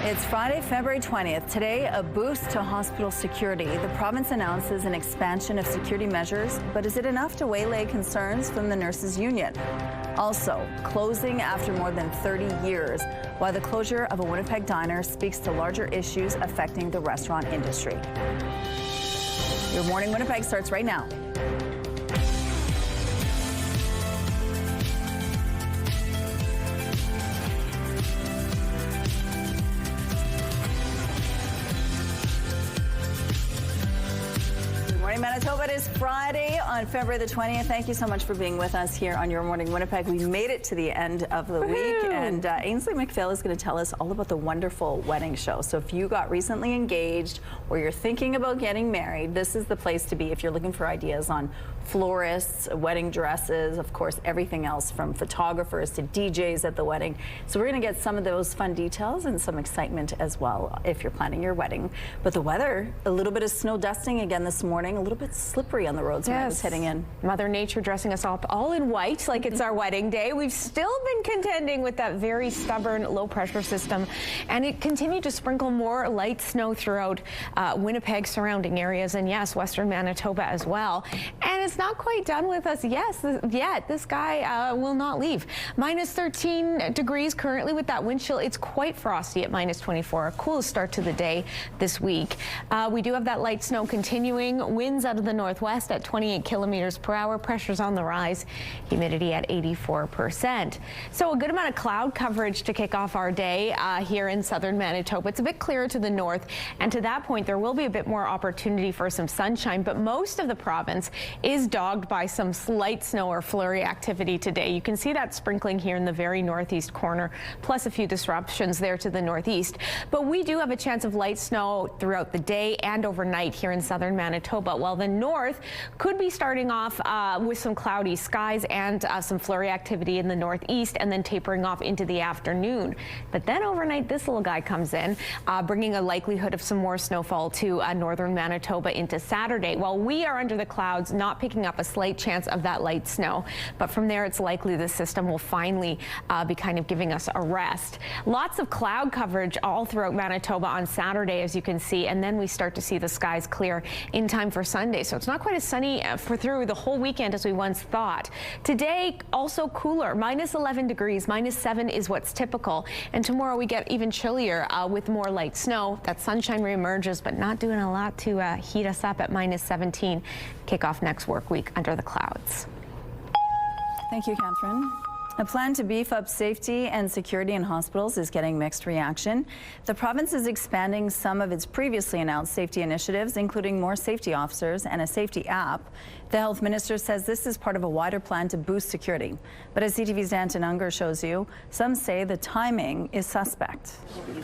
It's Friday, February 20th. Today, a boost to hospital security. The province announces an expansion of security measures, but is it enough to waylay concerns from the nurses' union? Also, closing after more than 30 years, while the closure of a Winnipeg diner speaks to larger issues affecting the restaurant industry. Your Morning Winnipeg starts right now. Manitoba. It is Friday on February the 20th. Thank you so much for being with us here on Your Morning Winnipeg. We made it to the end of the week, and Ainsley McPhail is going to tell us all about the wonderful wedding show. So if you got recently engaged or you're thinking about getting married, this is the place to be if you're looking for ideas on florists, wedding dresses, of course, everything else from photographers to DJs at the wedding. So we're going to get some of those fun details and some excitement as well if you're planning your wedding. But the weather, a little bit of snow dusting again this morning, a little bit slippery on the roads when I was heading in. Mother Nature dressing us up all in white like it's our wedding day. We've still been contending with that very stubborn low pressure system, and it continued to sprinkle more light snow throughout Winnipeg surrounding areas, and yes, western Manitoba as well. And it's not quite done with us yet. This guy will not leave. Minus 13 degrees currently with that wind chill. It's quite frosty at minus 24. A cool start to the day this week. We do have that light snow continuing. Winds out of the northwest at 28 kilometers per hour. Pressure's on the rise. Humidity at 84%. So a good amount of cloud coverage to kick off our day here in southern Manitoba. It's a bit clearer to the north, and to that point there will be a bit more opportunity for some sunshine, but most of the province is dogged by some slight snow or flurry activity today. You can see that sprinkling here in the very northeast corner, plus a few disruptions there to the northeast. But we do have a chance of light snow throughout the day and overnight here in southern Manitoba, while the north could be starting off with some cloudy skies and some flurry activity in the northeast, and then tapering off into the afternoon. But then overnight, this little guy comes in, bringing a likelihood of some more snowfall to northern Manitoba into Saturday. While we are under the clouds, not picking up a slight chance of that light snow. But from there, it's likely the system will finally be kind of giving us a rest. Lots of cloud coverage all throughout Manitoba on Saturday, as you can see, and then we start to see the skies clear in time for Sunday. So it's not quite as sunny through the whole weekend as we once thought. Today, also cooler, minus 11 degrees, minus 7 is what's typical. And tomorrow we get even chillier with more light snow. That sunshine reemerges, but not doing a lot to heat us up at minus 17. Kick off next work week under the clouds. Thank you, Catherine. A plan to beef up safety and security in hospitals is getting mixed reaction. The province is expanding some of its previously announced safety initiatives, including more safety officers and a safety app. The health minister says this is part of a wider plan to boost security. But as CTV's Danton Unger shows you, some say the timing is suspect.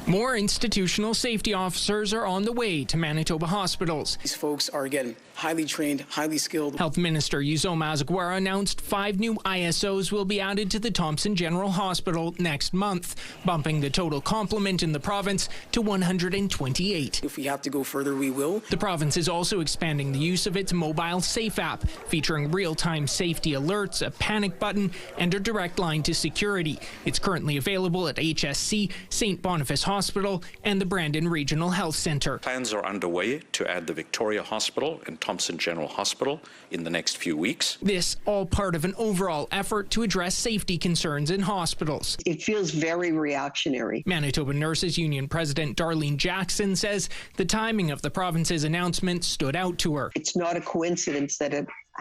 More institutional safety officers are on the way to Manitoba hospitals. These folks are, again, highly trained, highly skilled. Health Minister Uzoma Azagwara announced 5 new ISOs will be added to the Thompson General Hospital next month, bumping the total complement in the province to 128. If we have to go further, we will. The province is also expanding the use of its mobile Safe app, featuring real-time safety alerts, a panic button, and a direct line to security. It's currently available at HSC, St. Boniface Hospital, and the Brandon Regional Health Centre. Plans are underway to add the Victoria Hospital and Thompson General Hospital in the next few weeks. This all part of an overall effort to address safety concerns in hospitals. It feels very reactionary. Manitoba Nurses Union President Darlene Jackson says the timing of the province's announcement stood out to her. It's not a coincidence that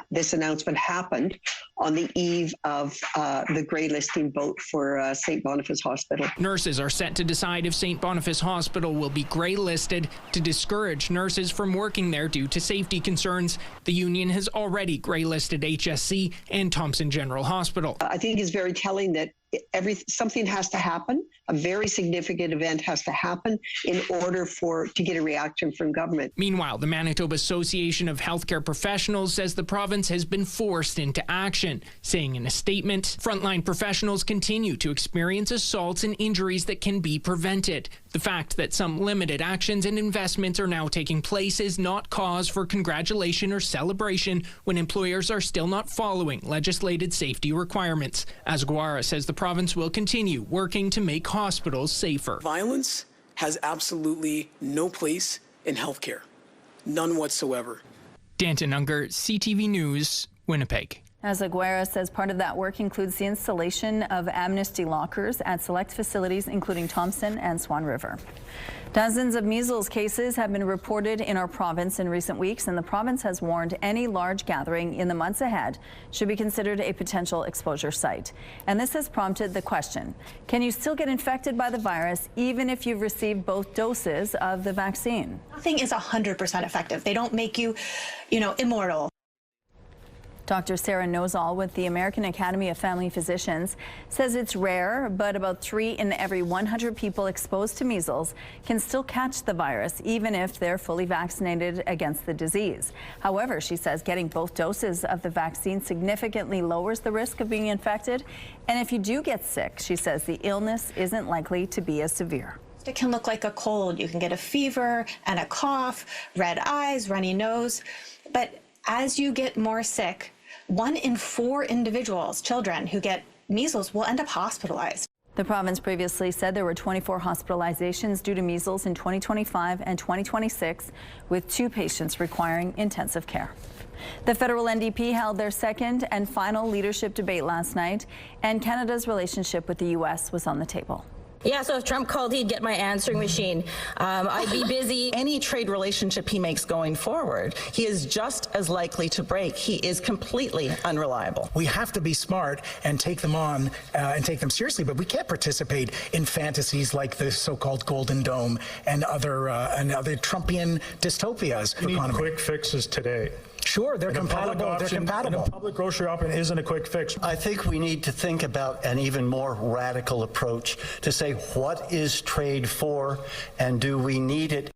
this announcement happened on the eve of the grey listing vote for St. Boniface Hospital. Nurses are set to decide if St. Boniface Hospital will be grey listed to discourage nurses from working there due to safety concerns. The union has already grey listed HSC and Thompson General Hospital. I think it's very telling that something has to happen. A very significant event has to happen in order to get a reaction from government. Meanwhile, the Manitoba Association of Healthcare Professionals says the province has been forced into action, saying in a statement, frontline professionals continue to experience assaults and injuries that can be prevented. The fact that some limited actions and investments are now taking place is not cause for congratulation or celebration when employers are still not following legislated safety requirements. Azagwara says the province will continue working to make hospitals safer. Violence has absolutely no place in healthcare. None whatsoever. Danton Unger, CTV News, Winnipeg. As Aguirre says, part of that work includes the installation of amnesty lockers at select facilities, including Thompson and Swan River. Dozens of measles cases have been reported in our province in recent weeks, and the province has warned any large gathering in the months ahead should be considered a potential exposure site. And this has prompted the question, can you still get infected by the virus even if you've received both doses of the vaccine? Nothing is 100% effective. They don't make you, immortal. Dr. Sarah Nozal with the American Academy of Family Physicians says it's rare, but about 3 in every 100 people exposed to measles can still catch the virus, even if they're fully vaccinated against the disease. However, she says getting both doses of the vaccine significantly lowers the risk of being infected. And if you do get sick, she says the illness isn't likely to be as severe. It can look like a cold. You can get a fever and a cough, red eyes, runny nose. But as you get more sick, 1 in 4 individuals, children who get measles, will end up hospitalized. The province previously said there were 24 hospitalizations due to measles in 2025 and 2026, with 2 patients requiring intensive care. The federal NDP held their second and final leadership debate last night, and Canada's relationship with the U.S. was on the table. Yeah, so if Trump called, he'd get my answering machine. I'd be busy. Any trade relationship he makes going forward, he is just as likely to break. He is completely unreliable. We have to be smart and take them on and take them seriously, but we can't participate in fantasies like the so-called Golden Dome and other Trumpian dystopias. We need quick fixes today. Sure, they're compatible. They're compatible. A public grocery option isn't a quick fix. I think we need to think about an even more radical approach to say what is trade for and do we need it?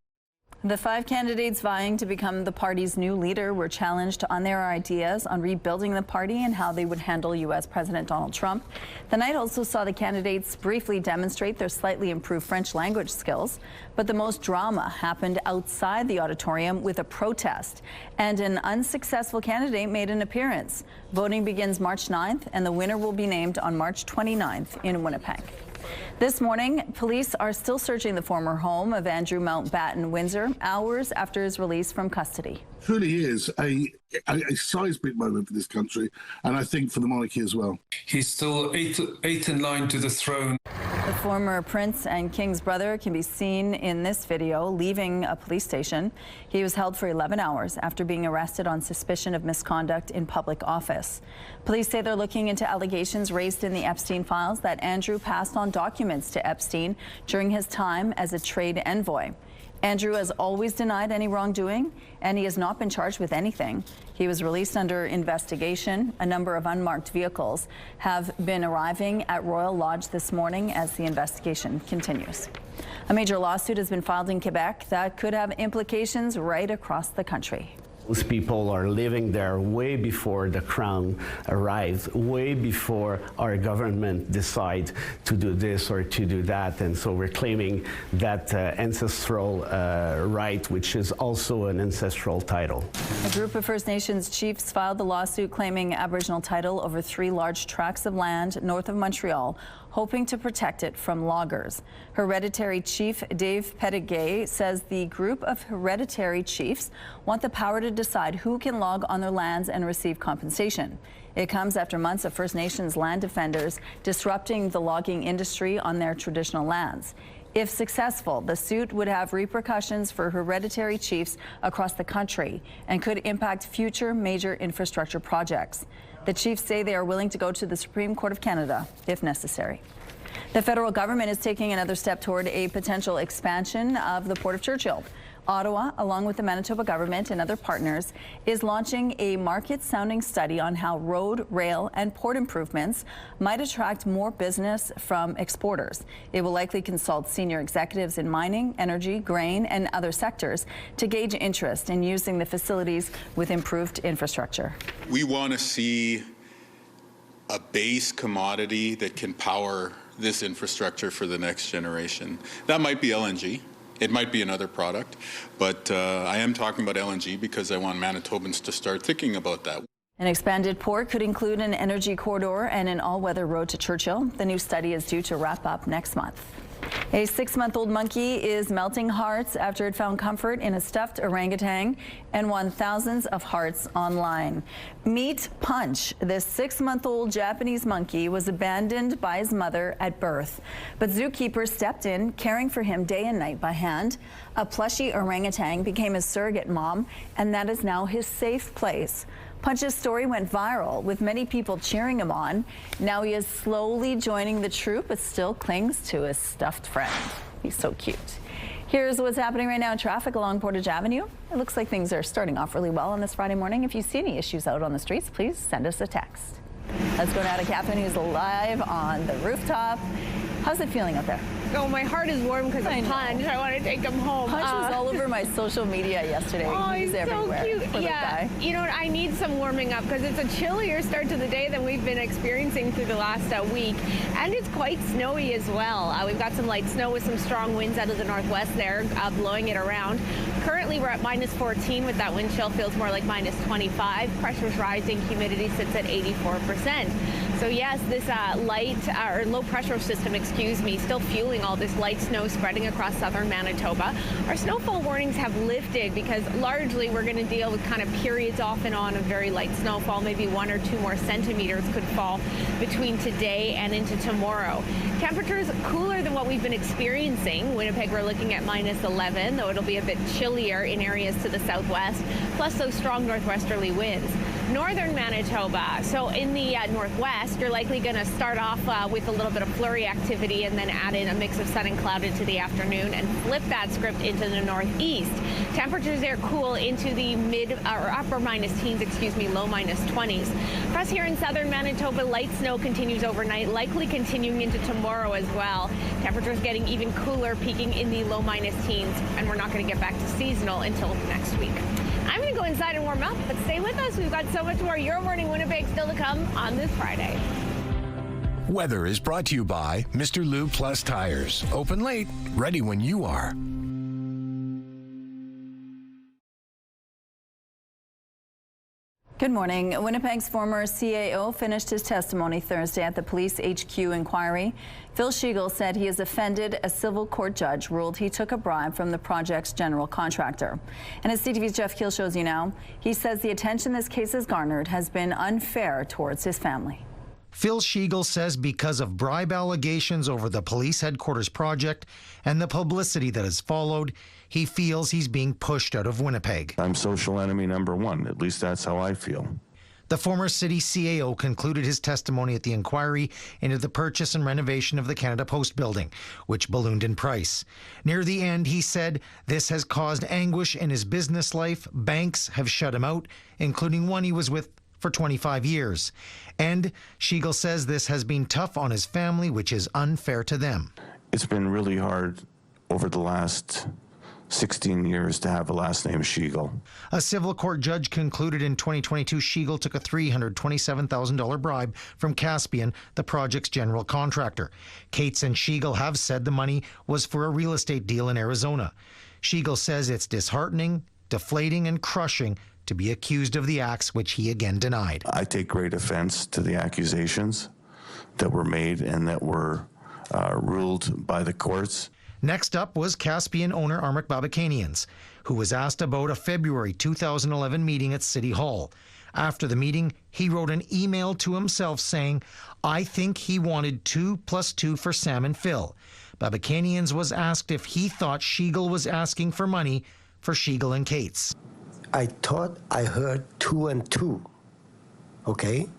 The 5 candidates vying to become the party's new leader were challenged on their ideas on rebuilding the party and how they would handle U.S. President Donald Trump. The night also saw the candidates briefly demonstrate their slightly improved French language skills, but the most drama happened outside the auditorium with a protest, and an unsuccessful candidate made an appearance. Voting begins March 9th, and the winner will be named on March 29th in Winnipeg. This morning, police are still searching the former home of Andrew Mountbatten Windsor, hours after his release from custody. Truly is a seismic moment for this country, and I think for the monarchy as well. He's still eighth in line to the throne. The former prince and king's brother can be seen in this video leaving a police station. He was held for 11 hours after being arrested on suspicion of misconduct in public office. Police say they're looking into allegations raised in the Epstein files that Andrew passed on documents to Epstein during his time as a trade envoy. Andrew has always denied any wrongdoing, and he has not been charged with anything. He was released under investigation. A number of unmarked vehicles have been arriving at Royal Lodge this morning as the investigation continues. A major lawsuit has been filed in Quebec that could have implications right across the country. Those people are living there way before the crown arrives, way before our government decides to do this or to do that. And so we're claiming that ancestral right, which is also an ancestral title. A group of First Nations chiefs filed the lawsuit claiming Aboriginal title over 3 large tracts of land north of Montreal, hoping to protect it from loggers. Hereditary Chief Dave Pettigay says the group of hereditary chiefs want the power to decide who can log on their lands and receive compensation. It comes after months of First Nations land defenders disrupting the logging industry on their traditional lands. If successful, the suit would have repercussions for hereditary chiefs across the country and could impact future major infrastructure projects. The chiefs say they are willing to go to the Supreme Court of Canada if necessary. The federal government is taking another step toward a potential expansion of the Port of Churchill. Ottawa, along with the Manitoba government and other partners, is launching a market-sounding study on how road, rail, and port improvements might attract more business from exporters. It will likely consult senior executives in mining, energy, grain, and other sectors to gauge interest in using the facilities with improved infrastructure. We want to see a base commodity that can power this infrastructure for the next generation. That might be LNG. It might be another product, but I am talking about LNG because I want Manitobans to start thinking about that. An expanded port could include an energy corridor and an all-weather road to Churchill. The new study is due to wrap up next month. A 6-month-old monkey is melting hearts after it found comfort in a stuffed orangutan and won thousands of hearts online. Meet Punch. This 6-month-old Japanese monkey was abandoned by his mother at birth, but zookeepers stepped in, caring for him day and night by hand. A plushy orangutan became his surrogate mom, and that is now his safe place. Punch's story went viral, with many people cheering him on. Now he is slowly joining the troop, but still clings to his stuffed friend. He's so cute. Here's what's happening right now in traffic along Portage Avenue. It looks like things are starting off really well on this Friday morning. If you see any issues out on the streets, please send us a text. Let's go now to Catherine, who's live on the rooftop. How's it feeling out there? Oh, my heart is warm because of Punch. I want to take him home. Punch was all over my social media yesterday. Oh, he's everywhere. So cute. Yeah. You know what? I need some warming up because it's a chillier start to the day than we've been experiencing through the last week. And it's quite snowy as well. We've got some light snow with some strong winds out of the northwest there, blowing it around. Currently, we're at -14 with that wind chill. Feels more like -25. Pressure's rising. Humidity sits at 84%. So yes, this low pressure system, still fueling all this light snow spreading across southern Manitoba. Our snowfall warnings have lifted because largely we're going to deal with kind of periods off and on of very light snowfall. Maybe 1 or 2 more centimeters could fall between today and into tomorrow. Temperatures cooler than what we've been experiencing. Winnipeg, we're looking at -11, though it'll be a bit chillier in areas to the southwest, plus those strong northwesterly winds. Northern Manitoba, so in the northwest, you're likely going to start off with a little bit of flurry activity and then add in a mix of sun and cloud into the afternoon and flip that script into the northeast. Temperatures there cool into the upper minus teens, low -20s. For us here in southern Manitoba, light snow continues overnight, likely continuing into tomorrow as well. Temperatures getting even cooler, peaking in the low -teens, and we're not going to get back to seasonal until next week. I'm going to go inside and warm up, but stay with us. We've got so much more Your Morning Winnipeg still to come on this Friday. Weather is brought to you by Mr. Lube Plus Tires. Open late, ready when you are. Good morning. Winnipeg's former CAO finished his testimony Thursday at the police HQ inquiry. Phil Schiegel said he is offended a civil court judge ruled he took a bribe from the project's general contractor. And as CTV's Jeff Keel shows you now, he says the attention this case has garnered has been unfair towards his family. Phil Schiegel says because of bribe allegations over the police headquarters project and the publicity that has followed, he feels he's being pushed out of Winnipeg. I'm social enemy number one. At least that's how I feel. The former city CAO concluded his testimony at the inquiry into the purchase and renovation of the Canada Post building, which ballooned in price. Near the end, he said this has caused anguish in his business life. Banks have shut him out, including one he was with for 25 years. And Schiegel says this has been tough on his family, which is unfair to them. It's been really hard over the last 16 years to have a last name Schiegel. A civil court judge concluded in 2022 Schiegel took a $327,000 bribe from Caspian, the project's general contractor. Cates and Schiegel have said the money was for a real estate deal in Arizona. Schiegel says it's disheartening, deflating, and crushing to be accused of the acts, which he again denied. I take great offense to the accusations that were made and that were ruled by the courts. Next up was Caspian owner Armik Babakanians, who was asked about a February 2011 meeting at City Hall. After the meeting, he wrote an email to himself saying, "I think he wanted 2 + 2 for Sam and Phil." Babakanians was asked if he thought Schiegel was asking for money for Schiegel and Cates. I thought I heard 2 and 2, okay?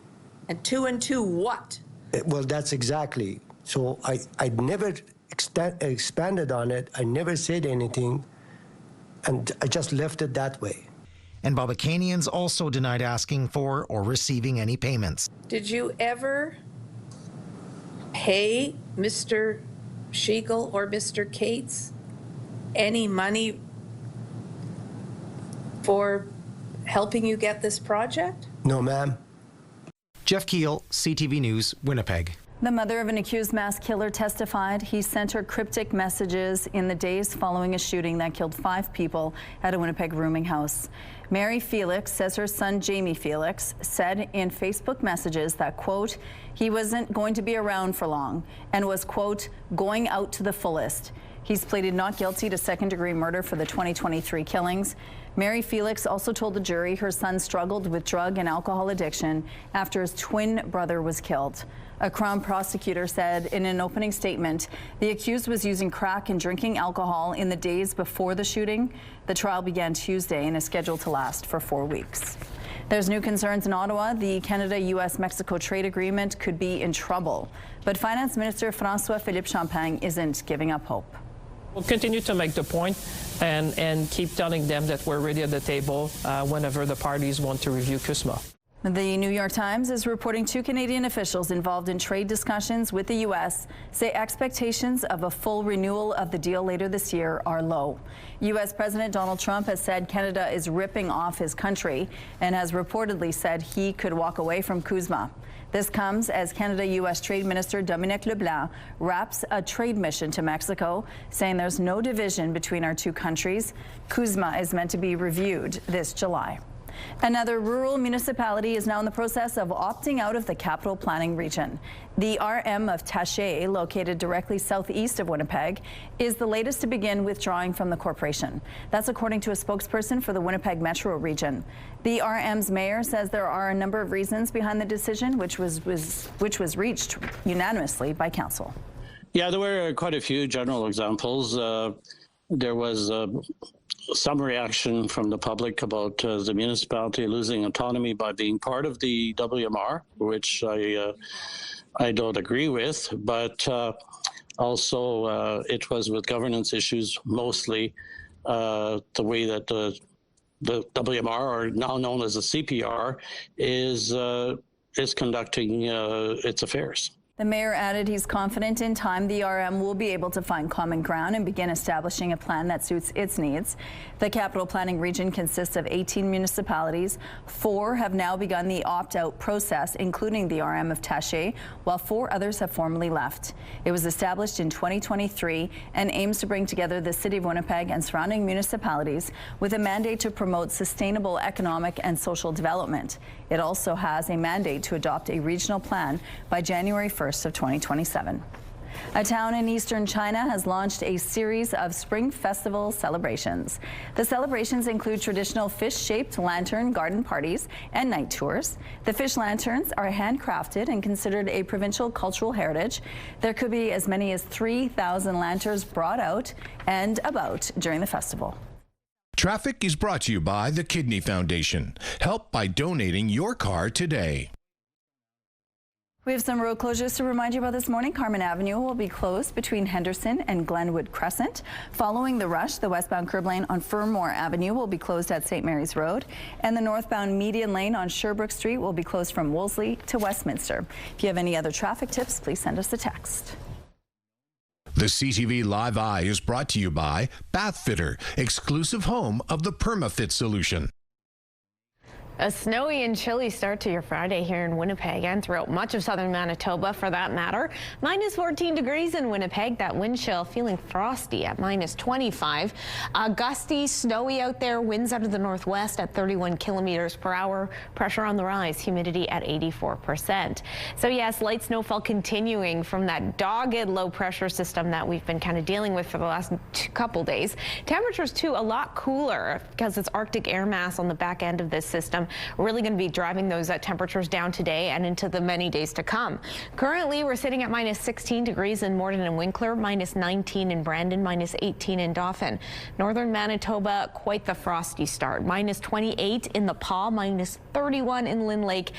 And 2 and 2 what? Well, that's exactly. So I never expanded on it. I never said anything, and I just left it that way. And Babakanians also denied asking for or receiving any payments. Did you ever pay Mr. Schiegel or Mr. Cates any money for helping you get this project? No, ma'am. Jeff Keel, CTV News, Winnipeg. The mother of an accused mass killer testified he sent her cryptic messages in the days following a shooting that killed 5 people at a Winnipeg rooming house. Mary Felix says her son Jamie Felix said in Facebook messages that, quote, he wasn't going to be around for long and was, quote, going out to the fullest. He's pleaded not guilty to second-degree murder for the 2023 killings. Mary Felix also told the jury her son struggled with drug and alcohol addiction after his twin brother was killed. A Crown prosecutor said in an opening statement, the accused was using crack and drinking alcohol in the days before the shooting. The trial began Tuesday and is scheduled to last for 4 weeks. There's new concerns in Ottawa. The Canada-US-Mexico trade agreement could be in trouble. But Finance Minister François-Philippe Champagne isn't giving up hope. We'll continue to make the point and keep telling them that we're ready at the table whenever the parties want to review CUSMA. The New York Times is reporting 2 Canadian officials involved in trade discussions with the U.S. say expectations of a full renewal of the deal later this year are low. U.S. President Donald Trump has said Canada is ripping off his country and has reportedly said he could walk away from CUSMA. This comes as Canada-U.S. Trade Minister Dominic LeBlanc wraps a trade mission to Mexico, saying there's no division between our 2 countries. CUSMA is meant to be reviewed this July. Another rural municipality is now in the process of opting out of the capital planning region. The RM of Taché, located directly southeast of Winnipeg, is the latest to begin withdrawing from the corporation. That's according to a spokesperson for the Winnipeg Metro region. The RM's mayor says there are a number of reasons behind the decision, which was reached unanimously by council. Yeah, there were quite a few general examples. There was some reaction from the public about the municipality losing autonomy by being part of the WMR, which I don't agree with, but also it was with governance issues mostly, the way that the WMR, or now known as the CPR, is conducting its affairs. The mayor added he's confident in time the RM will be able to find common ground and begin establishing a plan that suits its needs. The capital planning region consists of 18 municipalities. 4 have now begun the opt-out process, including the RM of Taché, while 4 others have formally left. It was established in 2023 and aims to bring together the city of Winnipeg and surrounding municipalities with a mandate to promote sustainable economic and social development. It also has a mandate to adopt a regional plan by January 1st of 2027. A town in eastern China has launched a series of Spring Festival celebrations. The celebrations include traditional fish-shaped lantern garden parties and night tours. The fish lanterns are handcrafted and considered a provincial cultural heritage. There could be as many as 3,000 lanterns brought out and about during the festival. Traffic is brought to you by the Kidney Foundation. Help by donating your car today. We have some road closures to remind you about this morning. Carman Avenue will be closed between Henderson and Glenwood Crescent. Following the rush, the westbound curb lane on Fermor Avenue will be closed at St. Mary's Road, and the northbound median lane on Sherbrooke Street will be closed from Wolseley to Westminster. If you have any other traffic tips, please send us a text. The CTV Live Eye is brought to you by Bathfitter, exclusive home of the PermaFit solution. A snowy and chilly start to your Friday here in Winnipeg and throughout much of southern Manitoba for that matter. Minus 14 degrees in Winnipeg. That wind chill feeling frosty at minus 25. Gusty, snowy out there. Winds out of the northwest at 31 kilometers per hour. Pressure on the rise. Humidity at 84%. So yes, light snowfall continuing from that dogged low pressure system that we've been kind of dealing with for the last couple days. Temperatures too a lot cooler because it's Arctic air mass on the back end of this system. Really going to be driving those temperatures down today and into the many days to come. Currently, we're sitting at minus 16 degrees in Morden and Winkler, minus 19 in Brandon, minus 18 in Dauphin. Northern Manitoba, quite the frosty start. Minus 28 in the Paw, minus 31 in Lynn Lake.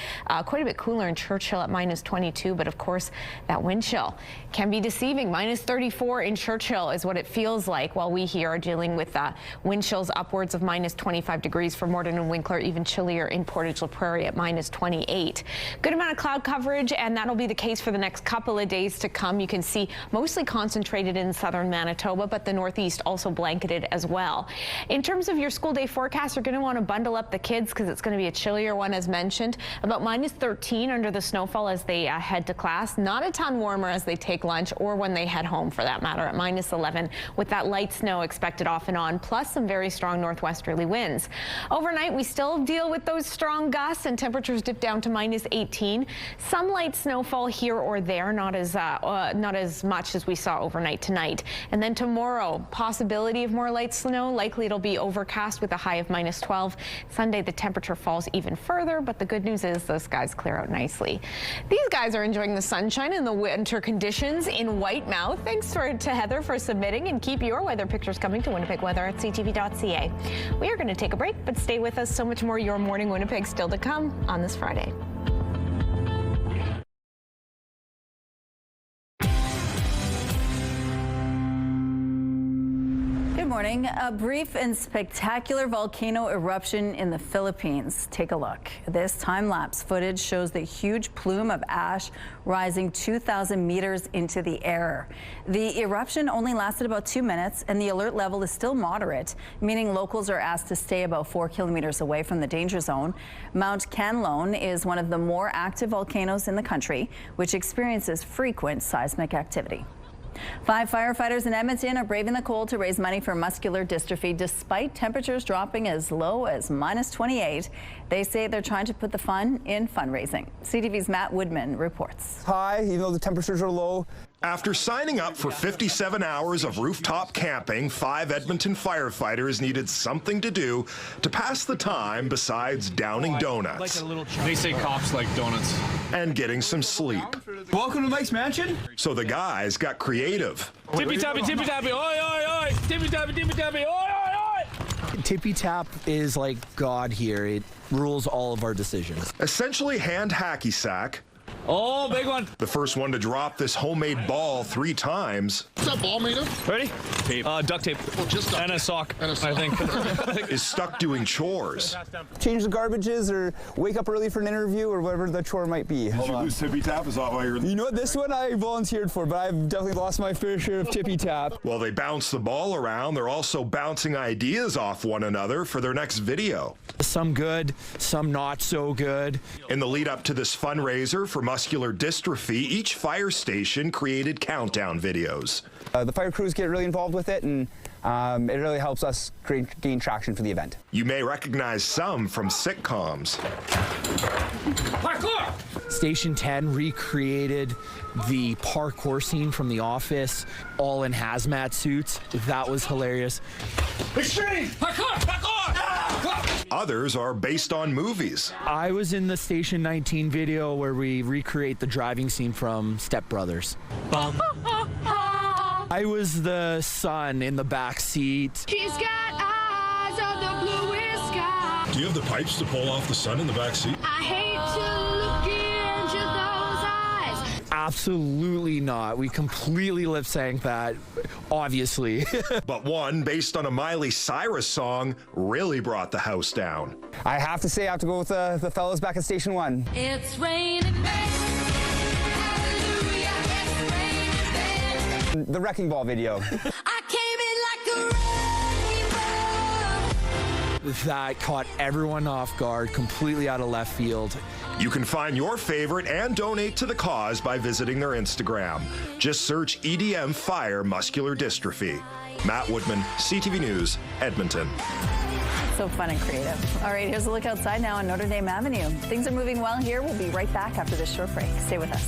Quite a bit cooler in Churchill at minus 22, but of course, that wind chill can be deceiving. Minus 34 in Churchill is what it feels like, while we here are dealing with wind chills upwards of minus 25 degrees for Morden and Winkler, even chillier earlier in Portage La Prairie at -28. Good amount of cloud coverage, and that'll be the case for the next couple of days to come. You can see mostly concentrated in southern Manitoba, but the northeast also blanketed as well. In terms of your school day forecast, you're going to want to bundle up the kids because it's going to be a chillier one, as mentioned. About -13 under the snowfall as they head to class. Not a ton warmer as they take lunch or when they head home, for that matter, at -11, with that light snow expected off and on, plus some very strong northwesterly winds. Overnight, we still deal with those strong gusts, and temperatures dip down to -18. Some light snowfall here or there, not as much as we saw overnight tonight. And then tomorrow, possibility of more light snow. Likely it'll be overcast with a high of -12. Sunday, the temperature falls even further, but the good news is those skies clear out nicely. These guys are enjoying the sunshine and the winter conditions in Whitemouth. Thanks to Heather for submitting, and keep your weather pictures coming to Winnipeg Weather at ctv.ca. We are going to take a break, but stay with us. So much more Your Morning Winnipeg still to come on this Friday. Good morning. A brief and spectacular volcano eruption in the Philippines. Take a look. This time-lapse footage shows the huge plume of ash rising 2,000 meters into the air. The eruption only lasted about 2 minutes, and the alert level is still moderate, meaning locals are asked to stay about 4 kilometers away from the danger zone. Mount Canlon is one of the more active volcanoes in the country, which experiences frequent seismic activity. 5 firefighters in Edmonton are braving the cold to raise money for muscular dystrophy despite temperatures dropping as low as -28. They say they're trying to put the fun in fundraising. CTV's Matt Woodman reports. High, even though the temperatures are low. After signing up for 57 hours of rooftop camping, 5 Edmonton firefighters needed something to do to pass the time besides downing donuts. They say cops like donuts. And getting some sleep. Welcome to Mike's Mansion. So the guys got creative. Tippy tappy, oi, oi, oi! Tippy tappy, oi, oi, oi! Tippy Tap is like God here. It rules all of our decisions. Essentially hand hacky sack. Oh, big one. The first one to drop this homemade ball 3 times. What's that ball made of? Ready? Tape. Duct tape. Oh, just duct tape. A sock, I think. Is stuck doing chores. Change the garbages or wake up early for an interview or whatever the chore might be. Did you lose Tippy Tap? Is that why you're... You know what? This one I volunteered for, but I've definitely lost my fair share of Tippy Tap. While they bounce the ball around, they're also bouncing ideas off one another for their next video. Some good, some not so good. In the lead up to this fundraiser for muscular dystrophy, each fire station created countdown videos. The fire crews get really involved with it, and it really helps us gain traction for the event. You may recognize some from sitcoms. Parkour! Station 10 recreated the parkour scene from The Office, all in hazmat suits. That was hilarious. Extreme! Parkour! Parkour! Others are based on movies. I was in the Station 19 video where we recreate the driving scene from Step Brothers. I was the son in the back seat. He's got eyes of the bluest sky. Do you have the pipes to pull off the sun in the back seat? I hate to look into those eyes. Absolutely not. We completely lip synced that, obviously. But one based on a Miley Cyrus song really brought the house down. I have to say, I have to go with the fellas back at Station 1. It's raining men. The Wrecking Ball video. I came in like a rainbow. That caught everyone off guard, completely out of left field. You can find your favorite and donate to the cause by visiting their Instagram. Just search EDM Fire Muscular Dystrophy. Matt Woodman, CTV News, Edmonton. So fun and creative. All right, here's a look outside now on Notre Dame Avenue. Things are moving well here. We'll be right back after this short break. Stay with us.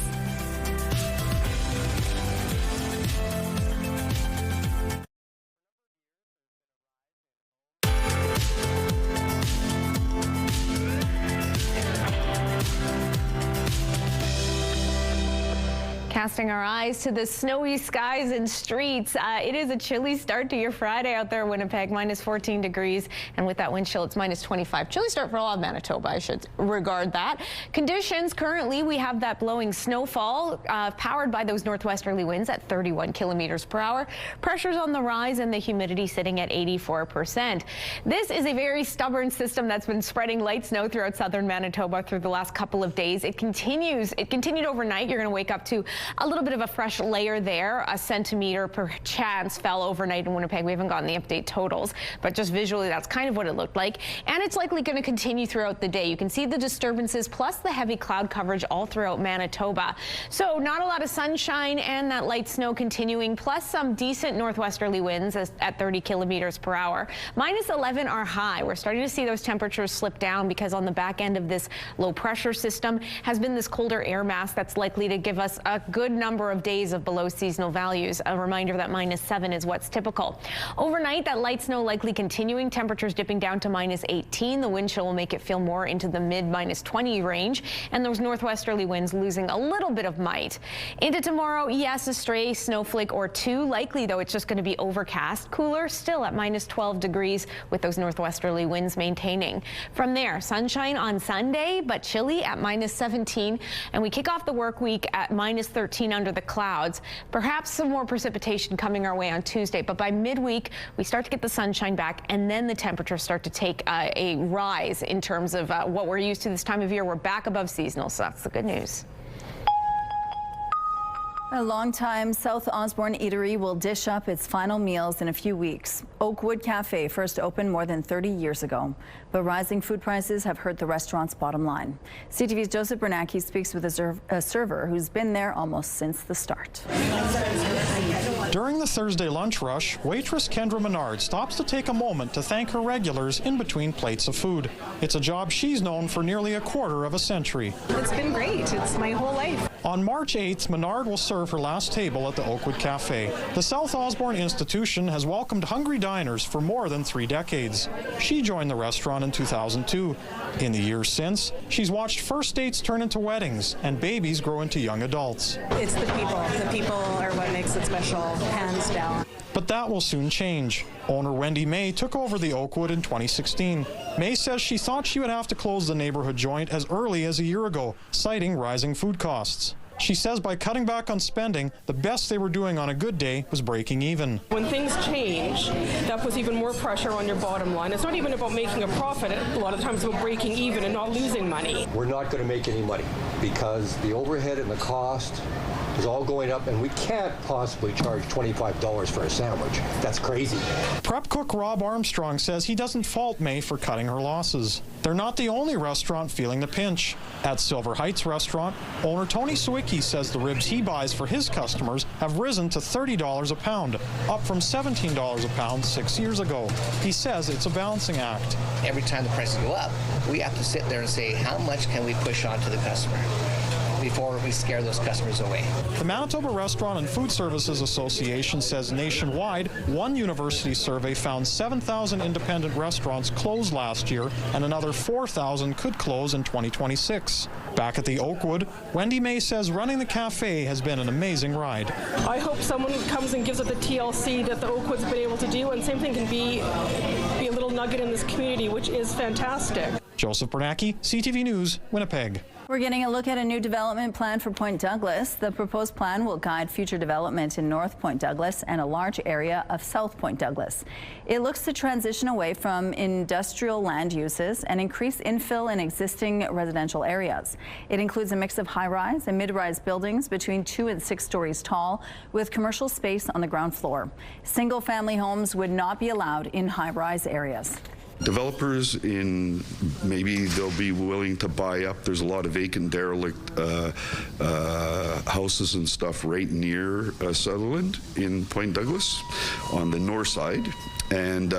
Casting our eyes to the snowy skies and streets, it is a chilly start to your Friday out there, Winnipeg, minus 14 degrees. And with that wind chill, it's minus 25. Chilly start for all of Manitoba, I should regard that. Conditions currently, we have that blowing snowfall powered by those northwesterly winds at 31 kilometers per hour. Pressure's on the rise and the humidity sitting at 84%. This is a very stubborn system that's been spreading light snow throughout southern Manitoba through the last couple of days. It continued overnight. You're going to wake up to a little bit of a fresh layer there. A centimeter per chance fell overnight in Winnipeg. We haven't gotten the update totals, but just visually, that's kind of what it looked like. And it's likely going to continue throughout the day. You can see the disturbances plus the heavy cloud coverage all throughout Manitoba. So not a lot of sunshine and that light snow continuing, plus some decent northwesterly winds at 30 kilometers per hour. Minus 11 are high. We're starting to see those temperatures slip down because on the back end of this low pressure system has been this colder air mass that's likely to give us a good number of days of below seasonal values. A reminder that minus 7 is what's typical. Overnight, that light snow likely continuing, temperatures dipping down to minus 18. The wind chill will make it feel more into the mid minus 20 range, and those northwesterly winds losing a little bit of might. Into tomorrow, yes, a stray snowflake or two. Likely, though, it's just going to be overcast. Cooler still at minus 12 degrees with those northwesterly winds maintaining. From there, sunshine on Sunday, but chilly at minus 17. And we kick off the work week at minus 13 under the clouds. Perhaps some more precipitation coming our way on Tuesday, but by midweek, we start to get the sunshine back, and then the temperatures start to take a rise in terms of what we're used to this time of year. We're back above seasonal, so that's the good news. A longtime South Osborne eatery will dish up its final meals in a few weeks. Oakwood Cafe first opened more than 30 years ago, but rising food prices have hurt the restaurant's bottom line. CTV's Joseph Bernacki speaks with a server who's been there almost since the start. During the Thursday lunch rush, waitress Kendra Menard stops to take a moment to thank her regulars in between plates of food. It's a job she's known for nearly a quarter of a century. It's been great. It's my whole life. On March 8th, Menard will serve her last table at the Oakwood Cafe. The South Osborne institution has welcomed hungry diners for more than 3 decades. She joined the restaurant in 2002. In the years since, she's watched first dates turn into weddings and babies grow into young adults. It's the people. The people are what makes it special, hands down. But that will soon change. Owner Wendy May took over the Oakwood in 2016. May says she thought she would have to close the neighborhood joint as early as a year ago, citing rising food costs. She says by cutting back on spending, the best they were doing on a good day was breaking even. When things change, that puts even more pressure on your bottom line. It's not even about making a profit. A lot of times it's about breaking even and not losing money. We're not going to make any money because the overhead and the cost is all going up, and we can't possibly charge $25 for a sandwich. That's crazy. Prep cook Rob Armstrong says he doesn't fault May for cutting her losses. They're not the only restaurant feeling the pinch. At Silver Heights Restaurant, owner Tony Sawicki says the ribs he buys for his customers have risen to $30 a pound, up from $17 a pound 6 years ago. He says it's a balancing act. Every time the prices go up, we have to sit there and say, how much can we push on to the customer before we scare those customers away. The Manitoba Restaurant and Food Services Association says nationwide, one university survey found 7,000 independent restaurants closed last year, and another 4,000 could close in 2026. Back at the Oakwood, Wendy May says running the cafe has been an amazing ride. I hope someone comes and gives it the TLC that the Oakwood's been able to do, and same thing can be a little nugget in this community, which is fantastic. Joseph Bernacki, CTV News, Winnipeg. We're getting a look at a new development plan for Point Douglas. The proposed plan will guide future development in North Point Douglas and a large area of South Point Douglas. It looks to transition away from industrial land uses and increase infill in existing residential areas. It includes a mix of high-rise and mid-rise buildings between 2 and 6 stories tall, with commercial space on the ground floor. Single-family homes would not be allowed in high-rise areas. Developers maybe they'll be willing to buy up. There's a lot of vacant, derelict houses and stuff right near Sutherland in Point Douglas on the north side. And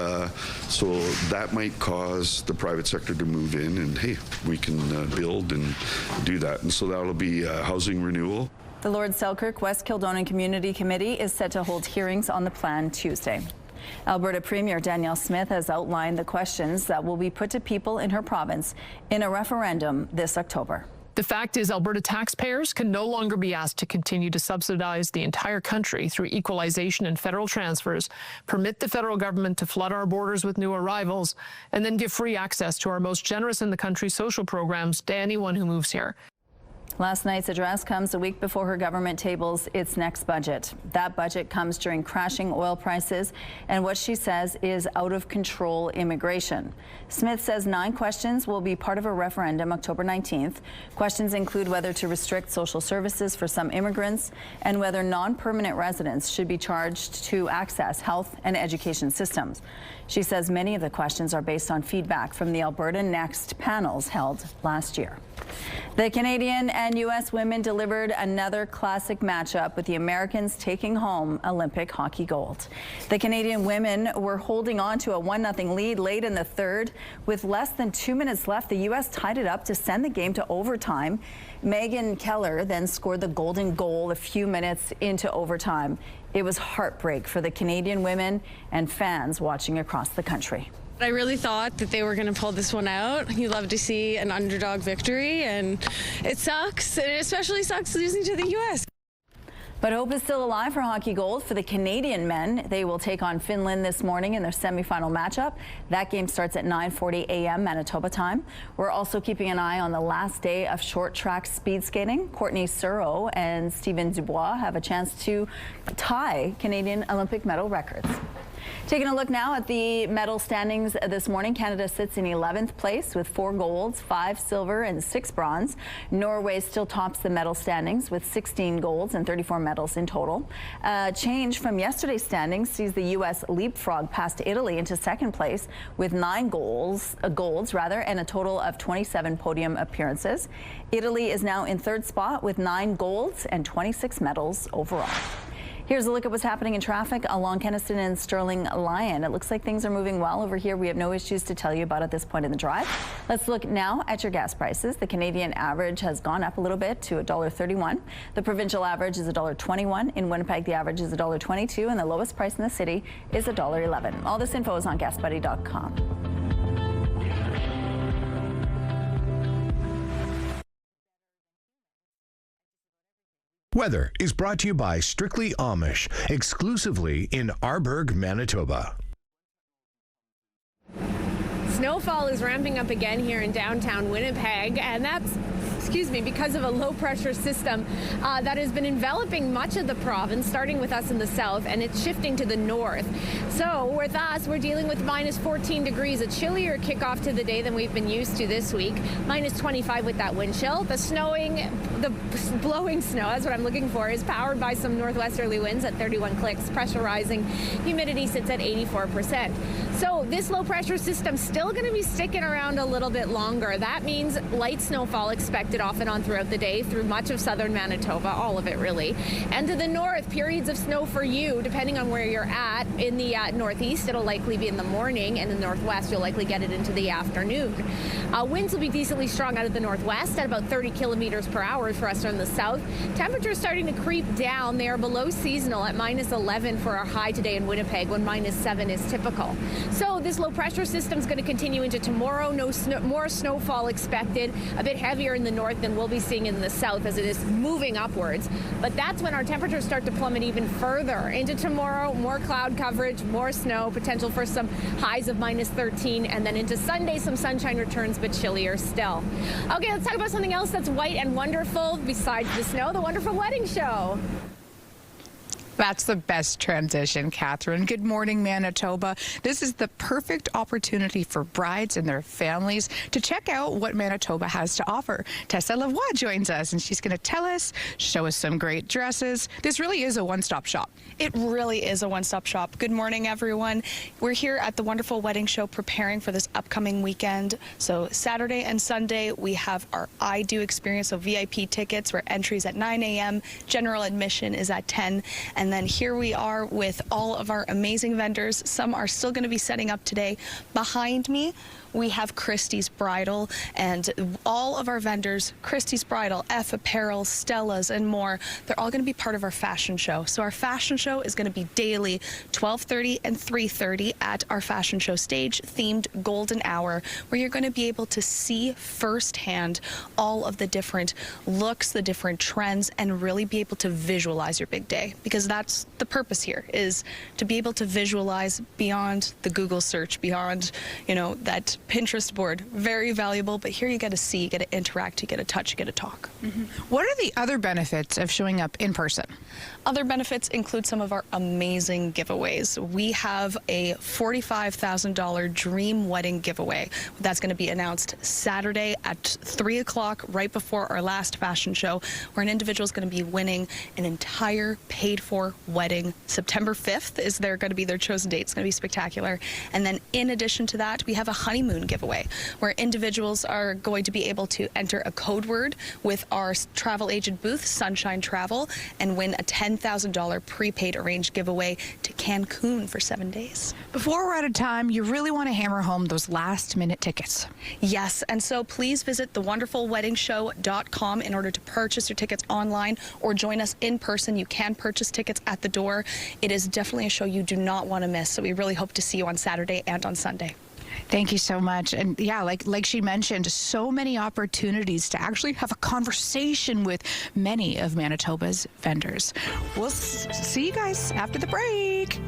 so that might cause the private sector to move in and, hey, we can build and do that. And so that'll be housing renewal. The Lord Selkirk West Kildonan Community Committee is set to hold hearings on the plan Tuesday. Alberta Premier Danielle Smith has outlined the questions that will be put to people in her province in a referendum this October. The fact is, Alberta taxpayers can no longer be asked to continue to subsidize the entire country through equalization and federal transfers, permit the federal government to flood our borders with new arrivals, and then give free access to our most generous in the country's social programs to anyone who moves here. Last night's address comes a week before her government tables its next budget. That budget comes during crashing oil prices and what she says is out-of-control immigration. Smith says 9 questions will be part of a referendum October 19th. Questions include whether to restrict social services for some immigrants and whether non-permanent residents should be charged to access health and education systems. She says many of the questions are based on feedback from the Alberta Next panels held last year. The Canadian and U.S. women delivered another classic matchup with the Americans taking home Olympic hockey gold. The Canadian women were holding on to a 1-0 lead late in the third. With less than 2 minutes left, the U.S. tied it up to send the game to overtime. Megan Keller then scored the golden goal a few minutes into overtime. It was heartbreak for the Canadian women and fans watching across the country. I really thought that they were going to pull this one out. You love to see an underdog victory, and it sucks. It especially sucks losing to the U.S. But hope is still alive for hockey gold for the Canadian men. They will take on Finland this morning in their semifinal matchup. That game starts at 9:40 a.m. Manitoba time. We're also keeping an eye on the last day of short track speed skating. Courtney Surrow and Steven Dubois have a chance to tie Canadian Olympic medal records. Taking a look now at the medal standings this morning, Canada sits in 11th place with 4 golds, 5 silver and 6 bronze. Norway still tops the medal standings with 16 golds and 34 medals in total. Change from yesterday's standings sees the U.S. leapfrog past Italy into 2nd place with 9 golds and a total of 27 podium appearances. Italy is now in 3rd spot with 9 golds and 26 medals overall. Here's a look at what's happening in traffic along Kenaston and Sterling Lyon. It looks like things are moving well over here. We have no issues to tell you about at this point in the drive. Let's look now at your gas prices. The Canadian average has gone up a little bit to $1.31. The provincial average is $1.21. In Winnipeg, the average is $1.22, and the lowest price in the city is $1.11. All this info is on GasBuddy.com. Weather is brought to you by Strictly Amish, exclusively in Arborg, Manitoba. Snowfall is ramping up again here in downtown Winnipeg, and that's because of a low-pressure system that has been enveloping much of the province, starting with us in the south, and it's shifting to the north. So with us, we're dealing with minus 14 degrees, a chillier kickoff to the day than we've been used to this week. Minus 25 with that wind chill. The blowing snow, that's what I'm looking for, is powered by some northwesterly winds at 31 clicks. Pressure rising, humidity sits at 84%. So this low-pressure system still going to be sticking around a little bit longer. That means light snowfall expected off and on throughout the day through much of southern Manitoba, all of it really. And to the north, periods of snow for you, depending on where you're at. In the northeast, it'll likely be in the morning, and in the northwest, you'll likely get it into the afternoon. Winds will be decently strong out of the northwest at about 30 kilometers per hour for us from the south. Temperatures starting to creep down. They are below seasonal at minus 11 for our high today in Winnipeg, when minus 7 is typical. So this low pressure system is going to continue into tomorrow. More snowfall expected, a bit heavier in the north than we'll be seeing in the south as it is moving upwards. But that's when our temperatures start to plummet even further. Into tomorrow, more cloud coverage, more snow, potential for some highs of minus 13, and then into Sunday, some sunshine returns, but chillier still. Okay, let's talk about something else that's white and wonderful besides the snow, the wonderful wedding show. That's the best transition, Catherine. Good morning, Manitoba. This is the perfect opportunity for brides and their families to check out what Manitoba has to offer. Tessa Lavoie joins us, and she's going to tell us, show us some great dresses. This really is a one-stop shop. It really is a one-stop shop. Good morning, everyone. We're here at the wonderful wedding show preparing for this upcoming weekend. So Saturday and Sunday, we have our I Do experience, so VIP tickets where entries at 9 a.m., general admission is at 10, and And then here we are with all of our amazing vendors. Some are still going to be setting up today. Behind me, we have Christie's Bridal, and all of our vendors, Christie's Bridal, F Apparel, Stella's, and more, they're all going to be part of our fashion show. So our fashion show is going to be daily, 12:30 and 3:30 at our fashion show stage, themed Golden Hour, where you're going to be able to see firsthand all of the different looks, the different trends, and really be able to visualize your big day. Because that's the purpose here, is to be able to visualize beyond the Google search, beyond, you know, that Pinterest board. Very valuable, but here you get to see, you get to interact, you get to touch, you get to talk. What are the other benefits of showing up in person? Other benefits include some of our amazing giveaways. We have a $45,000 dream wedding giveaway. That's going to be announced Saturday at 3 o'clock, right before our last fashion show, where an individual is going to be winning an entire paid-for wedding. September 5th is going to be their chosen date. It's going to be spectacular. And then in addition to that, we have a honeymoon giveaway, where individuals are going to be able to enter a code word with our travel agent booth, Sunshine Travel, and win a $10,000 prepaid arranged giveaway to Cancun for 7 days. Before we're out of time, you really want to hammer home those last-minute tickets. Yes, and so please visit thewonderfulweddingshow.com in order to purchase your tickets online or join us in person. You can purchase tickets at the door. It is definitely a show you do not want to miss, so we really hope to see you on Saturday and on Sunday. Thank you so much. And yeah, like she mentioned, so many opportunities to actually have a conversation with many of Manitoba's vendors. We'll see you guys after the break.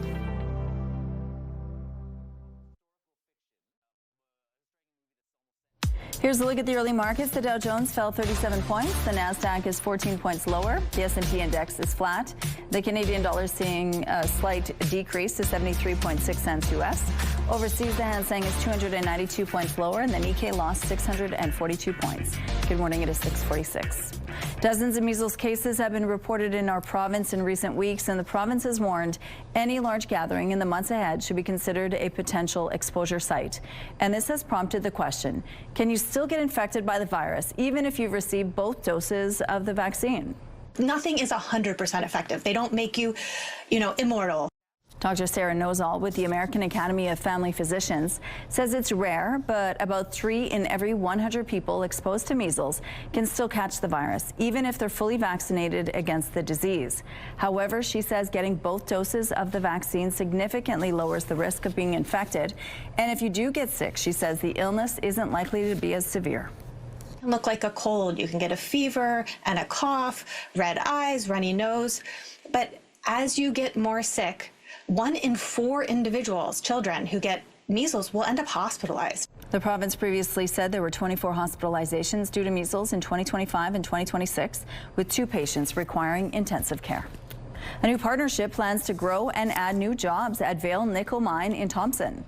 Here's a look at the early markets. The Dow Jones fell 37 points. The Nasdaq is 14 points lower. The S&P index is flat. The Canadian dollar is seeing a slight decrease to 73.6 cents U.S. Overseas, the Hang Seng is 292 points lower, and the Nikkei lost 642 points. Good morning. It is 6:46. Dozens of measles cases have been reported in our province in recent weeks, and the province has warned any large gathering in the months ahead should be considered a potential exposure site. And this has prompted the question, can you still get infected by the virus even if you've received both doses of the vaccine? Nothing is 100% effective. They don't make you, immortal. Dr. Sarah Nozal with the American Academy of Family Physicians says it's rare, but about 3 in every 100 people exposed to measles can still catch the virus, even if they're fully vaccinated against the disease. However, she says getting both doses of the vaccine significantly lowers the risk of being infected. And if you do get sick, she says the illness isn't likely to be as severe. It can look like a cold. You can get a fever and a cough, red eyes, runny nose. But as you get more sick, 1 in 4 individuals, children who get measles, will end up hospitalized. The province previously said there were 24 hospitalizations due to measles in 2025 and 2026, with 2 patients requiring intensive care. A new partnership plans to grow and add new jobs at Vale Nickel Mine in Thompson.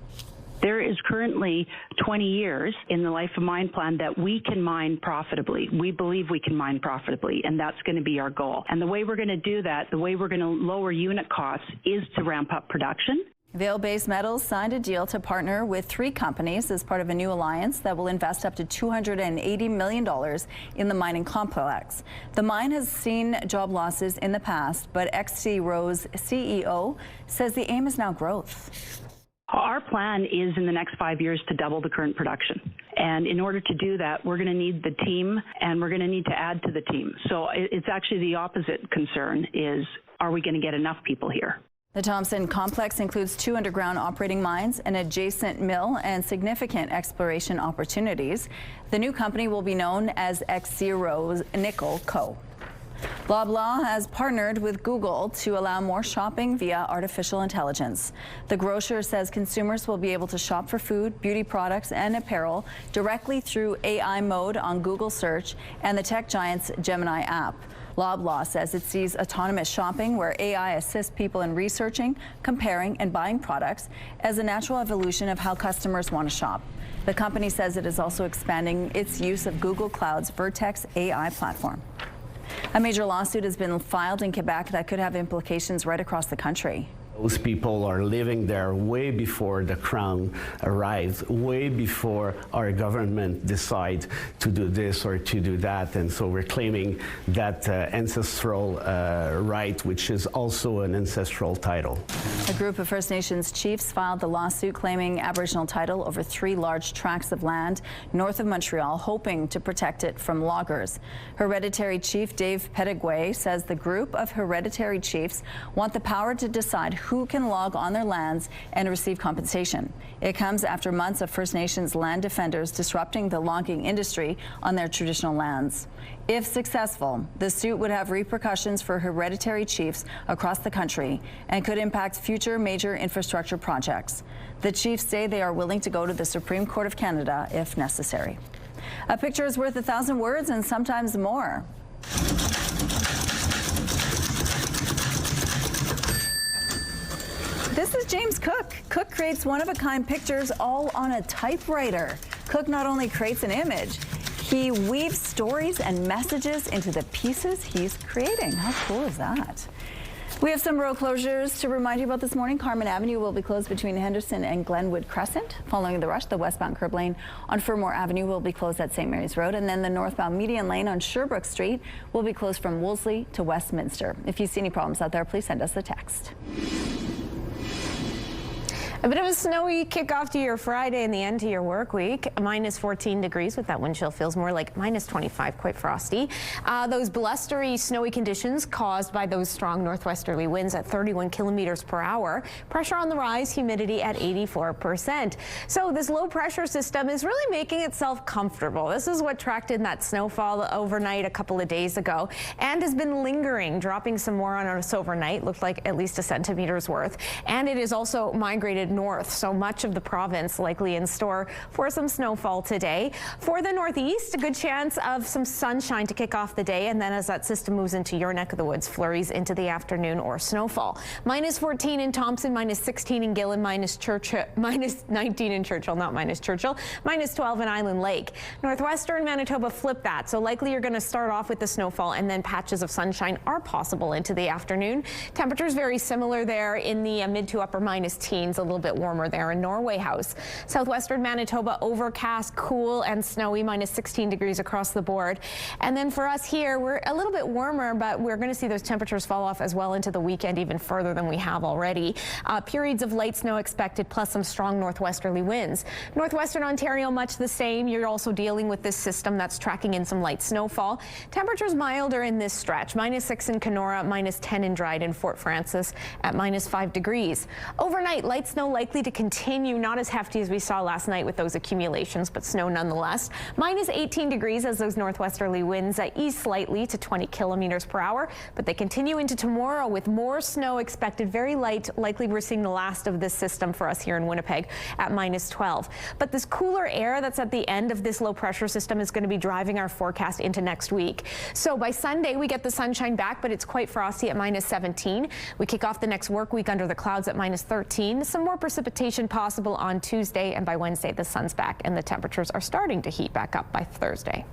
There is currently 20 years in the life of mine plan that we can mine profitably. We believe we can mine profitably, and that's going to be our goal. And the way we're going to do that, the way we're going to lower unit costs, is to ramp up production. Vale Base Metals signed a deal to partner with 3 companies as part of a new alliance that will invest up to $280 million in the mining complex. The mine has seen job losses in the past, but XC Rose CEO says the aim is now growth. Our plan is in the next 5 years to double the current production. And in order to do that, we're going to need the team, and we're going to need to add to the team. So it's actually the opposite concern is, are we going to get enough people here? The Thompson complex includes 2 underground operating mines, an adjacent mill, and significant exploration opportunities. The new company will be known as X0 Nickel Co. Loblaw has partnered with Google to allow more shopping via artificial intelligence. The grocer says consumers will be able to shop for food, beauty products, and apparel directly through AI mode on Google Search and the tech giant's Gemini app. Loblaw says it sees autonomous shopping, where AI assists people in researching, comparing, and buying products, as a natural evolution of how customers want to shop. The company says it is also expanding its use of Google Cloud's Vertex AI platform. A major lawsuit has been filed in Quebec that could have implications right across the country. Those people are living there way before the crown arrives, way before our government decides to do this or to do that. And so we're claiming that ancestral right, which is also an ancestral title. A group of First Nations chiefs filed the lawsuit claiming Aboriginal title over 3 large tracts of land north of Montreal, hoping to protect it from loggers. Hereditary Chief Dave Pettigway says the group of hereditary chiefs want the power to decide who can log on their lands and receive compensation. It comes after months of First Nations land defenders disrupting the logging industry on their traditional lands. If successful, the suit would have repercussions for hereditary chiefs across the country and could impact future major infrastructure projects. The chiefs say they are willing to go to the Supreme Court of Canada if necessary. A picture is worth 1,000 words and sometimes more. This is James Cook. Cook creates one-of-a-kind pictures all on a typewriter. Cook not only creates an image, he weaves stories and messages into the pieces he's creating. How cool is that? We have some road closures to remind you about this morning. Carman Avenue will be closed between Henderson and Glenwood Crescent. Following the rush, the westbound curb lane on Fermor Avenue will be closed at St. Mary's Road, and then the northbound median lane on Sherbrooke Street will be closed from Wolseley to Westminster. If you see any problems out there, please send us a text. A bit of a snowy kickoff to your Friday and the end to your work week. Minus 14 degrees with that wind chill. Feels more like minus 25, quite frosty. Those blustery, snowy conditions caused by those strong northwesterly winds at 31 kilometers per hour. Pressure on the rise, humidity at 84%. So this low pressure system is really making itself comfortable. This is what tracked in that snowfall overnight a couple of days ago and has been lingering, dropping some more on us overnight. Looked like at least a centimeter's worth. And it is also migrated north, so much of the province likely in store for some snowfall today. For the northeast, a good chance of some sunshine to kick off the day, and then as that system moves into your neck of the woods, flurries into the afternoon or snowfall. Minus 14 in Thompson, minus 16 in Gillen, minus 19 in Churchill, not minus Churchill, minus 12 in Island Lake. Northwestern Manitoba flip that, so likely you're going to start off with the snowfall and then patches of sunshine are possible into the afternoon. Temperatures very similar there in the mid to upper minus teens, a little bit warmer there in Norway House. Southwestern Manitoba overcast, cool and snowy, minus 16 degrees across the board. And then for us here, we're a little bit warmer, but we're going to see those temperatures fall off as well into the weekend, even further than we have already. Periods of light snow expected, plus some strong northwesterly winds. Northwestern Ontario, much the same. You're also dealing with this system that's tracking in some light snowfall. Temperatures milder in this stretch, minus 6 in Kenora, minus 10 in Dryden, Fort Francis at minus 5 degrees. Overnight, light snow likely to continue, not as hefty as we saw last night with those accumulations, but snow nonetheless. Minus 18 degrees as those northwesterly winds ease slightly to 20 kilometers per hour, but they continue into tomorrow with more snow expected, very light. Likely we're seeing the last of this system for us here in Winnipeg at minus 12. But this cooler air that's at the end of this low pressure system is going to be driving our forecast into next week. So by Sunday, we get the sunshine back, but it's quite frosty at minus 17. We kick off the next work week under the clouds at minus 13. Some more precipitation possible on Tuesday, and by Wednesday the sun's back and the temperatures are starting to heat back up by Thursday.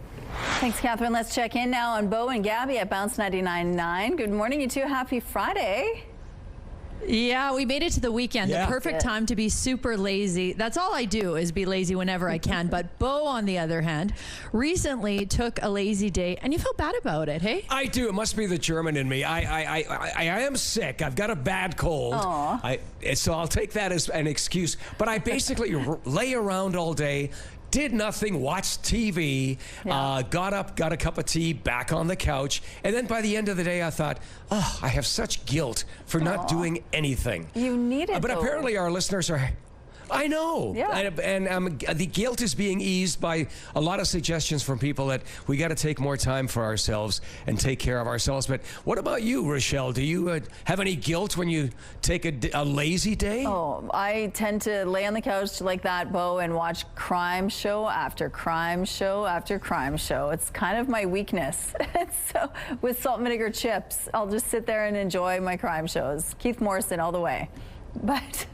Thanks, Catherine. Let's check in now on Bo and Gabby at Bounce 99.9. Good morning, you two. Happy Friday. Yeah, we made it to the weekend. Yeah. The perfect time to be super lazy. That's all I do is be lazy whenever I can. But Bo, on the other hand, recently took a lazy day, and you felt bad about it, hey? I do. It must be the German in me. I am sick. I've got a bad cold. So I'll take that as an excuse. But I basically lay around all day, did nothing, watched TV, got up, got a cup of tea, back on the couch, and then by the end of the day I thought, oh, I have such guilt for not doing anything. You need it, But though. apparently our listeners are... I know. Yeah. And the guilt is being eased by a lot of suggestions from people that we got to take more time for ourselves and take care of ourselves. But what about you, Rochelle? Do you have any guilt when you take a lazy day? Oh, I tend to lay on the couch like that, Bo, and watch crime show after crime show after crime show. It's kind of my weakness. So with salt and vinegar chips, I'll just sit there and enjoy my crime shows. Keith Morrison all the way. But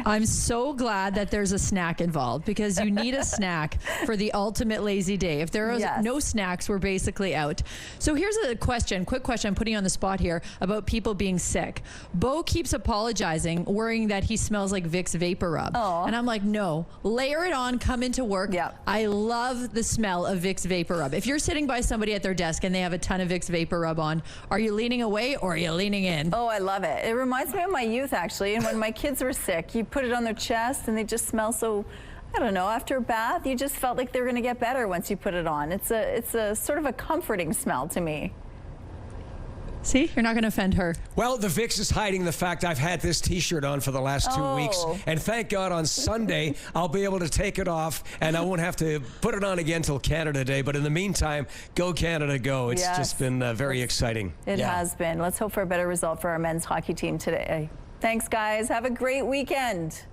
I'm so glad that there's a snack involved, because you need a snack for the ultimate lazy day. If there is no snacks, we're basically out. So here's a quick question, I'm putting you on the spot here, about people being sick. Bo keeps apologizing, worrying that he smells like Vicks Vapor Rub. And I'm like, no, layer it on, come into work. I love the smell of Vicks Vapor Rub. If you're sitting by somebody at their desk and they have a ton of Vicks Vapor Rub on, are you leaning away or are you leaning in? Oh, I love it. It reminds me of my youth, actually. And when my kids were sick, you put it on their chest and they just smell so, I don't know, after a bath, you just felt like they were going to get better once you put it on. It's a sort of a comforting smell to me. See, you're not going to offend her. Well, the Vicks is hiding the fact I've had this T-shirt on for the last 2 weeks. And thank God on Sunday, I'll be able to take it off and I won't have to put it on again till Canada Day. But in the meantime, go Canada, go. It's just been very exciting. It has been. Let's hope for a better result for our men's hockey team today. Thanks, guys. Have a great weekend.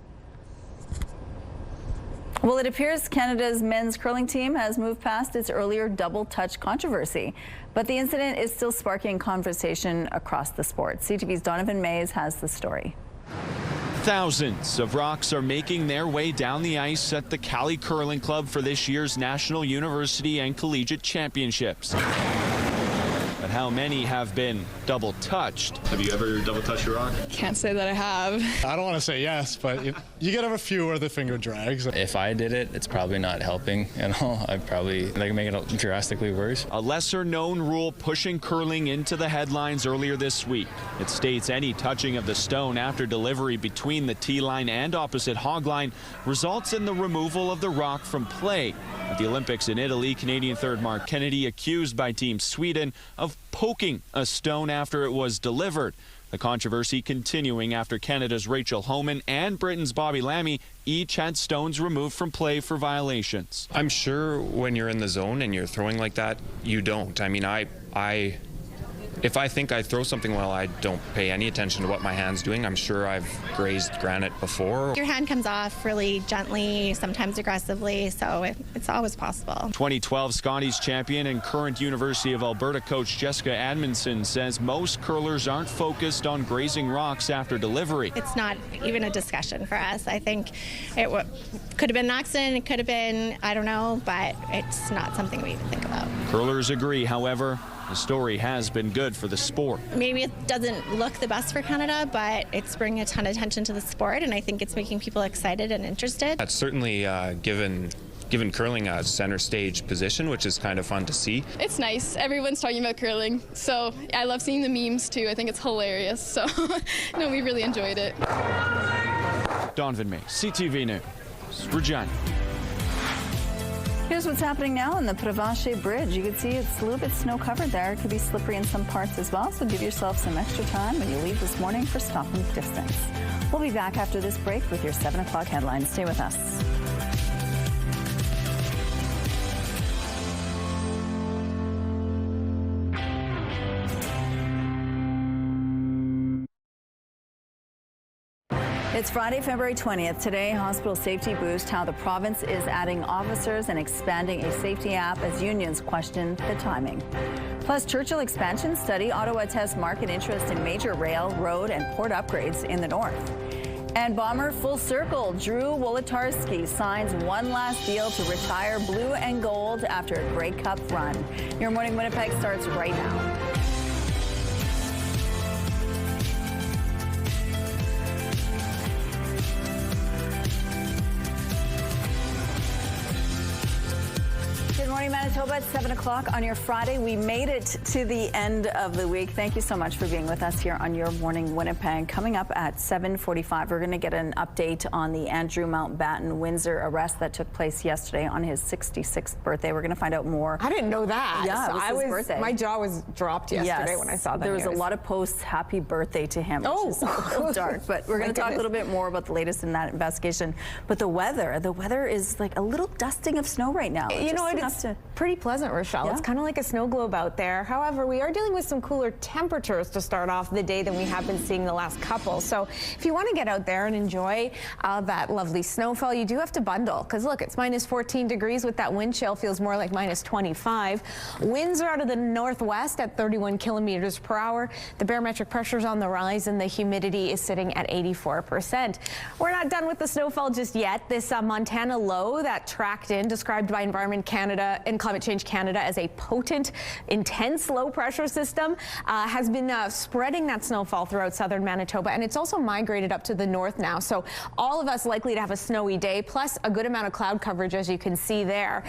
Well, it appears Canada's men's curling team has moved past its earlier double touch controversy, but the incident is still sparking conversation across the sport. CTV's Donovan Mays has the story. Thousands of rocks are making their way down the ice at the Cali Curling Club for this year's National University and Collegiate Championships. But how many have been double touched? Have you ever double touched a rock? Can't say that I have. I don't want to say yes, but you get have a few where the finger drags. If I did it, it's probably not helping at all. I'd probably make it drastically worse. A lesser known rule pushing curling into the headlines earlier this week. It states any touching of the stone after delivery between the tee line and opposite hog line results in the removal of the rock from play. At the Olympics in Italy, Canadian third Mark Kennedy accused by Team Sweden of poking a stone after it was delivered. The controversy continuing after Canada's Rachel Homan and Britain's Bobby Lammy each had stones removed from play for violations. I'm sure when you're in the zone and you're throwing like that, you don't. I mean, if I think I throw something well, I don't pay any attention to what my hand's doing. I'm sure I've grazed granite before. Your hand comes off really gently, sometimes aggressively, so it's always possible. 2012 Scotties champion and current University of Alberta coach Jessica Admonson says most curlers aren't focused on grazing rocks after delivery. It's not even a discussion for us. I think it could have been an accident, it could have been, I don't know, but it's not something we even think about. Curlers agree, however. The story has been good for the sport. Maybe it doesn't look the best for Canada, but it's bringing a ton of attention to the sport, and I think it's making people excited and interested. That's certainly given curling a center stage position, which is kind of fun to see. It's nice. Everyone's talking about curling, so I love seeing the memes too. I think it's hilarious. So no, we really enjoyed it. Donovan May, CTV News, Regina. Here's what's happening now on the Prevache Bridge. You can see it's a little bit snow covered there. It could be slippery in some parts as well, so give yourself some extra time when you leave this morning for stopping distance. We'll be back after this break with your 7 o'clock headlines. Stay with us. It's Friday, February 20th. Today, hospital safety boost, how the province is adding officers and expanding a safety app as unions question the timing. Plus, Churchill expansion study, Ottawa tests market interest in major rail, road, and port upgrades in the north. And Bomber full circle, Drew Wolodarski signs one last deal to retire blue and gold after a Grey Cup run. Your Morning Winnipeg starts right now. Good morning, Manitoba. At 7 o'clock on your Friday. We made it to the end of the week. Thank you so much for being with us here on Your Morning Winnipeg. Coming up at 7:45, we're going to get an update on the Andrew Mountbatten Windsor arrest that took place yesterday on his 66th birthday. We're going to find out more. I didn't know that. Yeah, it was his birthday. My jaw was dropped yesterday when I saw that. There was a lot of posts, happy birthday to him, which is a little dark. But we're going to talk a little bit more about the latest in that investigation. But the weather is like a little dusting of snow right now. You know, pretty pleasant, Rochelle. Yeah. It's kind of like a snow globe out there. However, we are dealing with some cooler temperatures to start off the day than we have been seeing the last couple. So if you want to get out there and enjoy that lovely snowfall, you do have to bundle, because look, it's minus 14 degrees with that wind chill. Feels more like minus 25. Winds are out of the northwest at 31 kilometers per hour. The barometric pressure's on the rise and the humidity is sitting at 84%. We're not done with the snowfall just yet. This Montana low that tracked in, described by Environment Canada and Climate Change Canada as a potent, intense low pressure system, has been spreading that snowfall throughout southern Manitoba, and it's also migrated up to the north now. So all of us likely to have a snowy day, plus a good amount of cloud coverage, as you can see there.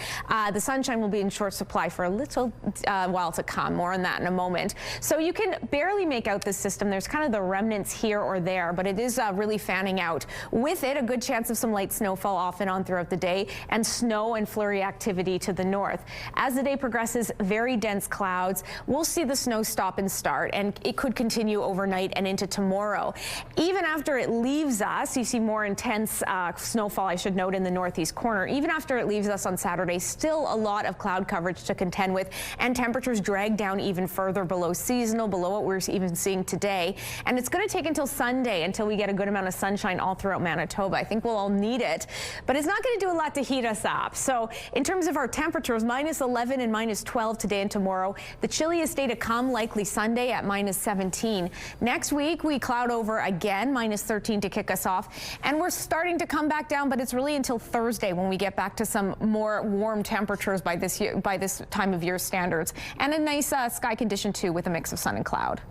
The sunshine will be in short supply for a little while to come. More on that in a moment. So you can barely make out this system. There's kind of the remnants here or there, but it is really fanning out. With it, a good chance of some light snowfall off and on throughout the day, and snow and flurry activity to the north. As the day progresses, very dense clouds. We'll see the snow stop and start, and it could continue overnight and into tomorrow. Even after it leaves us, you see more intense snowfall, I should note, in the northeast corner. Even after it leaves us on Saturday, still a lot of cloud coverage to contend with, and temperatures drag down even further below seasonal, below what we're even seeing today. And it's going to take until Sunday until we get a good amount of sunshine all throughout Manitoba. I think we'll all need it, but it's not going to do a lot to heat us up. So in terms of our temperatures, minus 11 and minus 12 today and tomorrow. The chilliest day to come likely Sunday at minus 17. Next week we cloud over again, minus 13 to kick us off, and we're starting to come back down, but it's really until Thursday when we get back to some more warm temperatures by this time of year standards, and a nice sky condition too, with a mix of sun and cloud.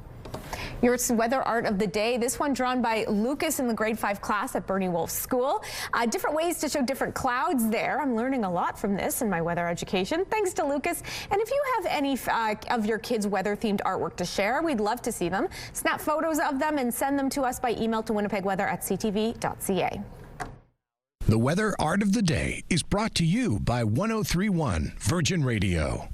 Your weather art of the day, this one drawn by Lucas in the grade 5 class at Bernie Wolf School. Different ways to show different clouds there. I'm learning a lot from this in my weather education. Thanks to Lucas. And if you have any of your kids' weather-themed artwork to share, we'd love to see them. Snap photos of them and send them to us by email to winnipegweather@ctv.ca. The weather art of the day is brought to you by 103.1 Virgin Radio.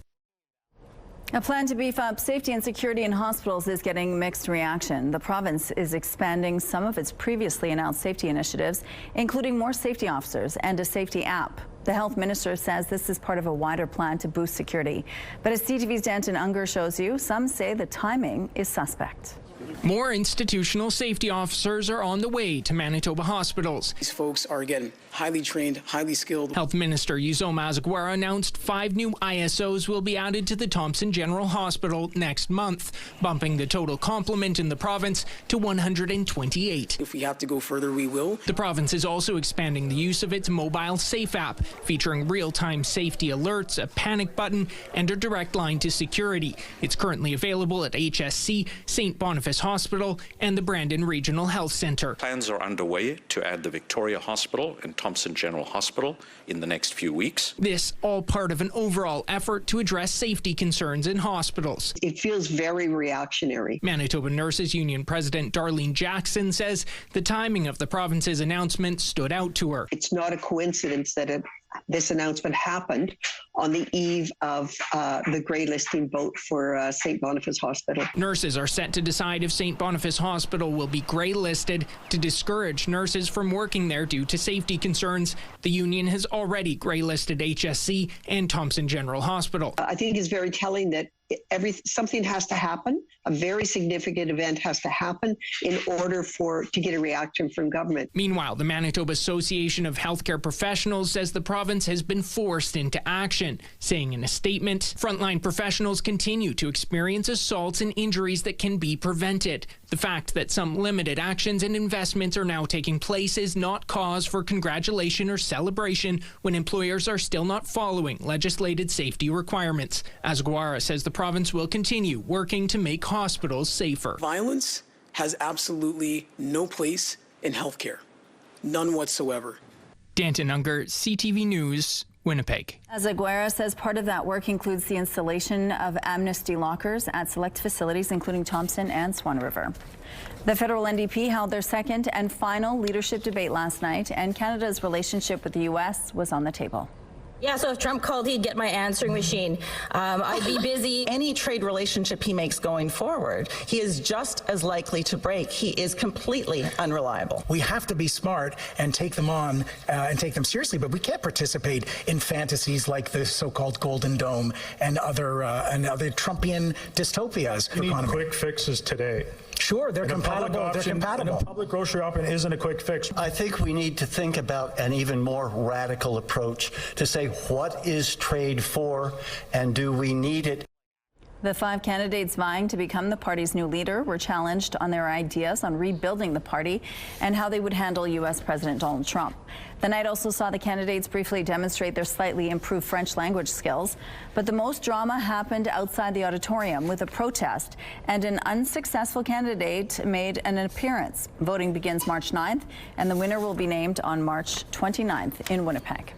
A plan to beef up safety and security in hospitals is getting mixed reaction. The province is expanding some of its previously announced safety initiatives, including more safety officers and a safety app. The health minister says this is part of a wider plan to boost security. But as CTV's Danton Unger shows you, some say the timing is suspect. More institutional safety officers are on the way to Manitoba hospitals. These folks are, again, highly trained, highly skilled. Health Minister Uzoma Azagwara announced 5 new ISOs will be added to the Thompson General Hospital next month, bumping the total complement in the province to 128. If we have to go further, we will. The province is also expanding the use of its mobile Safe app, featuring real-time safety alerts, a panic button, and a direct line to security. It's currently available at HSC, St. Boniface Hospital, and the Brandon Regional Health Centre. Plans are underway to add the Victoria Hospital and Thompson General Hospital in the next few weeks. This all part of an overall effort to address safety concerns in hospitals. It feels very reactionary. Manitoba Nurses Union President Darlene Jackson says the timing of the province's announcement stood out to her. It's not a coincidence that this announcement happened on the eve of the grey listing vote for St. Boniface Hospital. Nurses are set to decide if St. Boniface Hospital will be grey listed to discourage nurses from working there due to safety concerns. The union has already grey listed HSC and Thompson General Hospital. I think it's very telling that something has to happen. A very significant event has to happen in order to get a reaction from government. Meanwhile, the Manitoba Association of Healthcare Professionals says the province has been forced into action, saying in a statement, frontline professionals continue to experience assaults and injuries that can be prevented. The fact that some limited actions and investments are now taking place is not cause for congratulation or celebration when employers are still not following legislated safety requirements. Azagwara says the province will continue working to make hospitals safer. Violence has absolutely no place in healthcare. None whatsoever. Danton Unger, CTV News, Winnipeg. Azagwara says part of that work includes the installation of amnesty lockers at select facilities, including Thompson and Swan River. The federal NDP held their second and final leadership debate last night, and Canada's relationship with the U.S. was on the table. Yeah, so if Trump called, he'd get my answering machine. I'd be busy. Any trade relationship he makes going forward, he is just as likely to break. He is completely unreliable. We have to be smart and take them on and take them seriously, but we can't participate in fantasies like the so-called Golden Dome and other Trumpian dystopias. We need quick fixes today. Sure, they're compatible. They're compatible. A public grocery option isn't a quick fix. I think we need to think about an even more radical approach to say what is trade for and do we need it? The 5 candidates vying to become the party's new leader were challenged on their ideas on rebuilding the party and how they would handle U.S. President Donald Trump. The night also saw the candidates briefly demonstrate their slightly improved French language skills, but the most drama happened outside the auditorium with a protest, and an unsuccessful candidate made an appearance. Voting begins March 9th, and the winner will be named on March 29th in Winnipeg.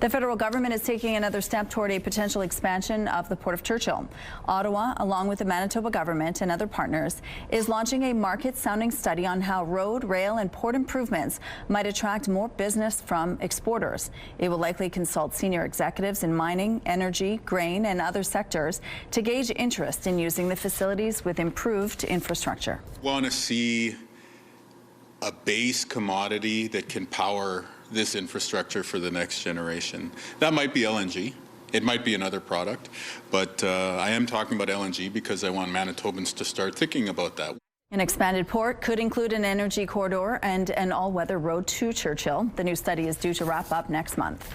The federal government is taking another step toward a potential expansion of the Port of Churchill. Ottawa, along with the Manitoba government and other partners, is launching a market-sounding study on how road, rail, and port improvements might attract more business from exporters. It will likely consult senior executives in mining, energy, grain, and other sectors to gauge interest in using the facilities with improved infrastructure. Want to see a base commodity that can power this infrastructure for the next generation. That might be LNG. It might be another product, but I am talking about LNG because I want Manitobans to start thinking about that. An expanded port could include an energy corridor and an all-weather road to Churchill. The new study is due to wrap up next month.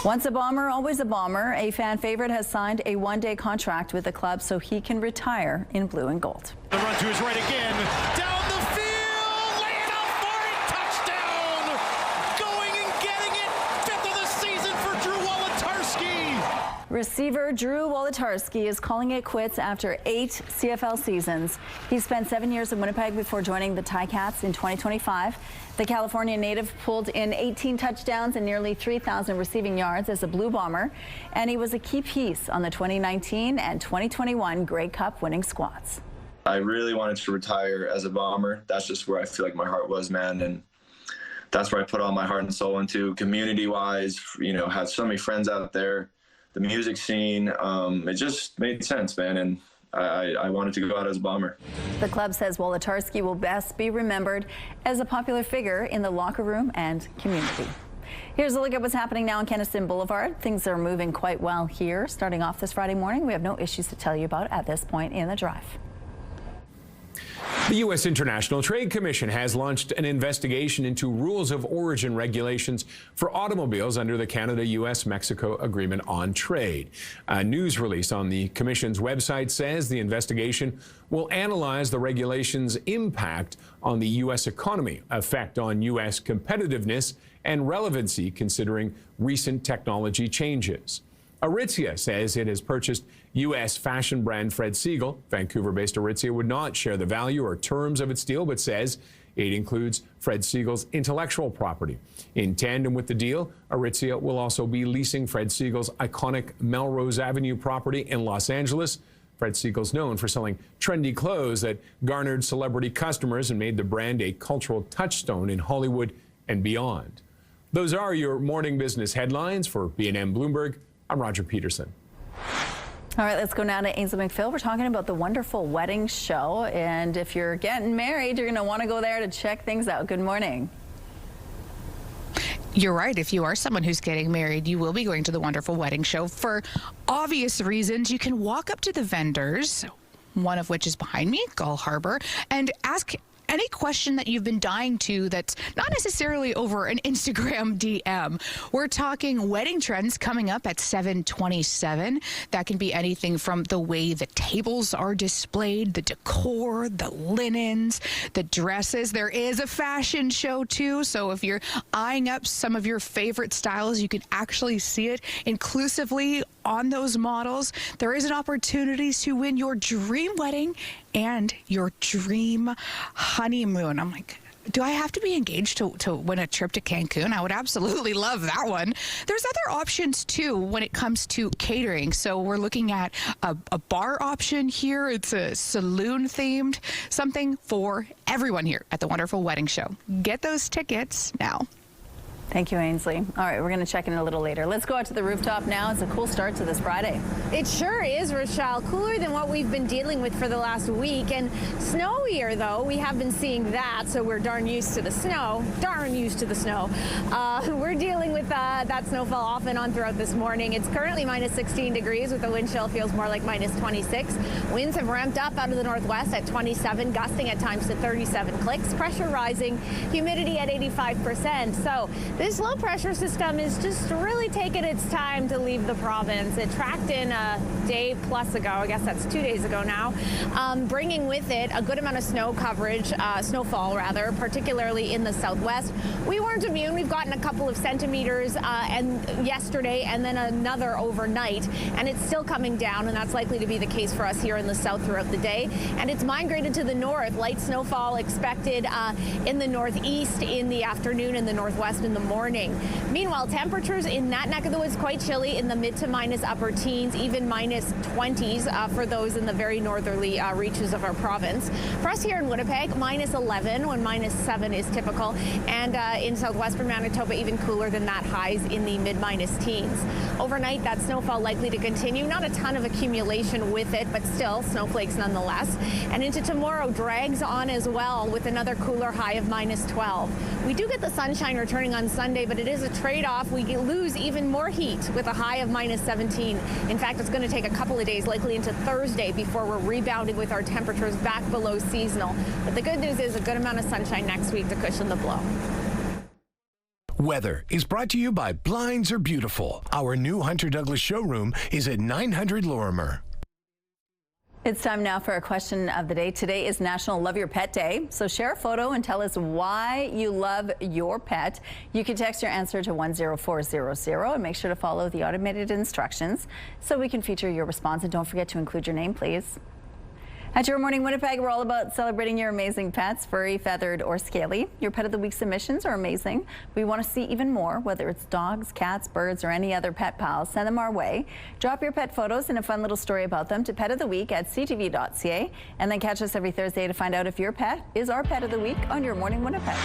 Once a bomber, always a bomber. A fan favorite has signed a one-day contract with the club so he can retire in blue and gold. The run to his right again. Down the field. Receiver Drew Wolotarski is calling it quits after 8 CFL seasons. He spent 7 years in Winnipeg before joining the Ticats in 2025. The California native pulled in 18 touchdowns and nearly 3,000 receiving yards as a Blue Bomber, and he was a key piece on the 2019 and 2021 Grey Cup winning squads. I really wanted to retire as a Bomber. That's just where I feel like my heart was, man, and that's where I put all my heart and soul into. Community-wise, you know, had so many friends out there. The music scene, it just made sense, man, and I wanted to go out as a Bomber. The club says Wolotarski will best be remembered as a popular figure in the locker room and community. Here's a look at what's happening now on Kenaston Boulevard. Things are moving quite well here. Starting off this Friday morning, we have no issues to tell you about at this point in the drive. The U.S. International Trade Commission has launched an investigation into rules of origin regulations for automobiles under the Canada-U.S.-Mexico Agreement on Trade. A news release on the Commission's website says the investigation will analyze the regulations' impact on the U.S. economy, effect on U.S. competitiveness, and relevancy considering recent technology changes. Aritzia says it has purchased U.S. fashion brand Fred Segal. Vancouver-based Aritzia would not share the value or terms of its deal, but says it includes Fred Segal's intellectual property. In tandem with the deal, Aritzia will also be leasing Fred Segal's iconic Melrose Avenue property in Los Angeles. Fred Segal's known for selling trendy clothes that garnered celebrity customers and made the brand a cultural touchstone in Hollywood and beyond. Those are your morning business headlines. For B&M Bloomberg, I'm Roger Peterson. All right, let's go now to Ainsley McPhail. We're talking about the wonderful wedding show, and if you're getting married, you're going to want to go there to check things out. Good morning. You're right. If you are someone who's getting married, you will be going to the wonderful wedding show. For obvious reasons, you can walk up to the vendors, one of which is behind me, Gull Harbor, and ask any question that you've been dying to that's not necessarily over an Instagram DM. We're talking wedding trends coming up at 7:27. That can be anything from the way the tables are displayed, the decor, the linens, the dresses. There is a fashion show too, so if you're eyeing up some of your favorite styles, you can actually see it inclusively on those models. There is an opportunity to win your dream wedding and your dream honeymoon. I'm like, do I have to be engaged to win a trip to Cancun? I would absolutely love that one. There's other options too when it comes to catering. So we're looking at a bar option here. It's a saloon themed, something for everyone here at the wonderful wedding show. Get those tickets now. Thank you, Ainsley. All right, we're going to check in a little later. Let's go out to the rooftop now. It's a cool start to this Friday. It sure is, Rochelle. Cooler than what we've been dealing with for the last week. And snowier, though. We have been seeing that, so we're darn used to the snow. We're dealing with that snowfall off and on throughout this morning. It's currently minus 16 degrees with the wind chill feels more like minus 26. Winds have ramped up out of the northwest at 27, gusting at times to 37 clicks. Pressure rising, humidity at 85%. So this low pressure system is just really taking its time to leave the province. It tracked in a day plus ago. I guess that's 2 days ago now, bringing with it a good amount of snow coverage, snowfall rather, particularly in the southwest. We weren't immune. We've gotten a couple of centimeters and yesterday and then another overnight, and it's still coming down, and that's likely to be the case for us here in the south throughout the day. And it's migrated to the north. Light snowfall expected in the northeast in the afternoon and the northwest in the morning. Meanwhile, temperatures in that neck of the woods quite chilly in the mid to minus upper teens, even minus 20s for those in the very northerly reaches of our province. For us here in Winnipeg, minus 11 when minus 7 is typical, and in southwestern Manitoba even cooler than that, highs in the mid minus teens. Overnight, that snowfall likely to continue. Not a ton of accumulation with it, but still snowflakes nonetheless. And into tomorrow drags on as well with another cooler high of minus 12. We do get the sunshine returning on Sunday, but it is a trade-off. We lose even more heat with a high of minus 17. In fact, it's going to take a couple of days, likely into Thursday, before we're rebounding with our temperatures back below seasonal. But the good news is a good amount of sunshine next week to cushion the blow. Weather is brought to you by Blinds Are Beautiful. Our new Hunter Douglas showroom is at 900 Lorimer. It's time now for a question of the day. Today is National Love Your Pet Day, so share a photo and tell us why you love your pet. You can text your answer to 10400 and make sure to follow the automated instructions so we can feature your response. And don't forget to include your name, please. At Your Morning Winnipeg, we're all about celebrating your amazing pets, furry, feathered, or scaly. Your Pet of the Week submissions are amazing. We want to see even more, whether it's dogs, cats, birds, or any other pet pals. Send them our way. Drop your pet photos and a fun little story about them to petoftheweek@ctv.ca, and then catch us every Thursday to find out if your pet is our Pet of the Week on Your Morning Winnipeg.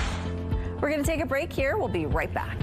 We're going to take a break here. We'll be right back.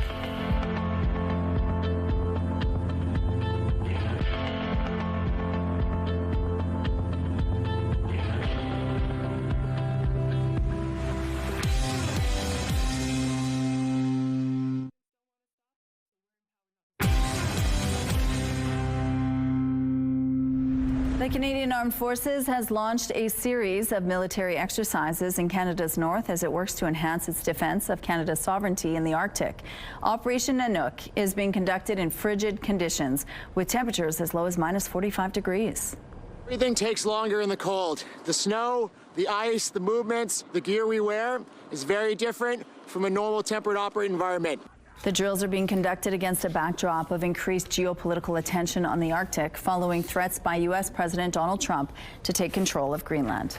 The Canadian Armed Forces has launched a series of military exercises in Canada's north as it works to enhance its defense of Canada's sovereignty in the Arctic. Operation Nanook is being conducted in frigid conditions with temperatures as low as minus 45 degrees. Everything takes longer in the cold. The snow, the ice, the movements, the gear we wear is very different from a normal temperate operating environment. The drills are being conducted against a backdrop of increased geopolitical attention on the Arctic following threats by U.S. President Donald Trump to take control of Greenland.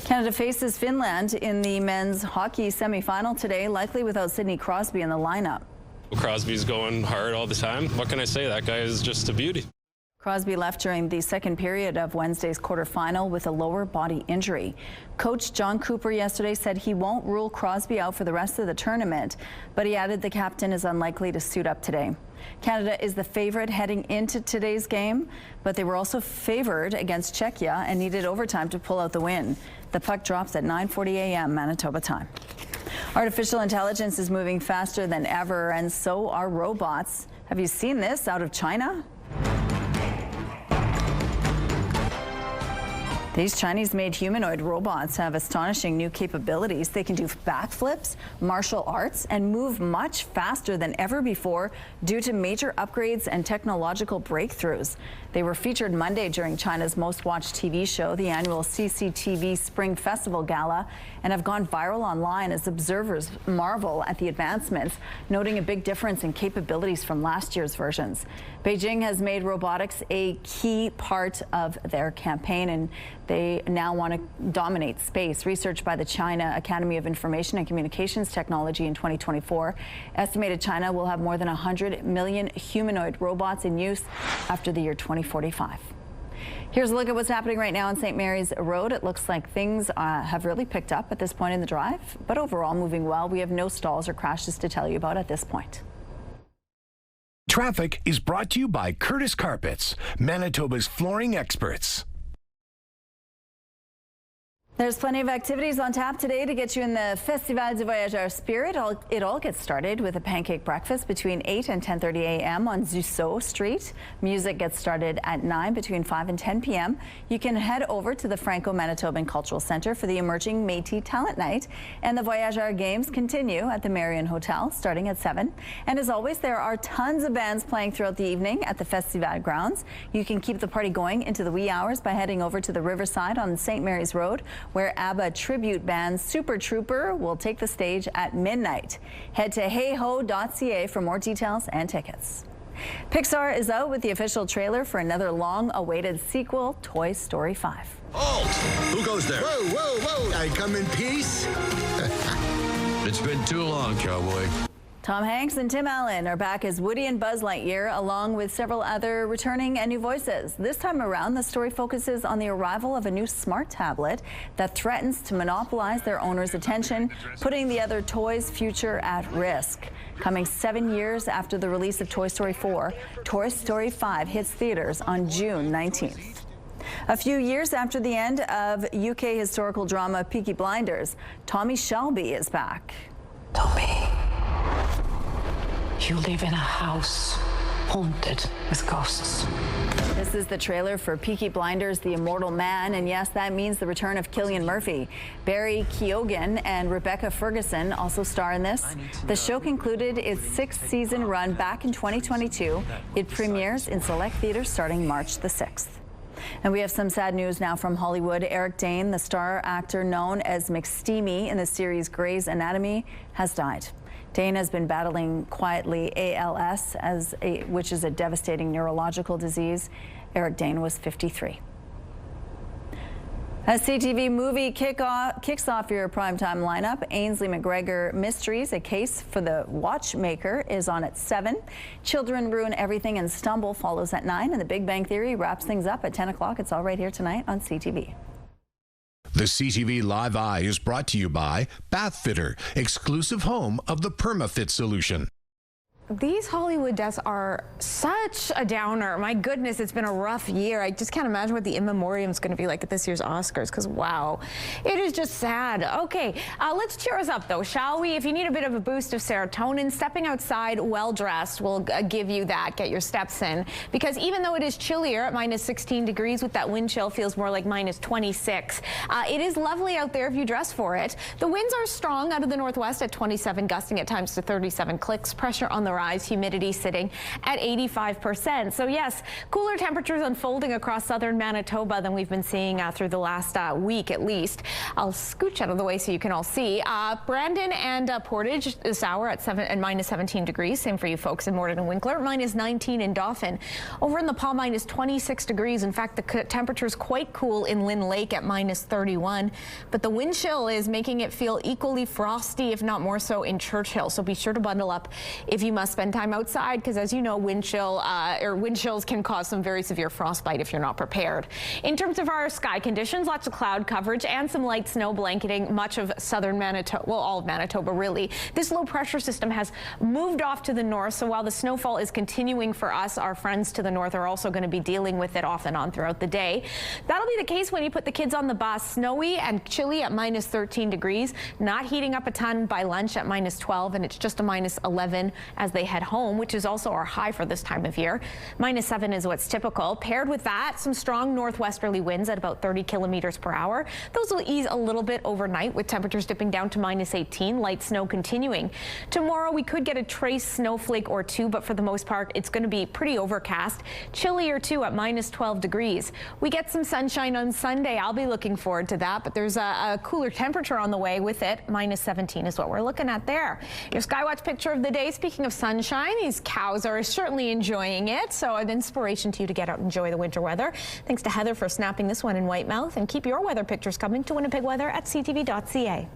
Canada faces Finland in the men's hockey semifinal today, likely without Sidney Crosby in the lineup. Crosby's going hard all the time. What can I say? That guy is just a beauty. Crosby left during the second period of Wednesday's quarterfinal with a lower body injury. Coach John Cooper yesterday said he won't rule Crosby out for the rest of the tournament, but he added the captain is unlikely to suit up today. Canada is the favorite heading into today's game, but they were also favored against Czechia and needed overtime to pull out the win. The puck drops at 9:40 a.m. Manitoba time. Artificial intelligence is moving faster than ever, and so are robots. Have you seen this out of China? These Chinese-made humanoid robots have astonishing new capabilities. They can do backflips, martial arts, and move much faster than ever before due to major upgrades and technological breakthroughs. They were featured Monday during China's most-watched TV show, the annual CCTV Spring Festival Gala, and have gone viral online as observers marvel at the advancements, noting a big difference in capabilities from last year's versions. Beijing has made robotics a key part of their campaign, and they now want to dominate space. Research by the China Academy of Information and Communications Technology in 2024 estimated China will have more than 100 million humanoid robots in use after the year 2045. Here's a look at what's happening right now on St. Mary's Road. It looks like things have really picked up at this point in the drive, but overall moving well. We have no stalls or crashes to tell you about at this point. Traffic is brought to you by Curtis Carpets, Manitoba's flooring experts. There's plenty of activities on tap today to get you in the Festival du Voyageur spirit. It all gets started with a pancake breakfast between 8 and 10:30 a.m. on Zuseau Street. Music gets started at 9 between 5 and 10 p.m. You can head over to the Franco-Manitoban Cultural Centre for the Emerging Métis Talent Night. And the Voyageur Games continue at the Marion Hotel starting at 7. And as always, there are tons of bands playing throughout the evening at the Festival grounds. You can keep the party going into the wee hours by heading over to the Riverside on St. Mary's Road, where ABBA tribute band Super Trooper will take the stage at midnight. Head to heyho.ca for more details and tickets. Pixar is out with the official trailer for another long-awaited sequel, Toy Story 5. Halt! Who goes there? Whoa, whoa, whoa! I come in peace? It's been too long, cowboy. Tom Hanks and Tim Allen are back as Woody and Buzz Lightyear, along with several other returning and new voices. This time around, the story focuses on the arrival of a new smart tablet that threatens to monopolize their owner's attention, putting the other toys' future at risk. Coming 7 years after the release of Toy Story 4, Toy Story 5 hits theaters on June 19th. A few years after the end of UK historical drama Peaky Blinders, Tommy Shelby is back. Tommy. You live in a house haunted with ghosts. This is the trailer for Peaky Blinders, The Immortal Man, and yes, that means the return of Cillian Murphy. Barry Keoghan and Rebecca Ferguson also star in this. The show concluded its 6th-season run back in 2022. It premieres in select theaters starting March the 6th. And we have some sad news now from Hollywood. Eric Dane, the star actor known as McSteamy in the series Grey's Anatomy, has died. Dane has been battling quietly ALS, which is a devastating neurological disease. Eric Dane was 53. As CTV movie kicks off your primetime lineup, Ainsley McGregor Mysteries, a case for the watchmaker, is on at 7. Children Ruin Everything and Stumble follows at 9. And The Big Bang Theory wraps things up at 10 o'clock. It's all right here tonight on CTV. The CTV Live Eye is brought to you by Bath Fitter, exclusive home of the PermaFit solution. These Hollywood deaths are such a downer. My goodness, it's been a rough year. I just can't imagine what the in memoriam is going to be like at this year's Oscars, because wow, it is just sad. Okay, let's cheer us up though, shall we? If you need a bit of a boost of serotonin, stepping outside well-dressed will give you that. Get your steps in, because even though it is chillier at minus 16 degrees with that wind chill, feels more like minus 26. It is lovely out there if you dress for it. The winds are strong out of the northwest at 27, gusting at times to 37 clicks. Pressure on the rise, humidity sitting at 85%. So yes, cooler temperatures unfolding across southern Manitoba than we've been seeing through the last week at least. I'll scooch out of the way so you can all see. Brandon and Portage this hour at minus 17 degrees. Same for you folks in Morden and Winkler. Minus 19 in Dauphin. Over in the Pas, minus 26 degrees. In fact, the temperature is quite cool in Lynn Lake at minus 31. But the wind chill is making it feel equally frosty, if not more so, in Churchill. So be sure to bundle up if you must spend time outside, because as you know, wind chills can cause some very severe frostbite if you're not prepared. In terms of our sky conditions, lots of cloud coverage and some light snow blanketing much of southern Manitoba, well, all of Manitoba really. This low pressure system has moved off to the north, so while the snowfall is continuing for us, our friends to the north are also going to be dealing with it off and on throughout the day. That'll be the case when you put the kids on the bus. Snowy and chilly at minus 13 degrees, not heating up a ton by lunch at minus 12, and it's just a minus 11 as they head home, which is also our high for this time of year. Minus 7 is what's typical. Paired with that, some strong northwesterly winds at about 30 kilometers per hour. Those will ease a little bit overnight, with temperatures dipping down to minus 18, light snow continuing. Tomorrow we could get a trace snowflake or two, but for the most part it's going to be pretty overcast. Chillier too at minus 12 degrees. We get some sunshine on Sunday. I'll be looking forward to that, but there's a cooler temperature on the way with it. Minus 17 is what we're looking at there. Your Skywatch picture of the day, speaking of sunshine, these cows are certainly enjoying it, so an inspiration to you to get out and enjoy the winter weather. Thanks to Heather for snapping this one in Whitemouth, and keep your weather pictures coming to Winnipeg Weather at ctv.ca.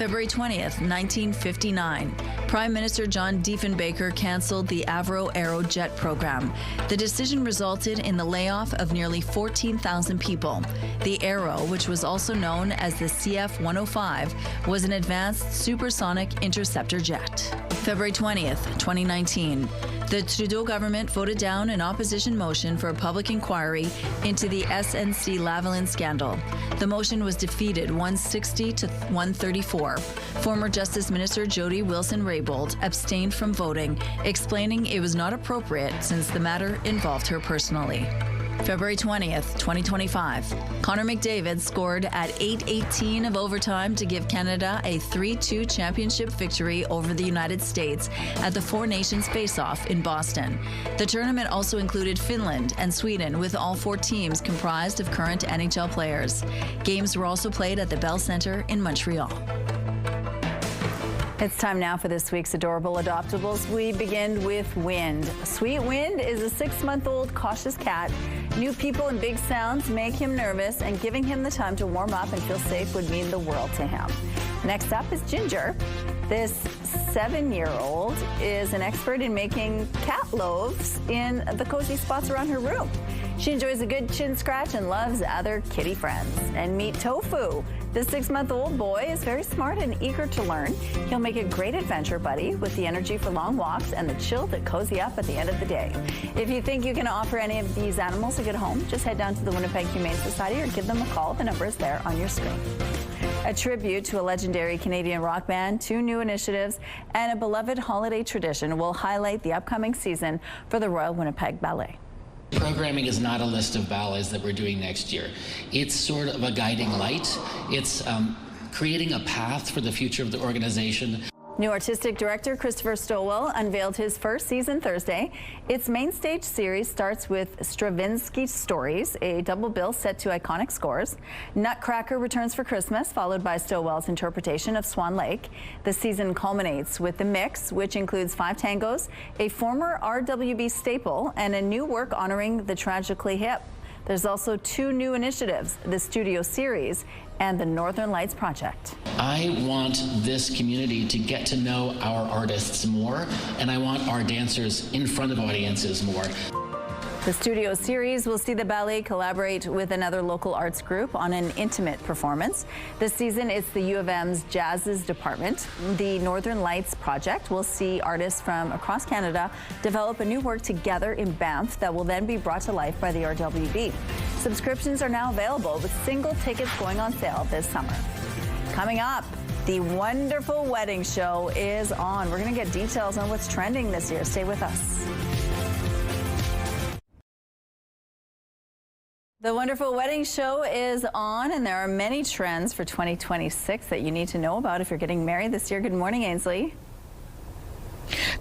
February 20th, 1959. Prime Minister John Diefenbaker canceled the Avro Aerojet program. The decision resulted in the layoff of nearly 14,000 people. The Aero, which was also known as the CF-105, was an advanced supersonic interceptor jet. February 20th, 2019. The Trudeau government voted down an opposition motion for a public inquiry into the SNC-Lavalin scandal. The motion was defeated 160 to 134. Former Justice Minister Jody Wilson-Raybould abstained from voting, explaining it was not appropriate since the matter involved her personally. February 20th, 2025. Connor McDavid scored at 8:18 of overtime to give Canada a 3-2 championship victory over the United States at the Four Nations Face-Off in Boston. The tournament also included Finland and Sweden, with all 4 teams comprised of current NHL players. Games were also played at the Bell Centre in Montreal. It's time now for this week's Adorable Adoptables. We begin with Wind. Sweet Wind is a 6-month-old cautious cat. New people and big sounds make him nervous, and giving him the time to warm up and feel safe would mean the world to him. Next up is Ginger. This 7-year-old is an expert in making cat loaves in the cozy spots around her room. She enjoys a good chin scratch and loves other kitty friends. And meet Tofu. This 6-month-old boy is very smart and eager to learn. He'll make a great adventure buddy with the energy for long walks and the chill to cozy up at the end of the day. If you think you can offer any of these animals a good home, just head down to the Winnipeg Humane Society or give them a call. The number is there on your screen. A tribute to a legendary Canadian rock band, 2 new initiatives, and a beloved holiday tradition will highlight the upcoming season for the Royal Winnipeg Ballet. Programming is not a list of ballets that we're doing next year. It's sort of a guiding light. It's creating a path for the future of the organization. New artistic director Christopher Stowell unveiled his first season Thursday. Its main stage series starts with Stravinsky Stories, a double bill set to iconic scores. Nutcracker returns for Christmas, followed by Stowell's interpretation of Swan Lake. The season culminates with The Mix, which includes 5 tangos, a former RWB staple, and a new work honoring the tragically hip. There's also 2 new initiatives, the Studio Series and the Northern Lights Project. I want this community to get to know our artists more, and I want our dancers in front of audiences more. The Studio Series will see the ballet collaborate with another local arts group on an intimate performance. This season, it's the U of M's Jazz's department. The Northern Lights Project will see artists from across Canada develop a new work together in Banff that will then be brought to life by the RWB. Subscriptions are now available, with single tickets going on sale this summer. Coming up, the Wonderful Wedding Show is on. We're going to get details on what's trending this year. Stay with us. The Wonderful Wedding Show is on, and there are many trends for 2026 that you need to know about if you're getting married this year. Good morning, Ainsley.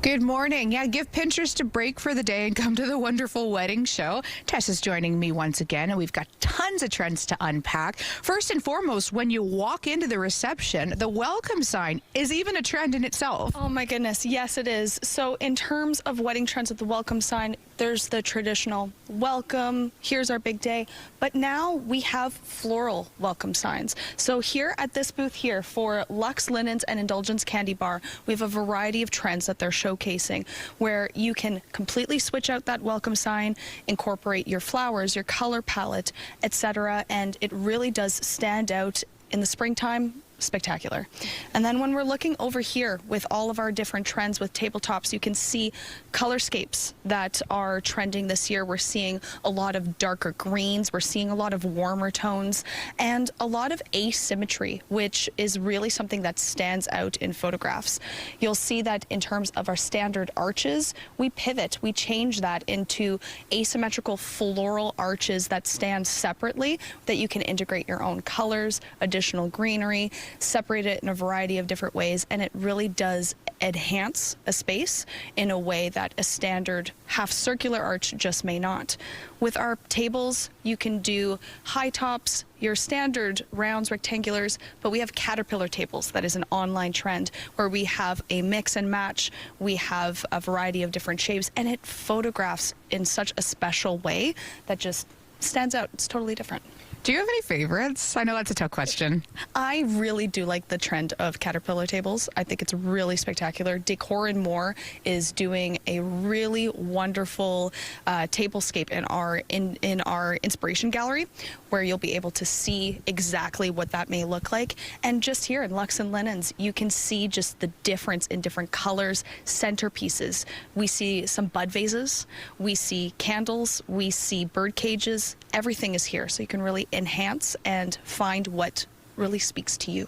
Good morning. Yeah, give Pinterest a break for the day and come to the Wonderful Wedding Show. Tess is joining me once again, and we've got tons of trends to unpack. First and foremost, when you walk into the reception, the welcome sign is even a trend in itself. Oh my goodness, yes it is. So in terms of wedding trends with the welcome sign, there's the traditional welcome, here's our big day, but now we have floral welcome signs. So here at this booth here for Luxe Linens and Indulgence Candy Bar, we have a variety of trends that they're showcasing, where you can completely switch out that welcome sign, incorporate your flowers, your color palette, etc., and it really does stand out in the springtime. Spectacular. And then when we're looking over here with all of our different trends with tabletops, you can see colorscapes that are trending this year. We're seeing a lot of darker greens, we're seeing a lot of warmer tones, and a lot of asymmetry, which is really something that stands out in photographs. You'll see that in terms of our standard arches, we pivot, we change that into asymmetrical floral arches that stand separately, that you can integrate your own colors, additional greenery, separate it in a variety of different ways, and it really does enhance a space in a way that a standard half circular arch just may not. With our tables, you can do high tops, your standard rounds, rectangulars, but we have caterpillar tables. That is an online trend where we have a mix and match. We have a variety of different shapes, and it photographs in such a special way that just stands out. It's totally different. Do you have any favorites? I know that's a tough question. I really do like the trend of caterpillar tables. I think it's really spectacular. Decor and More is doing a really wonderful tablescape in our inspiration gallery, where you'll be able to see exactly what that may look like. And just here in Luxe and Linens, you can see just the difference in different colors, centerpieces. We see some bud vases, we see candles, we see bird cages. Everything is here, so you can really enhance and find what really speaks to you.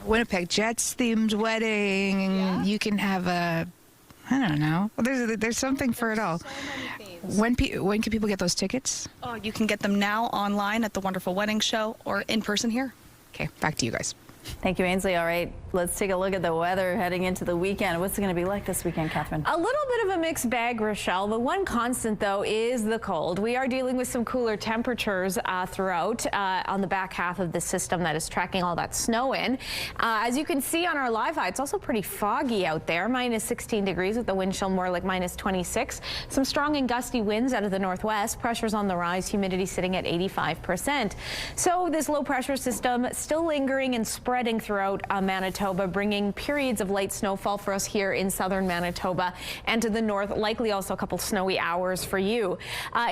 Winnipeg Jets themed wedding. Yeah. You can have a, I don't know. Well, there's something for it all. When can people get those tickets? Oh, you can get them now online at the Wonderful Wedding Show or in person here. Okay, back to you guys. Thank you, Ainsley. All right, let's take a look at the weather heading into the weekend. What's it going to be like this weekend, Catherine? A little bit of a mixed bag, Rochelle. The one constant, though, is the cold. We are dealing with some cooler temperatures throughout on the back half of the system that is tracking all that snow in. As you can see on our live high, it's also pretty foggy out there, minus 16 degrees with the wind chill more like minus 26. Some strong and gusty winds out of the northwest. Pressure's on the rise, humidity sitting at 85%. So this low pressure system still lingering and spreading throughout Manitoba, bringing periods of light snowfall for us here in southern Manitoba and to the north, likely also a couple snowy hours for you.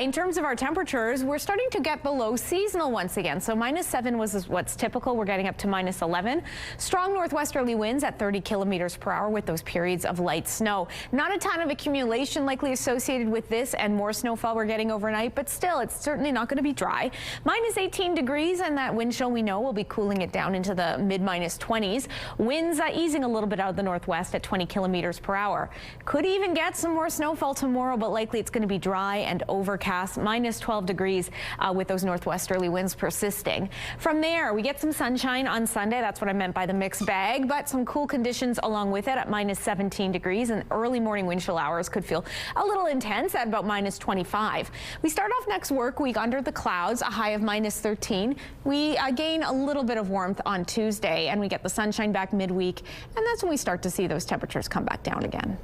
In terms of our temperatures, we're starting to get below seasonal once again. So -7 was what's typical. We're getting up to -11. Strong northwesterly winds at 30 kilometers per hour with those periods of light snow. Not a ton of accumulation likely associated with this and more snowfall we're getting overnight, but still, it's certainly not going to be dry. -18 degrees, and that wind chill we know will be cooling it down into the mid-20s. Winds easing a little bit out of the northwest at 20 kilometers per hour. Could even get some more snowfall tomorrow, but likely it's going to be dry and overcast. -12 degrees with those northwesterly winds persisting. From there, we get some sunshine on Sunday. That's what I meant by the mixed bag, but some cool conditions along with it at -17 degrees, and early morning wind chill hours could feel a little intense at about -25. We start off next work week under the clouds, a high of -13. We gain a little bit of warmth on Tuesday, and we get the sunshine back midweek, and that's when we start to see those temperatures come back down again.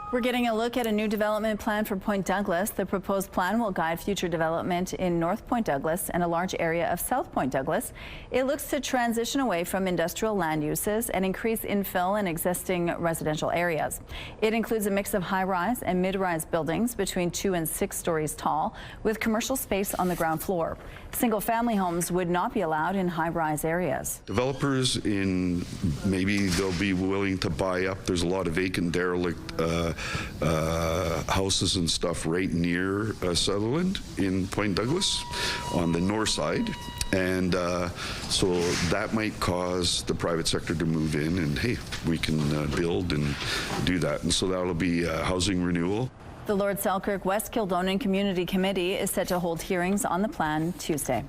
We're getting a look at a new development plan for Point Douglas. The proposed plan will guide future development in North Point Douglas and a large area of South Point Douglas. It looks to transition away from industrial land uses and increase infill in existing residential areas. It includes a mix of high-rise and mid-rise buildings between 2 and 6 stories tall, with commercial space on the ground floor. Single-family homes would not be allowed in high-rise areas. Developers maybe they'll be willing to buy up. There's a lot of vacant, derelict houses and stuff right near Sutherland in Point Douglas on the north side. And so that might cause the private sector to move in, and hey, we can build and do that. And so that'll be housing renewal. The Lord Selkirk West Kildonan Community Committee is set to hold hearings on the plan Tuesday.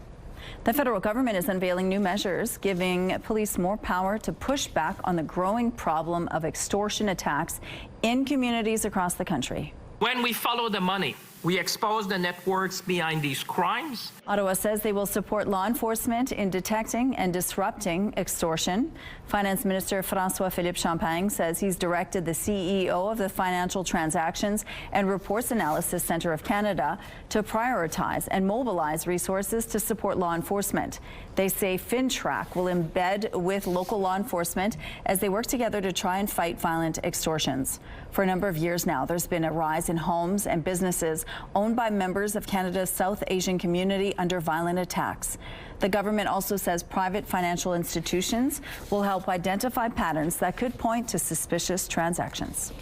The federal government is unveiling new measures, giving police more power to push back on the growing problem of extortion attacks in communities across the country. When we follow the money, we expose the networks behind these crimes. Ottawa says they will support law enforcement in detecting and disrupting extortion. Finance Minister François-Philippe Champagne says he's directed the CEO of the Financial Transactions and Reports Analysis Centre of Canada to prioritize and mobilize resources to support law enforcement. They say FinTrack will embed with local law enforcement as they work together to try and fight violent extortions. For a number of years now, there's been a rise in homes and businesses owned by members of Canada's South Asian community under violent attacks. The government also says private financial institutions will help identify patterns that could point to suspicious transactions.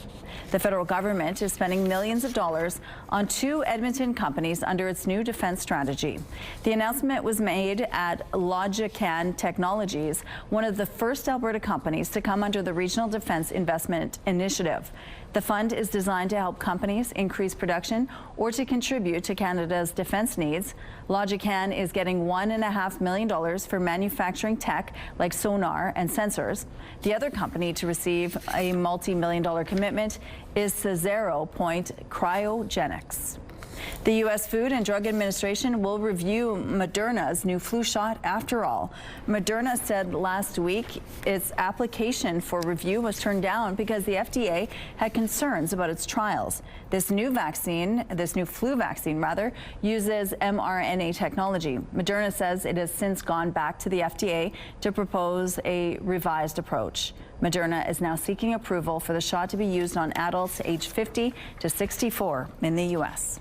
The federal government is spending millions of dollars on 2 Edmonton companies under its new defense strategy. The announcement was made at Logican Technologies, one of the first Alberta companies to come under the Regional Defense Investment Initiative. The fund is designed to help companies increase production or to contribute to Canada's defense needs. Logican is getting $1.5 million for manufacturing tech like sonar and sensors. The other company to receive a multi-million-dollar commitment is Cesaro Point Cryogenics. The U.S. Food and Drug Administration will review Moderna's new flu shot after all. Moderna said last week its application for review was turned down because the FDA had concerns about its trials. This new flu vaccine uses mRNA technology. Moderna says it has since gone back to the FDA to propose a revised approach. Moderna is now seeking approval for the shot to be used on adults aged 50 to 64 in the U.S.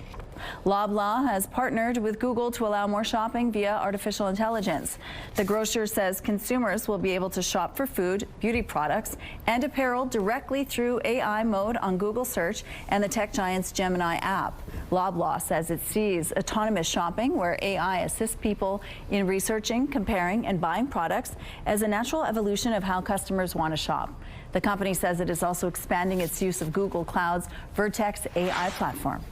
Loblaw has partnered with Google to allow more shopping via artificial intelligence. The grocer says consumers will be able to shop for food, beauty products, and apparel directly through AI mode on Google Search and the tech giant's Gemini app. Loblaw says it sees autonomous shopping, where AI assists people in researching, comparing, and buying products, as a natural evolution of how customers want to shop. The company says it is also expanding its use of Google Cloud's Vertex AI platform.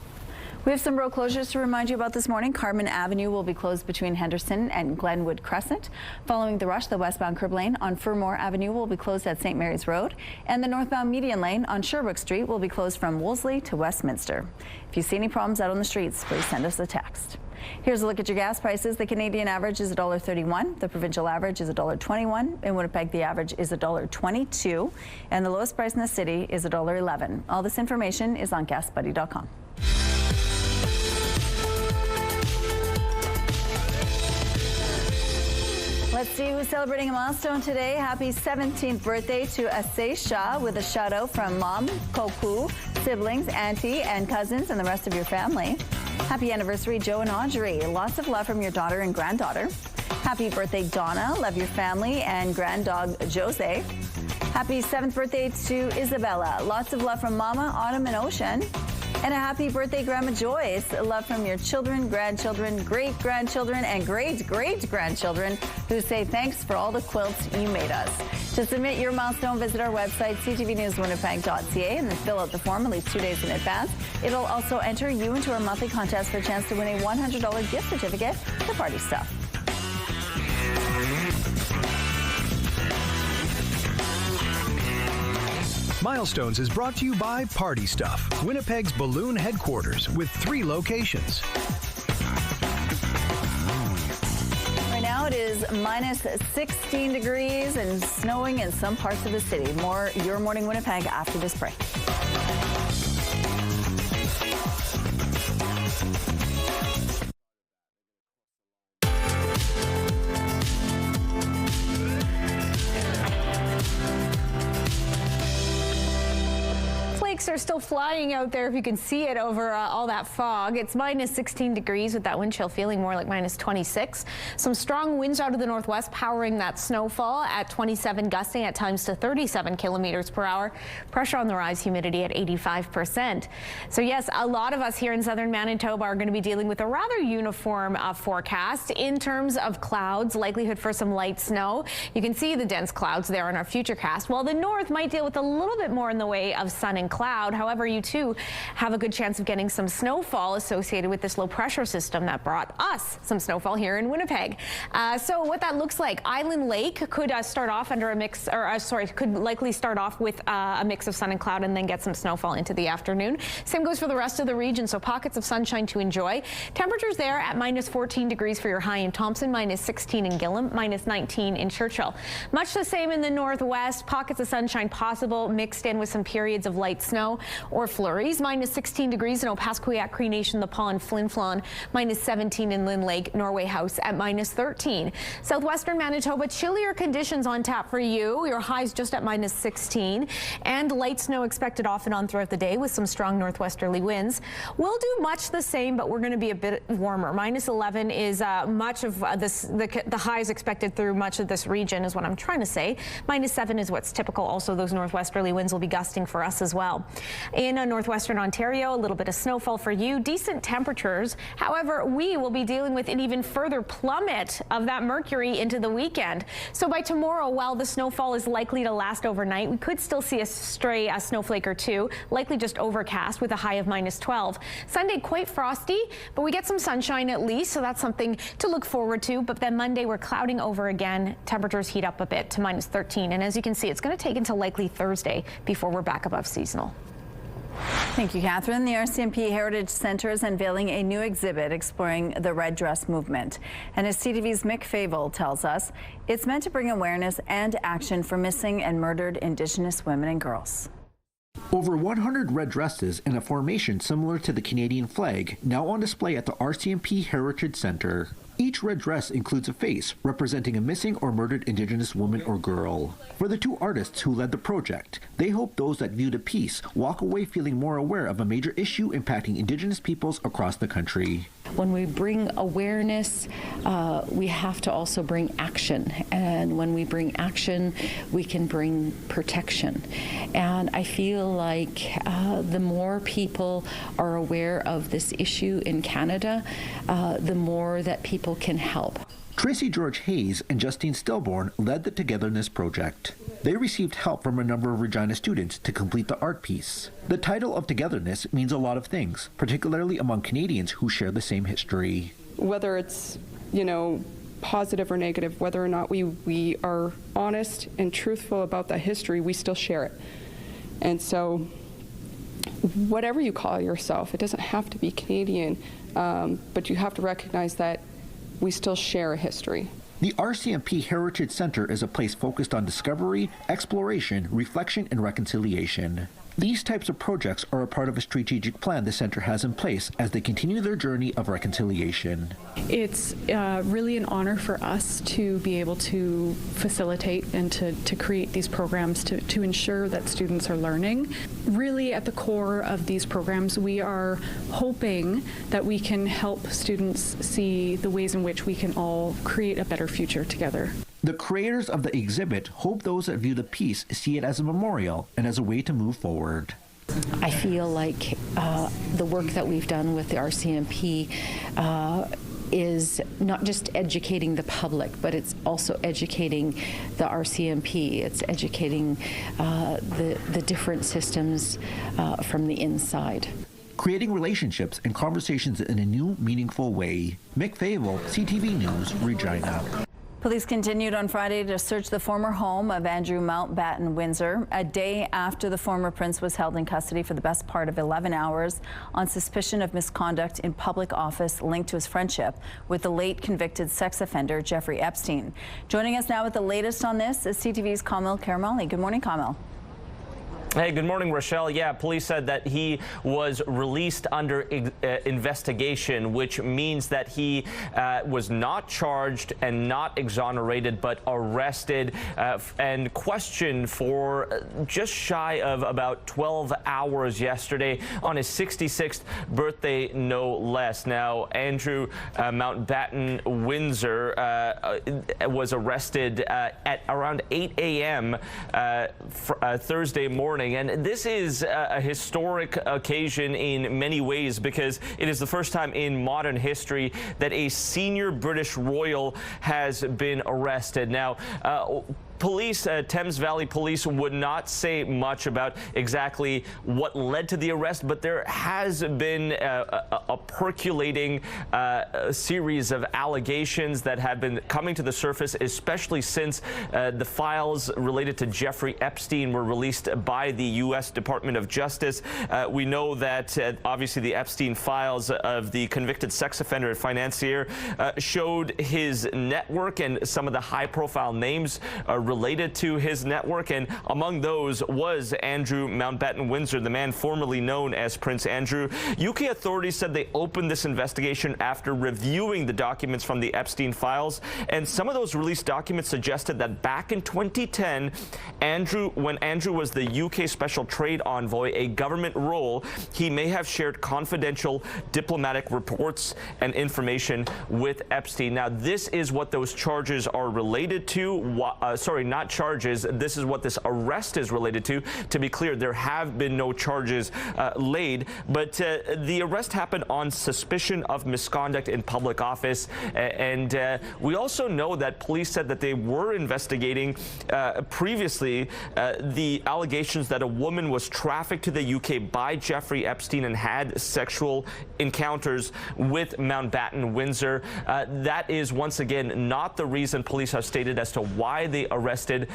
We have some road closures to remind you about this morning. Carmen Avenue will be closed between Henderson and Glenwood Crescent. Following the rush, the westbound curb lane on Fermor Avenue will be closed at St. Mary's Road, and the northbound median lane on Sherbrooke Street will be closed from Wolseley to Westminster. If you see any problems out on the streets, please send us a text. Here's a look at your gas prices. The Canadian average is $1.31. The provincial average is $1.21. In Winnipeg, the average is $1.22. And the lowest price in the city is $1.11. All this information is on GasBuddy.com. Let's see who's celebrating a milestone today. Happy 17th birthday to Asay Shah, with a shout out from mom, Koku, siblings, auntie, and cousins, and the rest of your family. Happy anniversary, Joe and Audrey. Lots of love from your daughter and granddaughter. Happy birthday, Donna. Love your family and granddog, Jose. Happy 7th birthday to Isabella. Lots of love from Mama, Autumn, and Ocean. And a happy birthday, Grandma Joyce. Love from your children, grandchildren, great-grandchildren, and great-great-grandchildren, who say thanks for all the quilts you made us. To submit your milestone, visit our website, ctvnewswinnipeg.ca, and then fill out the form at least 2 days in advance. It'll also enter you into our monthly contest for a chance to win a $100 gift certificate to Party Stuff. Milestones is brought to you by Party Stuff, Winnipeg's balloon headquarters with 3 locations. Right now it is minus 16 degrees and snowing in some parts of the city. More Your Morning Winnipeg after this break. Are still flying out there, if you can see it over all that fog. It's minus 16 degrees with that wind chill feeling more like minus 26. Some strong winds out of the northwest powering that snowfall at 27, gusting at times to 37 kilometers per hour. Pressure on the rise, humidity at 85%. So yes, a lot of us here in southern Manitoba are going to be dealing with a rather uniform forecast in terms of clouds, likelihood for some light snow. You can see the dense clouds there on our futurecast, while the north might deal with a little bit more in the way of sun and cloud. However, you too have a good chance of getting some snowfall associated with this low pressure system that brought us some snowfall here in Winnipeg. So what that looks like, Island Lake could start off under a mix, could likely start off with a mix of sun and cloud and then get some snowfall into the afternoon. Same goes for the rest of the region, so pockets of sunshine to enjoy. Temperatures there at minus 14 degrees for your high in Thompson, minus 16 in Gillam, minus 19 in Churchill. Much the same in the northwest, pockets of sunshine possible, mixed in with some periods of light snow or flurries. Minus 16 degrees in Opaskwayak, Cree Nation, The Paw, and Flin Flon. Minus 17 in Lynn Lake, Norway House at minus 13. Southwestern Manitoba, chillier conditions on tap for you. Your highs just at minus 16. And light snow expected off and on throughout the day with some strong northwesterly winds. We'll do much the same, but we're going to be a bit warmer. Minus 11 is much of the highs expected through much of this region is what I'm trying to say. Minus 7 is what's typical. Also, those northwesterly winds will be gusting for us as well. In northwestern Ontario, a little bit of snowfall for you, decent temperatures. However, we will be dealing with an even further plummet of that mercury into the weekend. So by tomorrow, while the snowfall is likely to last overnight, we could still see a stray snowflake or two, likely just overcast with a high of minus 12. Sunday, quite frosty, but we get some sunshine at least, so that's something to look forward to. But then Monday, we're clouding over again. Temperatures heat up a bit to minus 13. And as you can see, it's going to take until likely Thursday before we're back above seasonal. Thank you, Catherine. The RCMP Heritage Center is unveiling a new exhibit exploring the red dress movement. And as CTV's Mick Favel tells us, it's meant to bring awareness and action for missing and murdered Indigenous women and girls. Over 100 red dresses in a formation similar to the Canadian flag now on display at the RCMP Heritage Center. Each red dress includes a face representing a missing or murdered Indigenous woman or girl. For the two artists who led the project, they hope those that view the piece walk away feeling more aware of a major issue impacting Indigenous peoples across the country. When we bring awareness, we have to also bring action. And when we bring action, we can bring protection. And I feel like the more people are aware of this issue in Canada, the more that people can help. Tracy George Hayes and Justine Stillborn led the Togetherness project. They received help from a number of Regina students to complete the art piece. The title of Togetherness means a lot of things, particularly among Canadians who share the same history. Whether it's, positive or negative, whether or not we are honest and truthful about that history, we still share it. And so whatever you call yourself, it doesn't have to be Canadian, but you have to recognize that we still share a history. The RCMP Heritage Center is a place focused on discovery, exploration, reflection, and reconciliation. These types of projects are a part of a strategic plan the center has in place as they continue their journey of reconciliation. It's really an honor for us to be able to facilitate and to create these programs to ensure that students are learning. Really at the core of these programs, we are hoping that we can help students see the ways in which we can all create a better future together. The creators of the exhibit hope those that view the piece see it as a memorial and as a way to move forward. I feel like the work that we've done with the RCMP is not just educating the public, but it's also educating the RCMP. It's educating the different systems from the inside. Creating relationships and conversations in a new, meaningful way. Mick Favel, CTV News, Regina. Police continued on Friday to search the former home of Andrew Mountbatten Windsor, a day after the former prince was held in custody for the best part of 11 hours on suspicion of misconduct in public office linked to his friendship with the late convicted sex offender Jeffrey Epstein. Joining us now with the latest on this is CTV's Kamil Karamali. Good morning, Kamil. Hey, good morning, Rochelle. Yeah, police said that he was released under investigation, which means that he was not charged and not exonerated, but arrested and questioned for just shy of about 12 hours yesterday on his 66th birthday, no less. Now, Andrew Mountbatten Windsor was arrested at around 8 a.m. Thursday morning. And this is a historic occasion in many ways because it is the first time in modern history that a senior British royal has been arrested. Now, police, Thames Valley Police, would not say much about exactly what led to the arrest, but there has been a percolating series of allegations that have been coming to the surface, especially since the files related to Jeffrey Epstein were released by the U.S. Department of Justice. We know that obviously the Epstein files of the convicted sex offender and financier showed his network and some of the high-profile names related to his network, and among those was Andrew Mountbatten Windsor, the man formerly known as Prince Andrew. UK authorities said they opened this investigation after reviewing the documents from the Epstein files, and some of those released documents suggested that back in 2010, when Andrew was the UK Special Trade Envoy, a government role, he may have shared confidential diplomatic reports and information with Epstein. Now, this is what those charges are related to. Not charges. This is what this arrest is related to. To be clear, there have been no charges laid, but the arrest happened on suspicion of misconduct in public office. And we also know that police said that they were investigating previously the allegations that a woman was trafficked to the UK by Jeffrey Epstein and had sexual encounters with Mountbatten Windsor. That is once again not the reason police have stated as to why they arrested arrested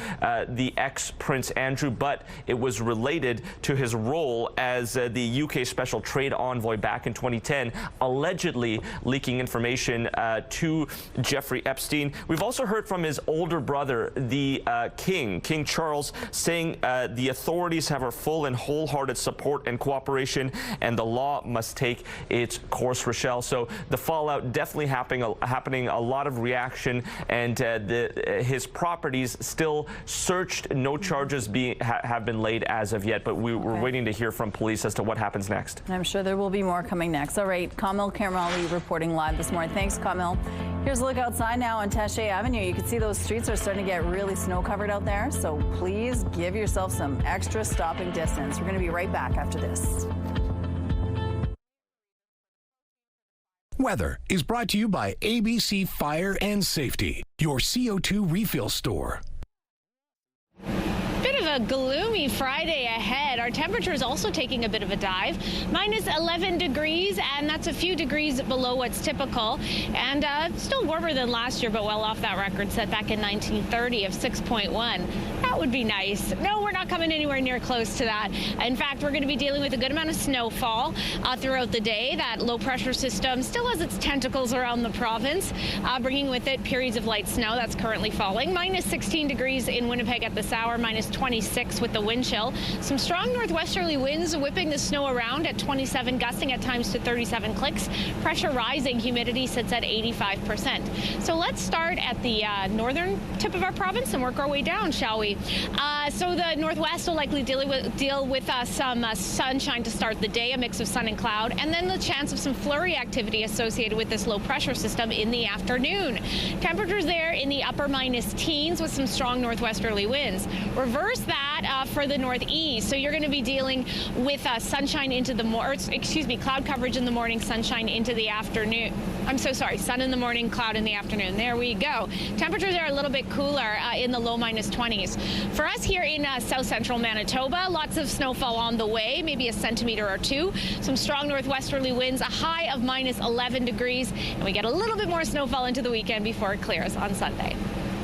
the ex-Prince Andrew, but it was related to his role as the UK Special Trade Envoy back in 2010, allegedly leaking information to Jeffrey Epstein. We've also heard from his older brother, the King Charles, saying the authorities have our full and wholehearted support and cooperation, and the law must take its course, Rochelle. So the fallout definitely happening, a lot of reaction, and his properties still searched. No charges have been laid as of yet, but we're waiting to hear from police as to what happens next. I'm sure there will be more coming next. All right, Kamil Karamali reporting live this morning. Thanks, Kamil. Here's a look outside now on Taché Avenue. You can see those streets are starting to get really snow-covered out there, so please give yourself some extra stopping distance. We're going to be right back after this. Weather is brought to you by ABC Fire and Safety, your CO2 refill store. Bit of a gloomy Friday ahead. Our temperature is also taking a bit of a dive. Minus 11 degrees, and that's a few degrees below what's typical. And still warmer than last year, but well off that record set back in 1930 of 6.1. That would be nice. No, we're not coming anywhere near close to that. In fact, we're going to be dealing with a good amount of snowfall throughout the day. That low pressure system still has its tentacles around the province, bringing with it periods of light snow that's currently falling. Minus 16 degrees in Winnipeg at this hour, minus 26 with the wind chill. Some strong northwesterly winds whipping the snow around at 27, gusting at times to 37 clicks. Pressure rising, humidity sits at 85%. So let's start at the northern tip of our province and work our way down, shall we? So the northwest will likely deal with some sunshine to start the day, a mix of sun and cloud, and then the chance of some flurry activity associated with this low pressure system in the afternoon. Temperatures there in the upper minus teens with some strong northwesterly winds. Reverse that for the northeast. So you're going to be dealing with sunshine into the cloud coverage in the morning, sunshine into the afternoon. I'm so sorry, sun in the morning, cloud in the afternoon. There we go. Temperatures are a little bit cooler in the low minus 20s. For us here in south central Manitoba, lots of snowfall on the way, maybe a centimeter or two. Some strong northwesterly winds, a high of minus 11 degrees, and we get a little bit more snowfall into the weekend before it clears on Sunday.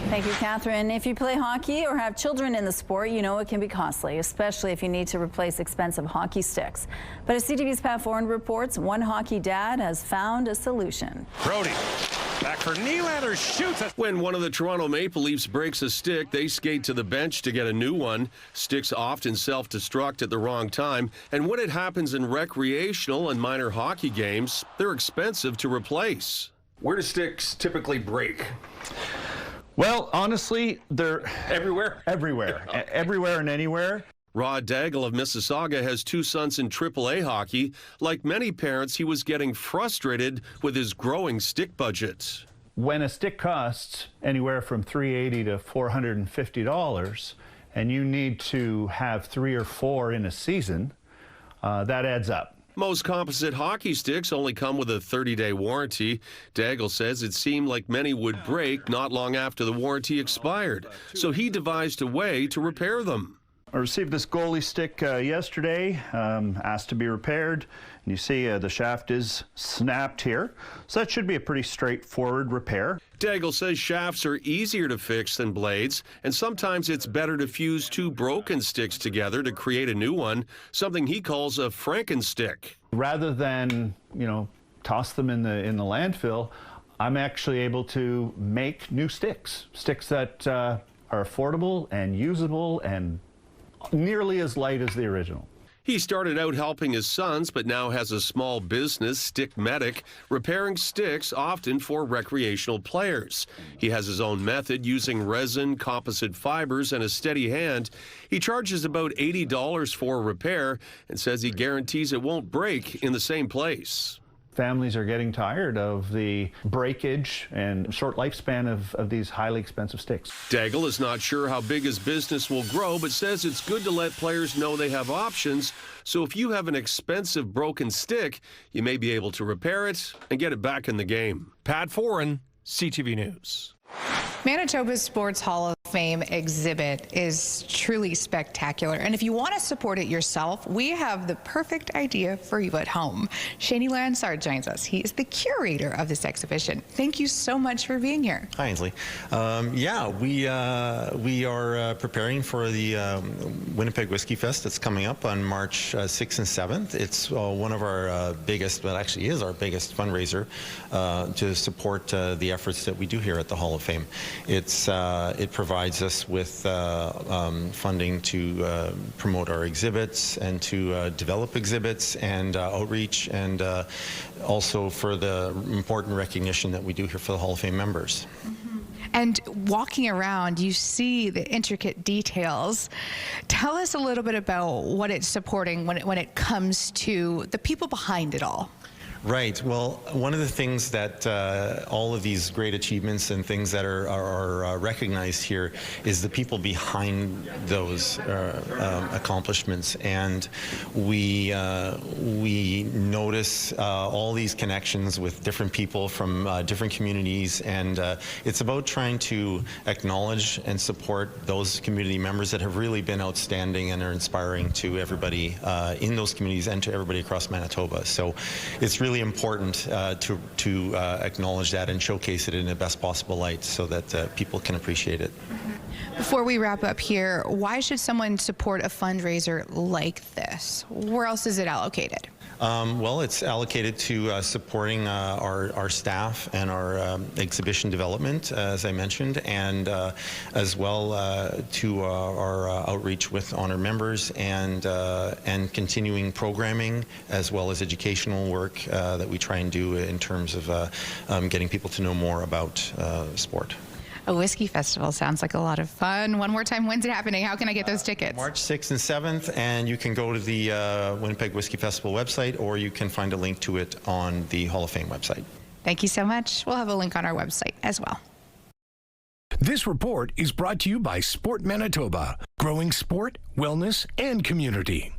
Thank you, Catherine. If you play hockey or have children in the sport, you know it can be costly, especially if you need to replace expensive hockey sticks. But as CTV's Pat Foran reports, one hockey dad has found a solution. Brody, back for Nylander, shoots it. When one of the Toronto Maple Leafs breaks a stick, they skate to the bench to get a new one. Sticks often self-destruct at the wrong time, and when it happens in recreational and minor hockey games, they're expensive to replace. Where do sticks typically break? Well, honestly, they're everywhere. Everywhere. Okay. Everywhere and anywhere. Rod Daigle of Mississauga has two sons in AAA hockey. Like many parents, he was getting frustrated with his growing stick budget. When a stick costs anywhere from $380 to $450, and you need to have 3 or 4 in a season, that adds up. Most composite hockey sticks only come with a 30-day warranty. Daigle says it seemed like many would break not long after the warranty expired, so he devised a way to repair them. I received this goalie stick yesterday, asked to be repaired, and you see the shaft is snapped here, so that should be a pretty straightforward repair. Daigle says shafts are easier to fix than blades, and sometimes it's better to fuse 2 broken sticks together to create a new one, something he calls a Frankenstick. Rather than, toss them in the landfill, I'm actually able to make new sticks that are affordable and usable and nearly as light as the original. He started out helping his sons, but now has a small business, Stick Medic, repairing sticks often for recreational players. He has his own method using resin, composite fibers, and a steady hand. He charges about $80 for a repair and says he guarantees it won't break in the same place. Families are getting tired of the breakage and short lifespan of these highly expensive sticks. Daigle is not sure how big his business will grow, but says it's good to let players know they have options. So if you have an expensive broken stick, you may be able to repair it and get it back in the game. Pat Foran, CTV News. Manitoba's Sports Hall of Fame exhibit is truly spectacular. And if you want to support it yourself, we have the perfect idea for you at home. Shani Lansard joins us. He is the curator of this exhibition. Thank you so much for being here. Hi, Ainsley. Yeah, we are preparing for the Winnipeg Whiskey Fest that's coming up on March 6th and 7th. It's one of our biggest, but actually is our biggest fundraiser to support the efforts that we do here at the Hall of Fame. It provides us with funding to promote our exhibits and to develop exhibits and outreach, and also for the important recognition that we do here for the Hall of Fame members. And walking around, you see the intricate details. Tell us a little bit about what it's supporting when it comes to the people behind it all. Right. Well, one of the things that all of these great achievements and things that are recognized here is the people behind those accomplishments, and we notice all these connections with different people from different communities, and it's about trying to acknowledge and support those community members that have really been outstanding and are inspiring to everybody in those communities and to everybody across Manitoba. So it's really important to acknowledge that and showcase it in the best possible light so that people can appreciate it. Before we wrap up here, why should someone support a fundraiser like this? Where else is it allocated? Well, it's allocated to supporting our staff and our exhibition development, as I mentioned, and as well to our outreach with honor members and continuing programming, as well as educational work that we try and do in terms of getting people to know more about sport. A whiskey festival sounds like a lot of fun. One more time, when's it happening? How can I get those tickets? March 6th and 7th, and you can go to the Winnipeg Whiskey Festival website, or you can find a link to it on the Hall of Fame website. Thank you so much. We'll have a link on our website as well. This report is brought to you by Sport Manitoba, growing sport, wellness, and community.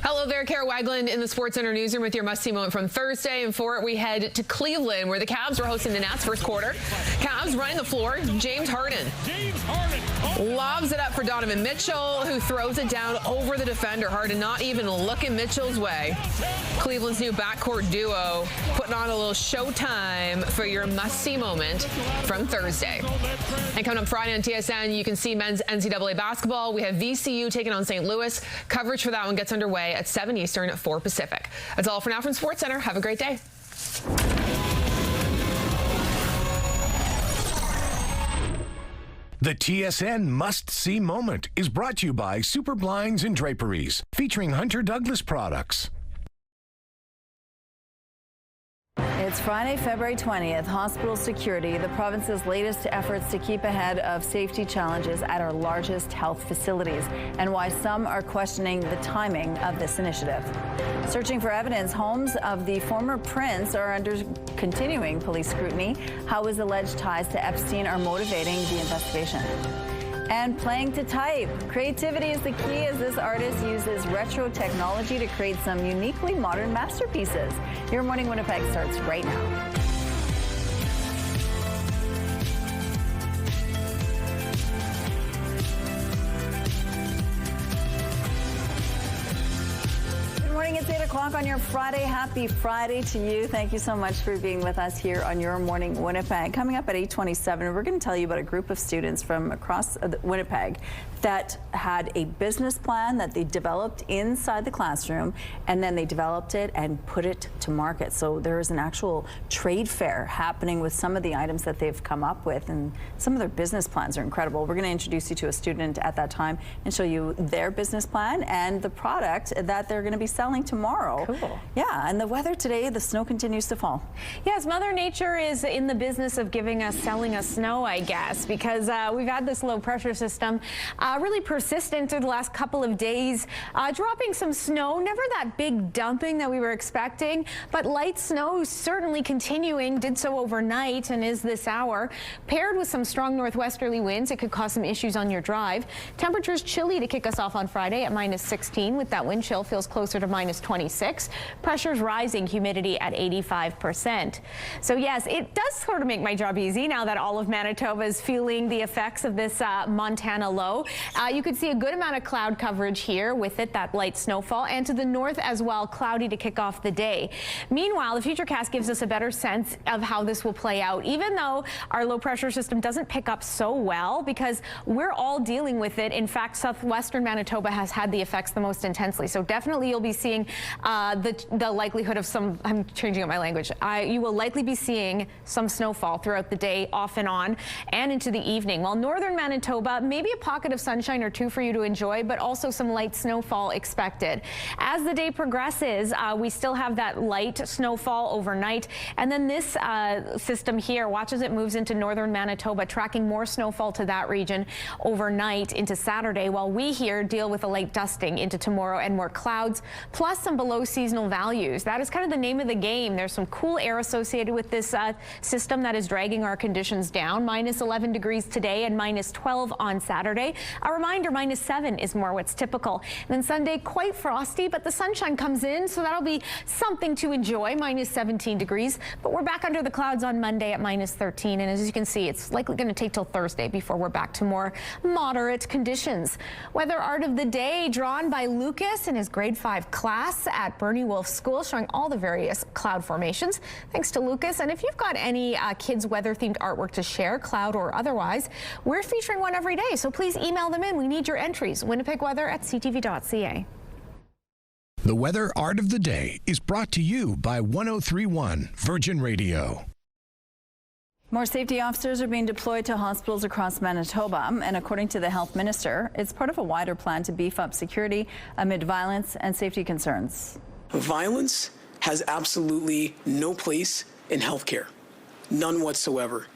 Hello there, Kara Wagland in the Sports Center newsroom with your must-see moment from Thursday. And for it, we head to Cleveland, where the Cavs were hosting the Nats first quarter. Cavs running the floor, James Harden. Lobs it up for Donovan Mitchell, who throws it down over the defender. Harden not even looking Mitchell's way. Cleveland's new backcourt duo putting on a little showtime for your must-see moment from Thursday. And coming up Friday on TSN, you can see men's NCAA basketball. We have VCU taking on St. Louis. Coverage for that one gets underway at 7 Eastern, 4 Pacific. That's all for now from Sports Center. Have a great day. The TSN must-see moment is brought to you by Super Blinds and Draperies, featuring Hunter Douglas products. It's Friday, February 20th. Hospital security, the province's latest efforts to keep ahead of safety challenges at our largest health facilities, and why some are questioning the timing of this initiative. Searching for evidence, homes of the former prince are under continuing police scrutiny. How his alleged ties to Epstein are motivating the investigation. And playing to type. Creativity is the key as this artist uses retro technology to create some uniquely modern masterpieces. Your Morning Winnipeg starts right now. It's 8 o'clock on your Friday. Happy Friday to you. Thank you so much for being with us here on Your Morning Winnipeg. Coming up at 8:27, we're going to tell you about a group of students from across Winnipeg that had a business plan that they developed inside the classroom, and then they developed it and put it to market. So there is an actual trade fair happening with some of the items that they've come up with, and some of their business plans are incredible. We're going to introduce you to a student at that time and show you their business plan and the product that they're going to be selling tomorrow. Cool. Yeah, and the weather today, the snow continues to fall. Yes, Mother Nature is in the business of selling us snow, I guess, because we've had this low pressure system really persistent through the last couple of days, dropping some snow, never that big dumping that we were expecting, but light snow certainly continuing, did so overnight and is this hour. Paired with some strong northwesterly winds, it could cause some issues on your drive. Temperatures chilly to kick us off on Friday at -16, with that wind chill feels closer to -20 26. Pressure's rising, humidity at 85%. So yes, it does sort of make my job easy now that all of Manitoba is feeling the effects of this Montana low. You could see a good amount of cloud coverage here, with it that light snowfall, and to the north as well, cloudy to kick off the day. Meanwhile, the Futurecast gives us a better sense of how this will play out, even though our low pressure system doesn't pick up so well, because we're all dealing with it. In fact, southwestern Manitoba has had the effects the most intensely. So definitely you'll be seeing the likelihood of some, I'm changing up my language, you will likely be seeing some snowfall throughout the day, off and on, and into the evening. While northern Manitoba, maybe a pocket of sunshine or two for you to enjoy, but also some light snowfall expected. As the day progresses, we still have that light snowfall overnight, and then this system here, watch as it moves into northern Manitoba, tracking more snowfall to that region overnight into Saturday, while we here deal with a light dusting into tomorrow and more clouds, plus some below seasonal values. That is kind of the name of the game. There's some cool air associated with this system that is dragging our conditions down. Minus 11 degrees today and minus 12 on Saturday. A reminder, minus 7 is more what's typical. And then Sunday, quite frosty, but the sunshine comes in, so that'll be something to enjoy. Minus 17 degrees, but we're back under the clouds on Monday at minus 13. And as you can see, it's likely going to take till Thursday before we're back to more moderate conditions. Weather art of the day drawn by Lucas in his grade 5 class at Bernie Wolf School, showing all the various cloud formations. Thanks to Lucas. And if you've got any kids weather themed artwork to share, cloud or otherwise, we're featuring one every day. So please email them in. We need your entries. winnipegweather@ctv.ca. The weather art of the day is brought to you by 103.1 Virgin Radio. More safety officers are being deployed to hospitals across Manitoba, and according to the health minister, it's part of a wider plan to beef up security amid violence and safety concerns. Violence has absolutely no place in healthcare, none whatsoever,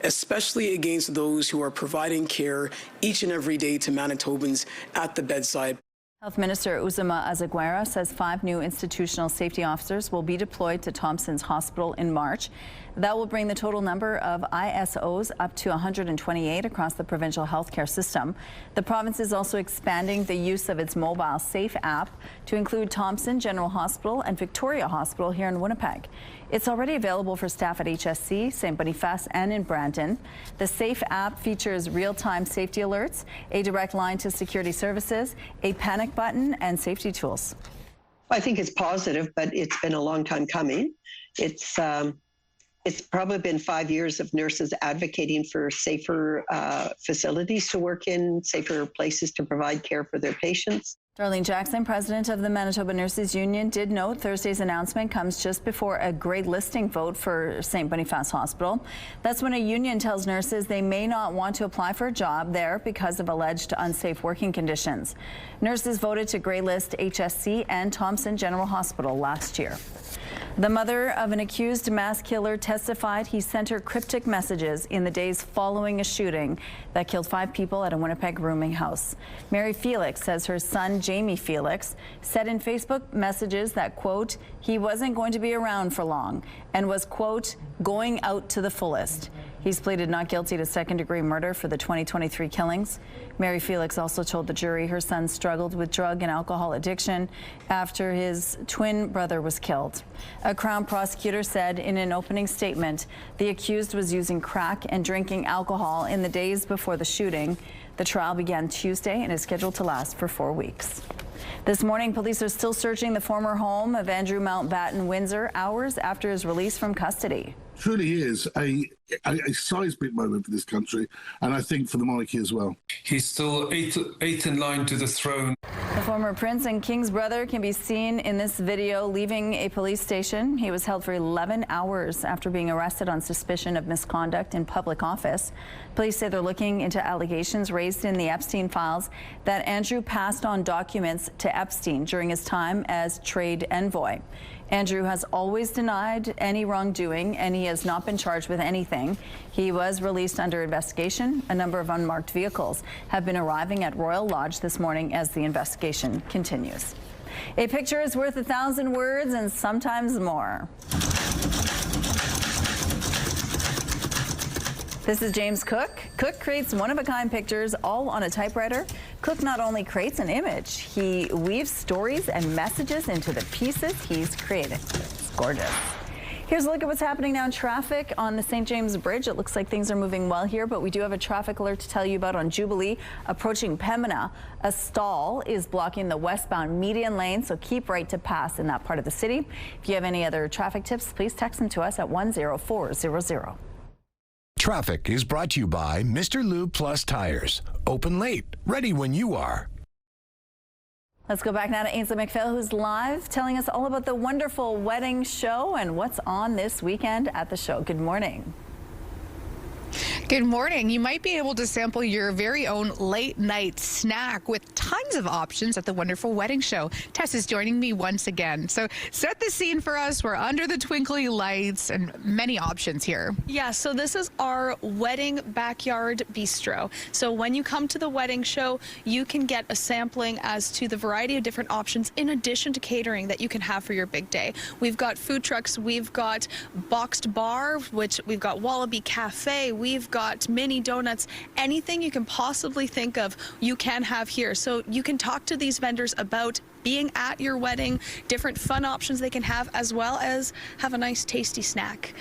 especially against those who are providing care each and every day to Manitobans at the bedside. Health Minister Uzuma Azaguera says 5 new institutional safety officers will be deployed to Thompson's Hospital in March. That will bring the total number of ISOs up to 128 across the provincial healthcare system. The province is also expanding the use of its mobile Safe app to include Thompson General Hospital and Victoria Hospital here in Winnipeg. It's already available for staff at HSC, St. Boniface, and in Brandon. The Safe app features real-time safety alerts, a direct line to security services, a panic button, and safety tools. I think it's positive, but it's been a long time coming. It's probably been 5 years of nurses advocating for safer facilities to work in, safer places to provide care for their patients. Darlene Jackson, president of the Manitoba Nurses Union, did note Thursday's announcement comes just before a grade listing vote for St. Boniface Hospital. That's when a union tells nurses they may not want to apply for a job there because of alleged unsafe working conditions. Nurses voted to grade list HSC and Thompson General Hospital last year. The mother of an accused mass killer testified he sent her cryptic messages in the days following a shooting that killed 5 people at a Winnipeg rooming house. Mary Felix says her son, Jamie Felix, said in Facebook messages that, quote, he wasn't going to be around for long and was, quote, going out to the fullest. He's pleaded not guilty to second-degree murder for the 2023 killings. Mary Felix also told the jury her son struggled with drug and alcohol addiction after his twin brother was killed. A Crown prosecutor said in an opening statement the accused was using crack and drinking alcohol in the days before the shooting. The trial began Tuesday and is scheduled to last for 4 weeks. This morning, police are still searching the former home of Andrew Mountbatten Windsor hours after his release from custody. Truly is a seismic moment for this country, and I think for the monarchy as well. He's still eighth in line to the throne. The former prince and king's brother can be seen in this video leaving a police station. He was held for 11 hours after being arrested on suspicion of misconduct in public office. Police say they're looking into allegations raised in the Epstein files that Andrew passed on documents to Epstein during his time as trade envoy. Andrew has always denied any wrongdoing, and he has not been charged with anything. He was released under investigation. A number of unmarked vehicles have been arriving at Royal Lodge this morning as the investigation continues. A picture is worth 1,000 words and sometimes more. This is James Cook. Cook creates one-of-a-kind pictures all on a typewriter. Cook not only creates an image, he weaves stories and messages into the pieces he's created. It's gorgeous. Here's a look at what's happening now in traffic on the St. James Bridge. It looks like things are moving well here, but we do have a traffic alert to tell you about on Jubilee approaching Pembina. A stall is blocking the westbound median lane, so keep right to pass in that part of the city. If you have any other traffic tips, please text them to us at 10400. Traffic is brought to you by Mr. Lube Plus Tires. Open late, ready when you are. Let's go back now to Ainsley McPhail, who's live, telling us all about the wonderful wedding show and what's on this weekend at the show. Good morning. Good morning. You might be able to sample your very own late night snack with tons of options at the wonderful wedding show. Tess is joining me once again. So set the scene for us. We're under the twinkly lights and many options here. Yeah, so this is our wedding backyard bistro. So when you come to the wedding show, you can get a sampling as to the variety of different options in addition to catering that you can have for your big day. We've got food trucks, we've got boxed bar, which we've got Wallaby Cafe, we've got mini donuts, anything you can possibly think of, you can have here. So you can talk to these vendors about being at your wedding, different fun options they can have, as well as have a nice tasty snack.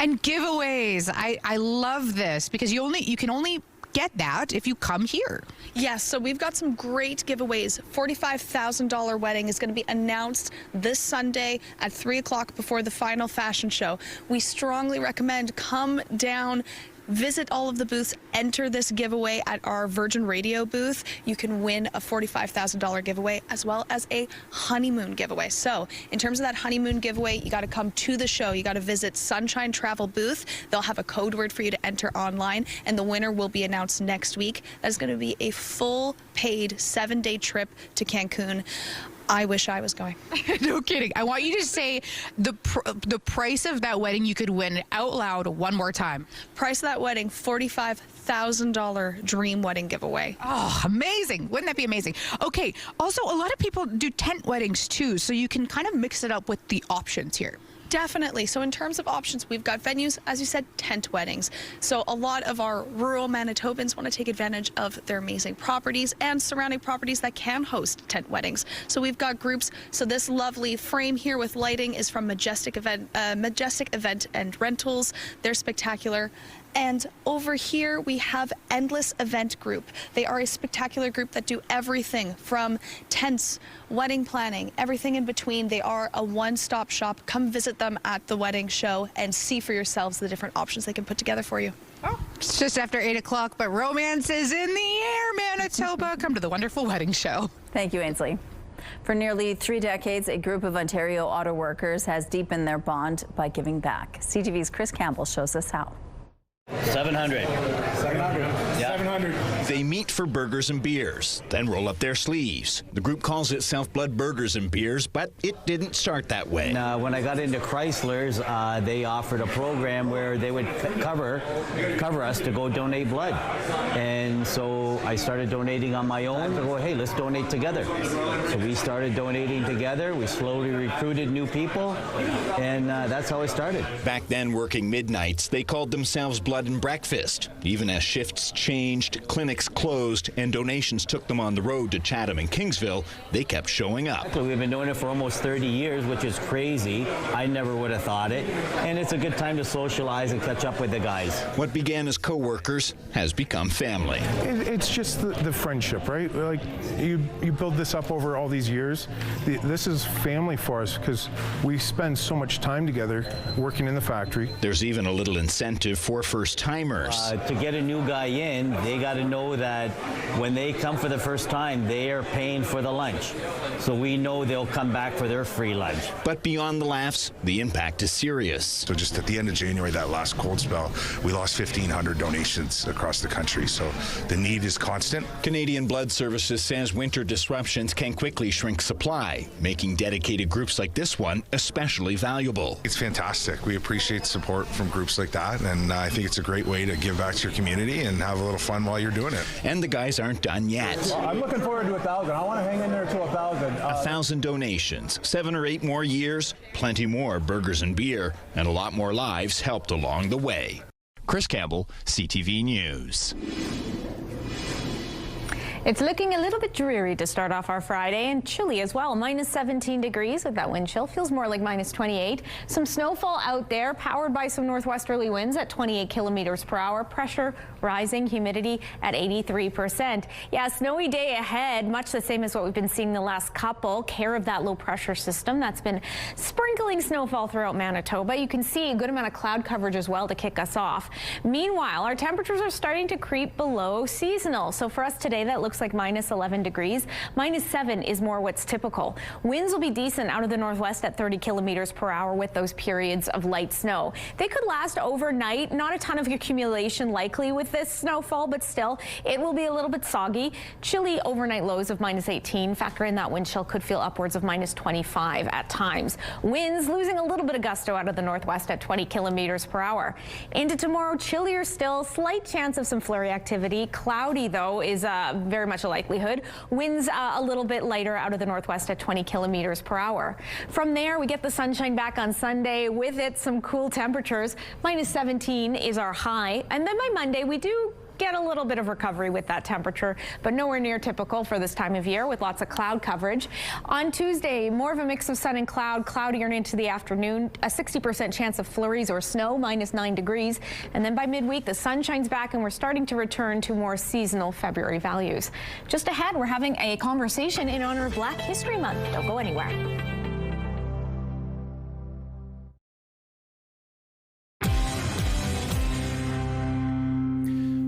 And giveaways. I love this because you can only get that if you come here. Yes, so we've got some great giveaways. $45,000 wedding is going to be announced this Sunday at 3 o'clock before the final fashion show. We strongly recommend come down, visit all of the booths, enter this giveaway at our Virgin Radio booth. You can win a $45,000 giveaway as well as a honeymoon giveaway. So in terms of that honeymoon giveaway, you got to come to the show. You got to visit Sunshine Travel booth. They'll have a code word for you to enter online, and the winner will be announced next week. That's going to be a full paid 7-day trip to Cancun. I wish I was going. No kidding. I want you to say the price of that wedding you could win out loud one more time. Price of that wedding, $45,000 dream wedding giveaway. Oh, amazing. Wouldn't that be amazing? Okay. Also, a lot of people do tent weddings too, so you can kind of mix it up with the options here. Definitely. So in terms of options, we've got venues, as you said, tent weddings. So a lot of our rural Manitobans want to take advantage of their amazing properties and surrounding properties that can host tent weddings. So we've got groups. So this lovely frame here with lighting is from Majestic Event and Rentals. They're spectacular. And over here, we have Endless Event Group. They are a spectacular group that do everything from tents, wedding planning, everything in between. They are a one-stop shop. Come visit them at the wedding show and see for yourselves the different options they can put together for you. Oh, it's just after 8 o'clock, but romance is in the air, Manitoba. Come to the wonderful wedding show. Thank you, Ainsley. For nearly 3 decades, a group of Ontario auto workers has deepened their bond by giving back. CTV's Chris Campbell shows us how. 700. 700. Yeah. 700. They meet for burgers and beers, then roll up their sleeves. The group calls itself Blood Burgers and Beers, but it didn't start that way. When I got into Chrysler's, they offered a program where they would cover us to go donate blood. And so I started donating on my own to go, hey, let's donate together. So we started donating together. We slowly recruited new people, and that's how it started. Back then, working midnights, they called themselves Blood and Breakfast. Even as shifts changed, clinics closed, and donations took them on the road to Chatham and Kingsville, they kept showing up. We've been doing it for almost 30 years, which is crazy. I never would have thought it. And it's a good time to socialize and catch up with the guys. What began as co-workers has become family. It's just the friendship, right? Like you build this up over all these years. This is family for us because we spend so much time together working in the factory. There's even a little incentive for first-timers. To get a new guy in, they got to know that when they come for the first time, they are paying for the lunch. So we know they'll come back for their free lunch. But beyond the laughs, the impact is serious. So just at the end of January, that last cold spell, we lost 1,500 donations across the country. So the need is constant. Canadian Blood Services says winter disruptions can quickly shrink supply, making dedicated groups like this one especially valuable. It's fantastic. We appreciate support from groups like that, and I think it's a great way to give back to your community and have a little fun while you're doing it. And the guys aren't done yet. Well, I'm looking forward to 1,000. I want to hang in there to 1,000. 1,000 donations, 7 or 8 more years, plenty more burgers and beer, and a lot more lives helped along the way. Chris Campbell, CTV News. It's looking a little bit dreary to start off our Friday, and chilly as well. Minus 17 degrees with that wind chill. Feels more like minus 28. Some snowfall out there, powered by some northwesterly winds at 28 kilometers per hour. Pressure rising, humidity at 83%. Yeah, snowy day ahead, much the same as what we've been seeing the last couple. Care of that low pressure system that's been sprinkling snowfall throughout Manitoba. You can see a good amount of cloud coverage as well to kick us off. Meanwhile, our temperatures are starting to creep below seasonal. So for us today, that looks like minus 11 degrees. Minus 7 is more what's typical. Winds will be decent out of the northwest at 30 kilometers per hour with those periods of light snow. They could last overnight. Not a ton of accumulation likely with this snowfall, but still it will be a little bit soggy. Chilly overnight lows of minus 18. Factor in that wind chill, could feel upwards of minus 25 at times. Winds losing a little bit of gusto out of the northwest at 20 kilometers per hour. Into tomorrow, chillier still, slight chance of some flurry activity. Cloudy though is very much a likelihood. Winds a little bit lighter out of the northwest at 20 kilometers per hour. From there, we get the sunshine back on Sunday. With it, some cool temperatures. Minus 17 is our high. And then by Monday, we do get a little bit of recovery with that temperature, but nowhere near typical for this time of year with lots of cloud coverage. On Tuesday, more of a mix of sun and cloud, cloudier into the afternoon, a 60% chance of flurries or snow, minus 9 degrees. And then by midweek, the sun shines back and we're starting to return to more seasonal February values. Just ahead, we're having a conversation in honor of Black History Month. Don't go anywhere.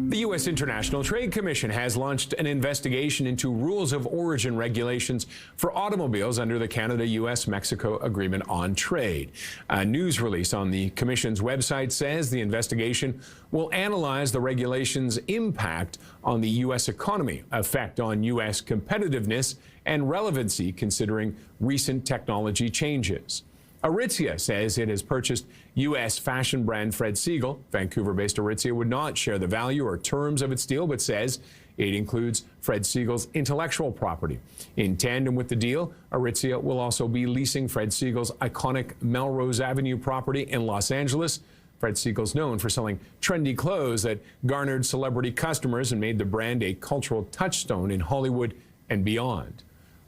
The U.S. International Trade Commission has launched an investigation into rules of origin regulations for automobiles under the Canada-U.S.-Mexico Agreement on Trade. A news release on the Commission's website says the investigation will analyze the regulations' impact on the U.S. economy, effect on U.S. competitiveness, and relevancy considering recent technology changes. Aritzia says it has purchased U.S. fashion brand Fred Segal. Vancouver-based Aritzia would not share the value or terms of its deal, but says it includes Fred Segal's intellectual property. In tandem with the deal, Aritzia will also be leasing Fred Segal's iconic Melrose Avenue property in Los Angeles. Fred Segal's known for selling trendy clothes that garnered celebrity customers and made the brand a cultural touchstone in Hollywood and beyond.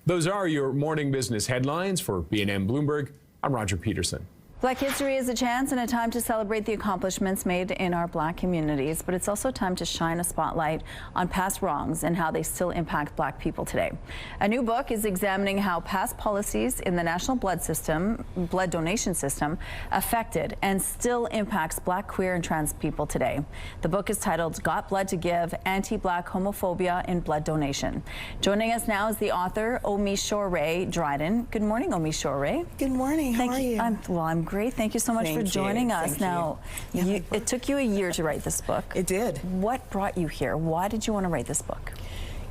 Those are your morning business headlines. For B&M Bloomberg, I'm Roger Peterson. Black History is a chance and a time to celebrate the accomplishments made in our Black communities, but it's also time to shine a spotlight on past wrongs and how they still impact Black people today. A new book is examining how past policies in the national blood donation system affected and still impacts Black, queer, and trans people today. The book is titled Got Blood to Give: Anti-Black Homophobia in Blood Donation. Joining us now is the author, Omishore Dryden. Good morning, Omishore. Good morning. How are you? I'm great. Thank you so much for joining us. Now, it took you a year to write this book. It did. What brought you here? Why did you want to write this book?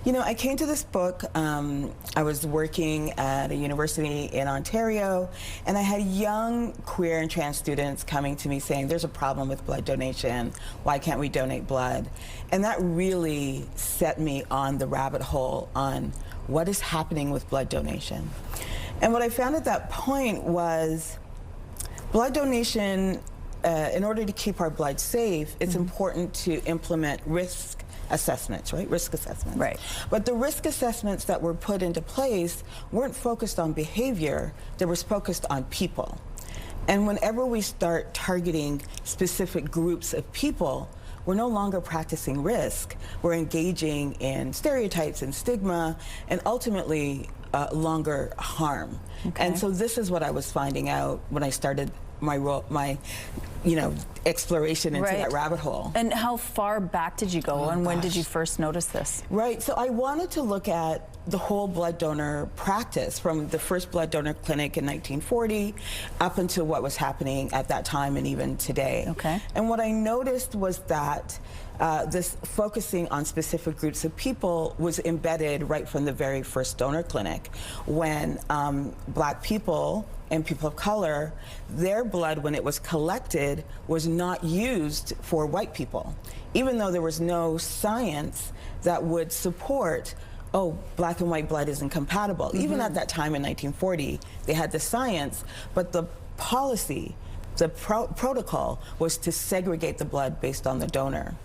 You know, I came to this book, I was working at a university in Ontario, and I had young queer and trans students coming to me saying, there's a problem with blood donation. Why can't we donate blood? And that really set me on the rabbit hole on what is happening with blood donation. And what I found at that point was blood donation, in order to keep our blood safe, it's important to implement risk assessments, right? Risk assessments. Right. But the risk assessments that were put into place weren't focused on behavior, they were focused on people. And whenever we start targeting specific groups of people, we're no longer practicing risk. We're engaging in stereotypes and stigma, and ultimately longer harm. Okay. And so this is what I was finding out when I started my exploration into that rabbit hole. And how far back did you go, and when did you first notice this? Right, so I wanted to look at the whole blood donor practice from the first blood donor clinic in 1940 up until what was happening at that time and even today. Okay. And what I noticed was that this focusing on specific groups of people was embedded right from the very first donor clinic, when Black people and people of color, their blood, when it was collected, was not used for white people, even though there was no science that would support, oh, Black and white blood isn't compatible. Even at that time in 1940, they had the science, but the policy The protocol was to segregate the blood based on the donor.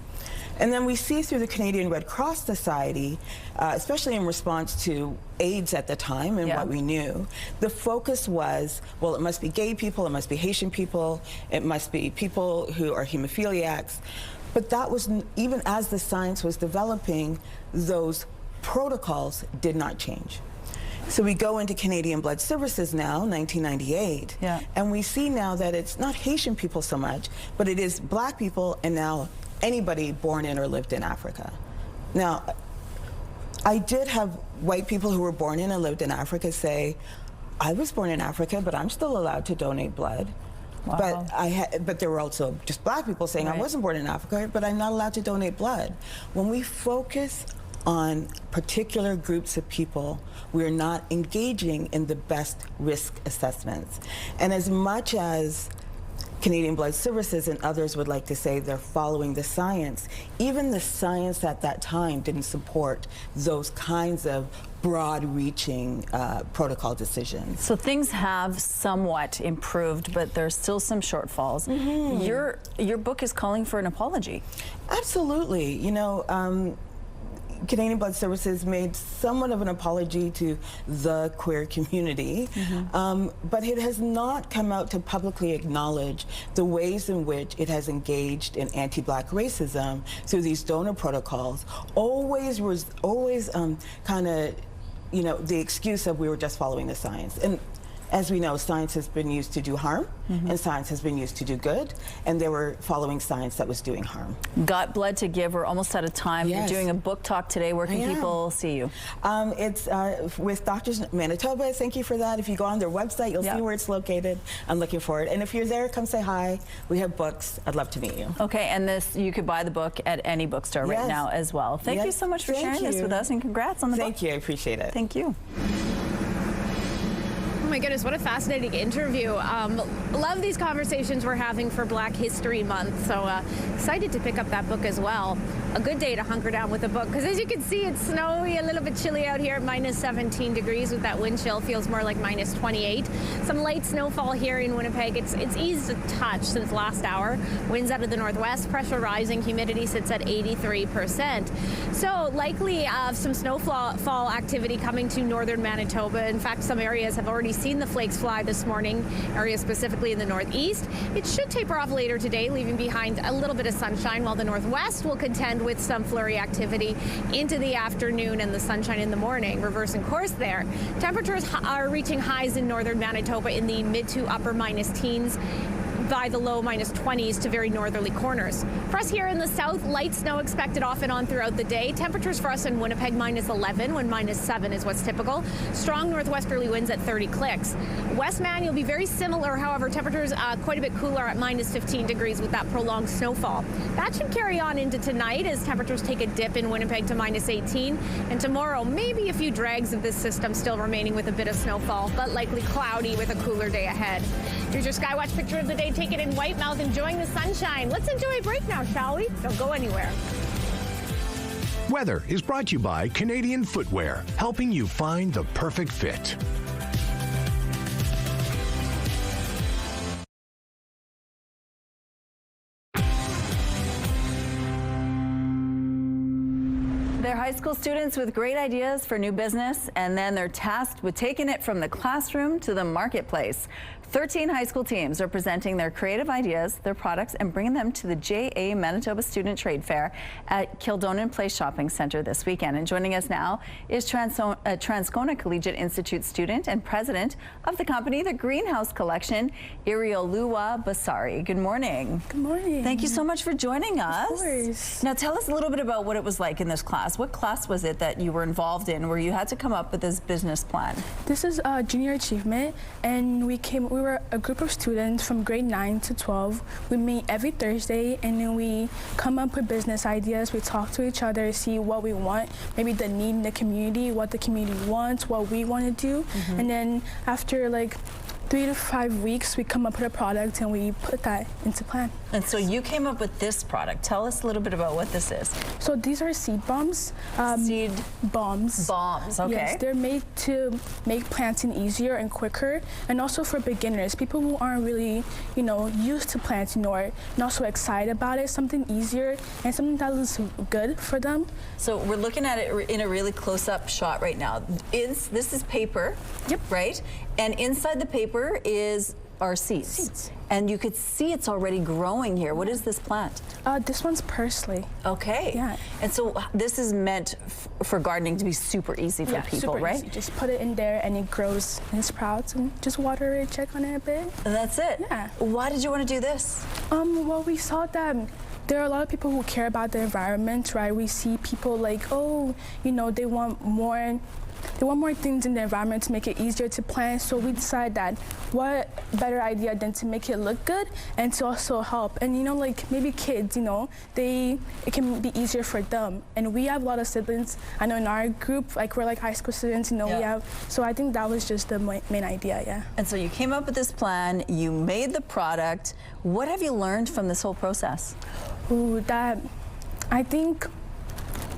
And then we see through the Canadian Red Cross Society, especially in response to AIDS at the time and what we knew, the focus was, well, it must be gay people, it must be Haitian people, it must be people who are hemophiliacs. But that was, even as the science was developing, those protocols did not change. So we go into Canadian Blood Services now, 1998, and we see now that it's not Haitian people so much, but it is Black people and now anybody born in or lived in Africa. Now, I did have white people who were born in and lived in Africa say, I was born in Africa, but I'm still allowed to donate blood. Wow. But there were also just Black people saying, I wasn't born in Africa, but I'm not allowed to donate blood. When we focus on particular groups of people, we're not engaging in the best risk assessments. And as much as Canadian Blood Services and others would like to say they're following the science, even the science at that time didn't support those kinds of broad-reaching protocol decisions. So things have somewhat improved, but there's still some shortfalls. Your book is calling for an apology. Absolutely. You know, Canadian Blood Services made somewhat of an apology to the queer community, but it has not come out to publicly acknowledge the ways in which it has engaged in anti-Black racism through these donor protocols. Always kind of, you know, the excuse of we were just following the science. And as we know, science has been used to do harm, and science has been used to do good, and they were following science that was doing harm. Got Blood to Give. We're almost out of time. Yes. You're doing a book talk today. Where can people see you? It's with Doctors Manitoba. Thank you for that. If you go on their website, you'll see where it's located. I'm looking for it. And if you're there, come say hi. We have books. I'd love to meet you. Okay, and this, you could buy the book at any bookstore right now as well. Thank you so much for sharing this with us, and congrats on the book. Thank you. I appreciate it. Thank you. Oh my goodness, what a fascinating interview. Love these conversations we're having for Black History Month, so excited to pick up that book as well. A good day to hunker down with a book, because as you can see, it's snowy, a little bit chilly out here, minus 17 degrees with that wind chill, feels more like minus 28. Some light snowfall here in Winnipeg. It's eased a touch since last hour. Winds out of the northwest, pressure rising, humidity sits at 83%. So likely some snowfall activity coming to northern Manitoba. In fact, some areas have already seen the flakes fly this morning, areas specifically in the northeast. It should taper off later today, leaving behind a little bit of sunshine, while the northwest will contend with some flurry activity into the afternoon and the sunshine in the morning. Reversing course there. Temperatures are reaching highs in northern Manitoba in the mid to upper minus teens, by the low minus 20s to very northerly corners. For us here in the south, light snow expected off and on throughout the day. Temperatures for us in Winnipeg minus 11 when minus 7 is what's typical. Strong northwesterly winds at 30 clicks. West Man, you'll be very similar. However, temperatures quite a bit cooler at minus 15 degrees with that prolonged snowfall. That should carry on into tonight as temperatures take a dip in Winnipeg to minus 18. And tomorrow, maybe a few drags of this system still remaining with a bit of snowfall, but likely cloudy with a cooler day ahead. Here's your Skywatch picture of the day. Take it in Whitemouth, enjoying the sunshine. Let's enjoy a break now, shall we? Don't go anywhere. Weather is brought to you by Canadian Footwear, helping you find the perfect fit. They're high school students with great ideas for new business, and then they're tasked with taking it from the classroom to the marketplace. 13 high school teams are presenting their creative ideas, their products, and bringing them to the JA Manitoba Student Trade Fair at Kildonan Place Shopping Centre this weekend. And joining us now is Transcona Collegiate Institute student and president of the company, the Greenhouse Collection, Iriolua Basari. Good morning. Good morning. Thank you so much for joining us. Of course. Now tell us a little bit about what it was like in this class. What class was it that you were involved in where you had to come up with this business plan? This is Junior Achievement, and we were a group of students from grade 9 to 12. We meet every Thursday, and then we come up with business ideas. We talk to each other, see what we want, maybe the need in the community, what the community wants, what we want to do. And then after like 3 to 5 weeks, we come up with a product and we put that into plan. And so you came up with this product. Tell us a little bit about what this is. So these are seed bombs. Seed bombs. Bombs, okay. Yes, they're made to make planting easier and quicker, and also for beginners, people who aren't really, you know, used to planting or not so excited about it, something easier and something that looks good for them. So we're looking at it in a really close-up shot right now. This is paper, yep, right? And inside the paper is our seeds. And you could see it's already growing here. What is this plant? This one's parsley. Okay. Yeah. And so this is meant for gardening to be super easy for people, super right? Easy. Just put it in there and it grows and sprouts, and just water it, check on it a bit. And that's it? Yeah. Why did you want to do this? Well, we saw that there are a lot of people who care about the environment, right? We see people like, oh, you know, they want more things in the environment to make it easier to plant. So we decided that what better idea than to make it look good and to also help. And you know, like maybe kids, you know, it can be easier for them. And we have a lot of siblings. I know in our group, like we're like high school students, you know, we have. So I think that was just the main idea, yeah. And so you came up with this plan, you made the product. What have you learned from this whole process? Ooh, I think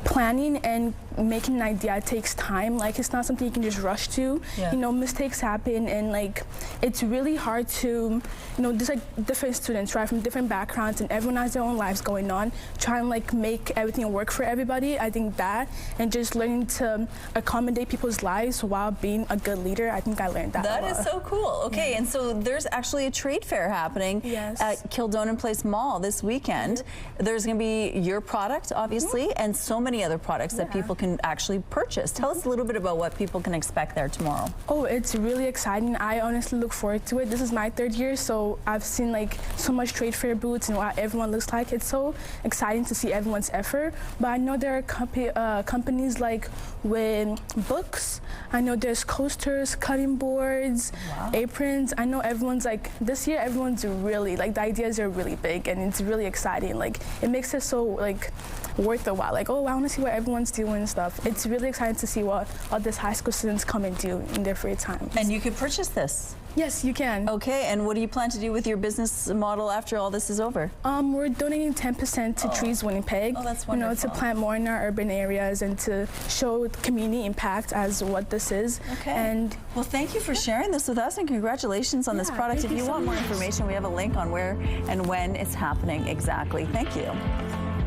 planning and making an idea takes time. Like, it's not something you can just rush to. Yeah. You know, mistakes happen, and like it's really hard to, you know, there's like different students, right, from different backgrounds, and everyone has their own lives going on. Try and like make everything work for everybody. I think that, and just learning to accommodate people's lives while being a good leader, I think I learned that. That is so cool. Okay, and so there's actually a trade fair happening at Kildonan Place Mall this weekend. There's going to be your product, obviously, and so many other products that people can actually purchase. Tell us a little bit about what people can expect there tomorrow. Oh, it's really exciting. I honestly look forward to it. This is my 3rd year, so I've seen like so much trade fair booths and what everyone looks like. It's so exciting to see everyone's effort. But I know there are companies like with books. I know there's coasters, cutting boards, aprons. I know everyone's like, this year everyone's really, like the ideas are really big and it's really exciting. Like it makes it so like worth a while. Like, oh, I want to see what everyone's doing and stuff. It's really exciting to see what all these high school students come and do in their free time. And you can purchase this? Yes, you can. Okay, and what do you plan to do with your business model after all this is over? We're donating 10% to Trees Winnipeg. Oh, that's wonderful. You know, to plant more in our urban areas and to show community impact as what this is. Okay. And well, thank you for sharing this with us, and congratulations on this product. If you want more information, we have a link on where and when it's happening exactly. Thank you.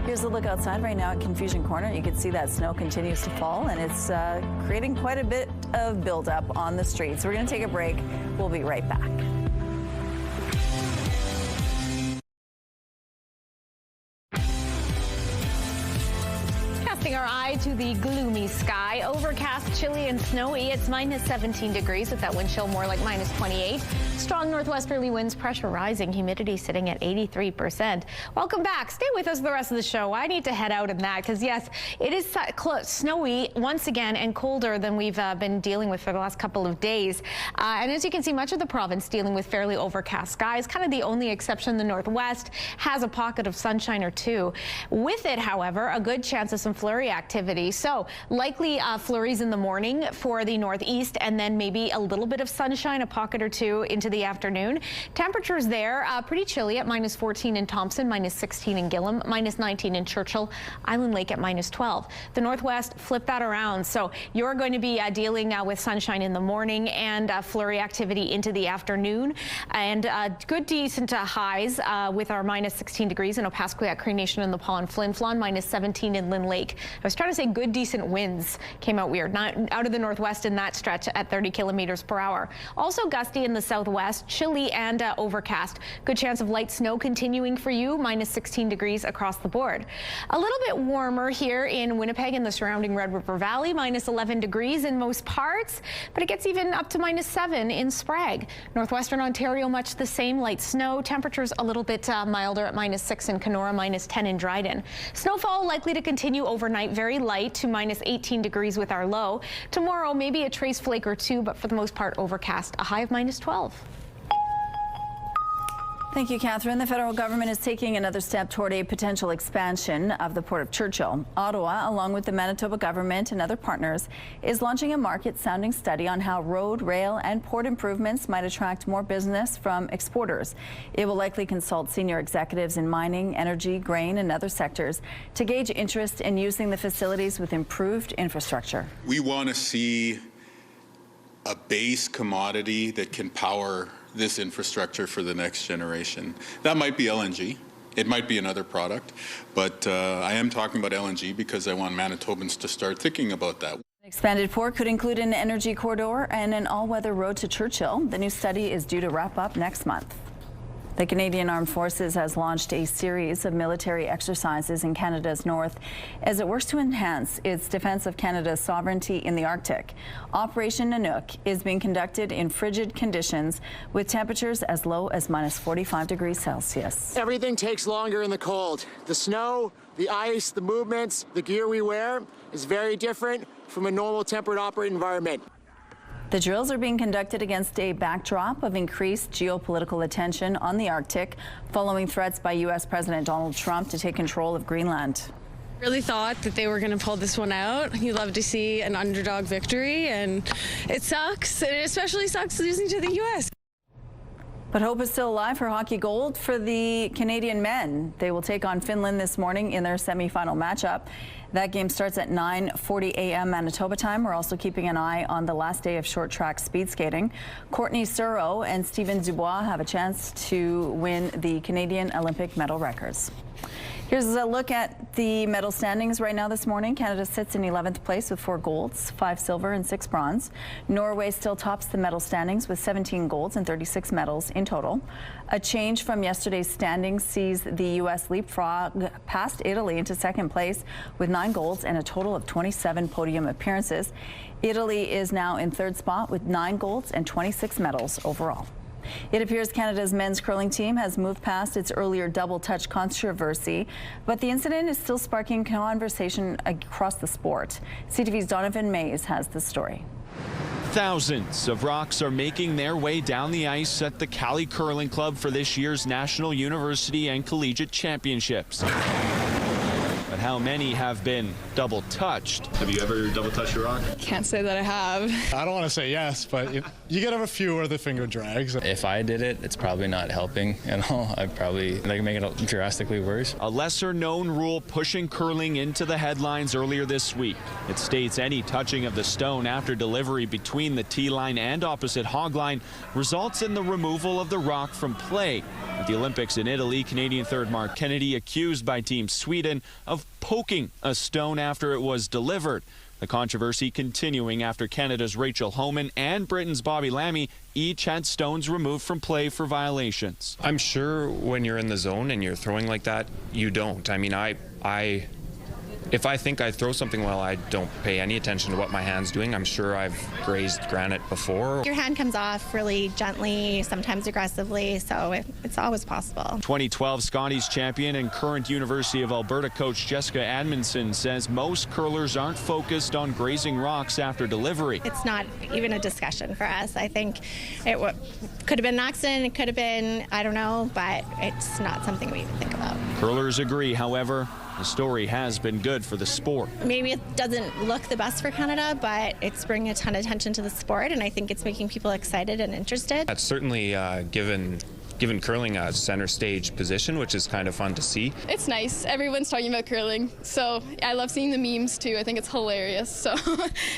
Here's a look outside right now at Confusion Corner. You can see that snow continues to fall, and it's creating quite a bit of buildup on the streets. We're going to take a break. We'll be right back. Casting our eye to the gloomy sky, overcast, chilly, and snowy. It's minus 17 degrees with that wind chill more like minus 28. Strong northwesterly winds, pressure rising, humidity sitting at 83%. Welcome back. Stay with us the rest of the show. I need to head out in that because, yes, it is snowy once again and colder than we've been dealing with for the last couple of days. And as you can see, much of the province dealing with fairly overcast skies. Kind of the only exception, the northwest has a pocket of sunshine or two. With it, however, a good chance of some flurry activity. So likely flurries in the morning for the northeast, and then maybe a little bit of sunshine, a pocket or two into the afternoon. Temperatures there pretty chilly at minus 14 in Thompson, minus 16 in Gillam, minus 19 in Churchill, Island Lake at minus 12. The northwest, flip that around. So you're going to be dealing with sunshine in the morning and flurry activity into the afternoon, and good decent highs with our minus 16 degrees in Opaskwayak, Cree Nation, and the Paw and Flin Flon, minus 17 in Lynn Lake. I was trying to say good decent winds came out weird, not out of the northwest in that stretch at 30 kilometers per hour. Also gusty in the southwest, chilly and overcast. Good chance of light snow continuing for you, minus 16 degrees across the board. A little bit warmer here in Winnipeg and the surrounding Red River Valley, minus 11 degrees in most parts, but it gets even up to minus 7 in Sprague. Northwestern Ontario, much the same, light snow. Temperatures a little bit milder at minus 6 in Kenora, minus 10 in Dryden. Snowfall likely to continue overnight, very light to minus 18 degrees with our low. Tomorrow, maybe a trace flake or two, but for the most part overcast, a high of minus 12. Thank you, Catherine. The federal government is taking another step toward a potential expansion of the Port of Churchill. Ottawa, along with the Manitoba government and other partners, is launching a market-sounding study on how road, rail, and port improvements might attract more business from exporters. It will likely consult senior executives in mining, energy, grain, and other sectors to gauge interest in using the facilities with improved infrastructure. We want to see a base commodity that can power this infrastructure for the next generation. That might be LNG. It might be another product, but I am talking about LNG because I want Manitobans to start thinking about that. An expanded port could include an energy corridor and an all-weather road to Churchill. The new study is due to wrap up next month. The Canadian Armed Forces has launched a series of military exercises in Canada's north as it works to enhance its defense of Canada's sovereignty in the Arctic. Operation Nanook is being conducted in frigid conditions with temperatures as low as -45 degrees Celsius. Everything takes longer in the cold. The snow, the ice, the movements, the gear we wear is very different from a normal temperate operating environment. The drills are being conducted against a backdrop of increased geopolitical attention on the Arctic following threats by U.S. President Donald Trump to take control of Greenland. Really thought that they were going to pull this one out. You love to see an underdog victory, and it sucks. And it especially sucks losing to the U.S. But hope is still alive for hockey gold for the Canadian men. They will take on Finland this morning in their semifinal matchup. That game starts at 9:40 a.m. Manitoba time. We're also keeping an eye on the last day of short track speed skating. Courtney Suro and Steven Dubois have a chance to win the Canadian Olympic medal records. Here's a look at the medal standings right now this morning. Canada sits in 11th place with 4 golds, 5 silver and 6 bronze. Norway still tops the medal standings with 17 golds and 36 medals in total. A change from yesterday's standings sees the U.S. leapfrog past Italy into second place with 9 golds and a total of 27 podium appearances. Italy is now in third spot with 9 golds and 26 medals overall. It appears Canada's men's curling team has moved past its earlier double touch controversy, but the incident is still sparking conversation across the sport. CTV's Donovan Mays has the story. Thousands of rocks are making their way down the ice at the Cali Curling Club for this year's National University and Collegiate Championships. But how many have been double touched? Have you ever double touched your rock? Can't say that I have. I don't want to say yes, but you get have a few where the finger drags. If I did it, it's probably not helping at all. I'd probably make it drastically worse. A lesser-known rule pushing curling into the headlines earlier this week. It states any touching of the stone after delivery between the tee line and opposite hog line results in the removal of the rock from play. At the Olympics in Italy, Canadian third Mark Kennedy accused by Team Sweden of poking a stone after it was delivered. The controversy continuing after Canada's Rachel Homan and Britain's Bobby Lammy each had stones removed from play for violations. I'm sure when you're in the zone and you're throwing like that, you don't. I mean, if I think I throw something well, I don't pay any attention to what my hand's doing. I'm sure I've grazed granite before. Your hand comes off really gently, sometimes aggressively, so it's always possible. 2012 Scotties champion and current University of Alberta coach Jessica Admonson says most curlers aren't focused on grazing rocks after delivery. It's not even a discussion for us. I think it could have been an accident, it could have been, I don't know, but it's not something we even think about. Curlers agree, however, the story has been good for the sport. Maybe it doesn't look the best for Canada, but it's bringing a ton of attention to the sport, and I think it's making people excited and interested. That's certainly given curling a center stage position, which is kind of fun to see. It's nice. Everyone's talking about curling, so I love seeing the memes too. I think it's hilarious. So,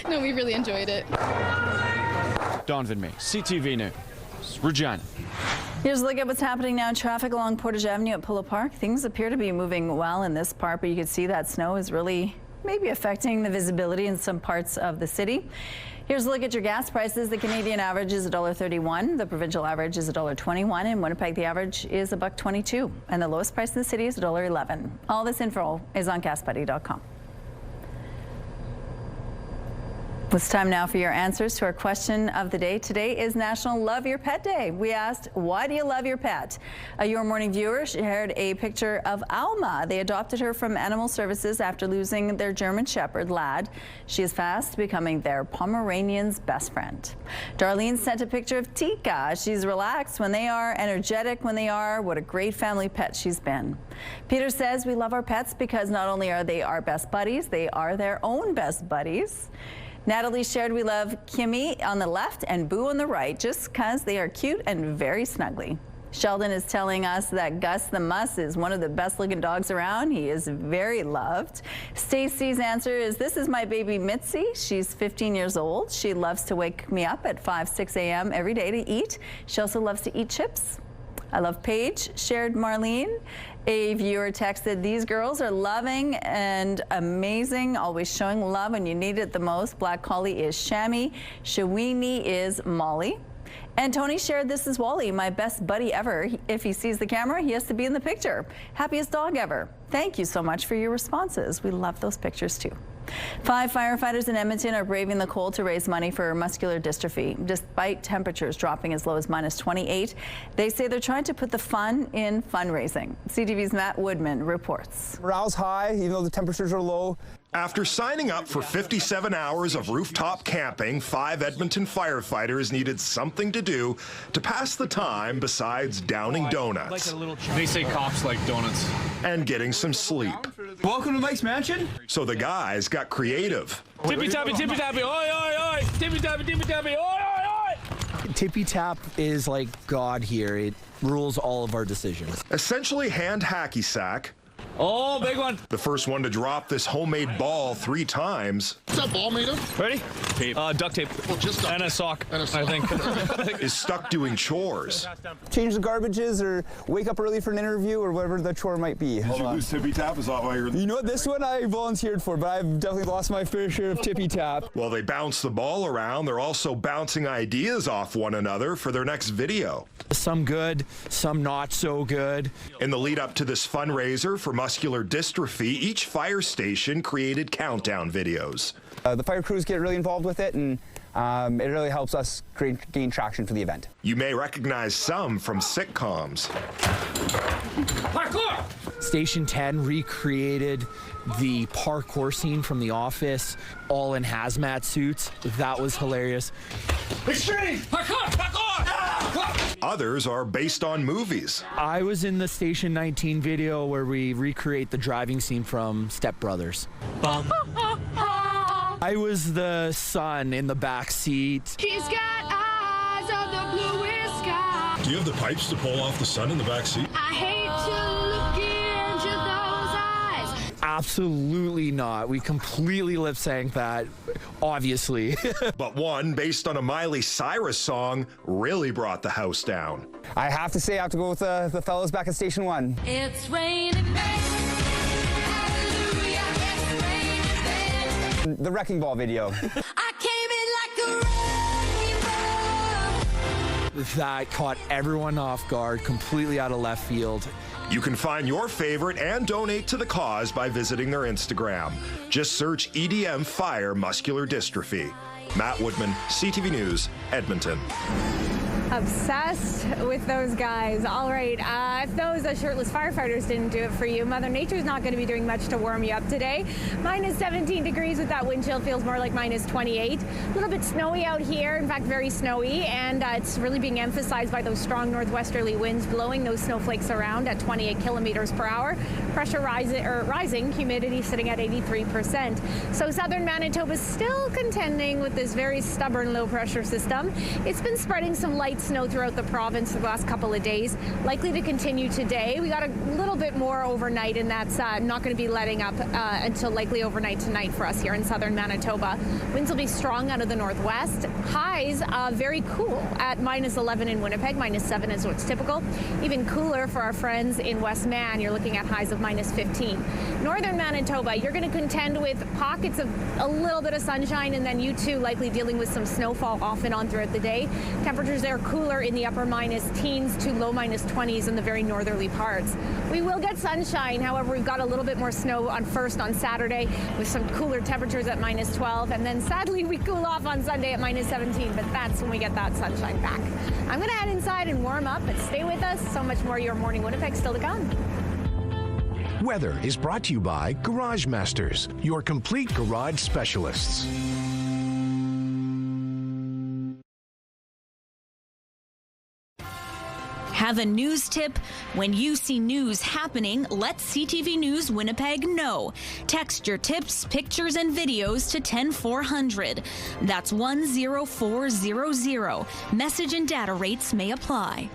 no, we really enjoyed it. Donovan May, CTV News, Regina. Here's a look at what's happening now in traffic along Portage Avenue at Polo Park. Things appear to be moving well in this part, but you can see that snow is really maybe affecting the visibility in some parts of the city. Here's a look at your gas prices. The Canadian average is $1.31. The provincial average is $1.21. In Winnipeg, the average is $1.22. And the lowest price in the city is $1.11. All this info is on gasbuddy.com. It's time now for your answers to our question of the day. Today is National Love Your Pet Day. We asked, why do you love your pet? A Your Morning viewer shared a picture of Alma. They adopted her from Animal Services after losing their German Shepherd, Lad. She is fast becoming their Pomeranian's best friend. Darlene sent a picture of Tika. She's relaxed when they are, energetic when they are. What a great family pet she's been. Peter says we love our pets because not only are they our best buddies, they are their own best buddies. Natalie shared we love Kimmy on the left and Boo on the right just because they are cute and very snuggly. Sheldon is telling us that Gus the Muss is one of the best looking dogs around. He is very loved. Stacy's answer is, this is my baby Mitzi. She's 15 years old. She loves to wake me up at 5-6 a.m. every day to eat. She also loves to eat chips. I love Paige, shared Marlene. A viewer texted, these girls are loving and amazing, always showing love when you need it the most. Black Collie is Shammy. Shawini is Molly. And Tony shared, this is Wally, my best buddy ever. If he sees the camera, he has to be in the picture. Happiest dog ever. Thank you so much for your responses. We love those pictures too. 5 firefighters in Edmonton are braving the cold to raise money for muscular dystrophy. Despite temperatures dropping as low as -28, they say they're trying to put the fun in fundraising. CTV's Matt Woodman reports. Morale's high, even though the temperatures are low. After signing up for 57 hours of rooftop camping, 5 Edmonton firefighters needed something to do to pass the time besides downing donuts. They say cops like donuts. And getting some sleep. Welcome to Mike's Mansion. So the guys got creative. Tippy tappy, oi, oi, oi! Tippy tappy, oi, oi, oi! Tippy Tap is like God here. It rules all of our decisions. Essentially hand hacky sack. Oh, big one. The first one to drop this homemade ball 3 times. What's that ball made of? Ready? Tape. Duct tape. Well, just duct tape. A sock, I think. Is stuck doing chores. Change the garbages or wake up early for an interview or whatever the chore might be. Did you lose Tippy Tap? Is that why you're... You know what? This one I volunteered for, but I've definitely lost my fair share of Tippy Tap. While they bounce the ball around, they're also bouncing ideas off one another for their next video. Some good, some not so good. In the lead up to this fundraiser for muscular dystrophy, each fire station created countdown videos. The fire crews get really involved with it, and it really helps us gain traction for the event. You may recognize some from sitcoms. Parkour! Station 10 recreated the parkour scene from The Office, all in hazmat suits. That was hilarious. Extreme! Parkour! Parkour! Others are based on movies. I was in the Station 19 video where we recreate the driving scene from Step Brothers. I was the son in the back seat. He's got eyes of the bluest sky. Do you have the pipes to pull off the sun in the back seat? I hate to look into those eyes. Absolutely not. We completely lip synced that, obviously. But one based on a Miley Cyrus song really brought the house down. I have to say I have to go with the fellows back at Station 1. It's raining men. Hallelujah, it's raining men. The Wrecking Ball video. I came in like a wrecking ball. That caught everyone off guard, completely out of left field. You can find your favorite and donate to the cause by visiting their Instagram. Just search EDM Fire Muscular Dystrophy. Matt Woodman, CTV News, Edmonton. Obsessed with those guys. All right, if those shirtless firefighters didn't do it for you, Mother Nature's not going to be doing much to warm you up today. -17 degrees with that wind chill, feels more like -28. A little bit snowy out here, in fact, very snowy, and it's really being emphasized by those strong northwesterly winds blowing those snowflakes around at 28 kilometers per hour. Pressure rising, humidity sitting at 83%. So southern Manitoba's still contending with this very stubborn low pressure system. It's been spreading some light snow throughout the province for the last couple of days, likely to continue today. We got a little bit more overnight, and that's not going to be letting up until likely overnight tonight for us here in southern Manitoba. Winds will be strong out of the northwest. Highs very cool at -11 in Winnipeg, -7 is what's typical. Even cooler for our friends in West Man. You're looking at highs of -15. Northern Manitoba, you're going to contend with pockets of a little bit of sunshine, and then you too likely dealing with some snowfall off and on throughout the day. Temperatures there cooler in the upper minus teens to low minus 20s in the very northerly parts. We will get sunshine. However, we've got a little bit more snow on Saturday with some cooler temperatures at minus 12. And then sadly, we cool off on Sunday at minus 17. But that's when we get that sunshine back. I'm going to head inside and warm up, but stay with us. So much more Your Morning Winnipeg still to come. Weather is brought to you by Garage Masters, your complete garage specialists. Have a news tip? When you see news happening, let CTV News Winnipeg know. Text your tips, pictures, and videos to 10400. That's 10400. Message and data rates may apply.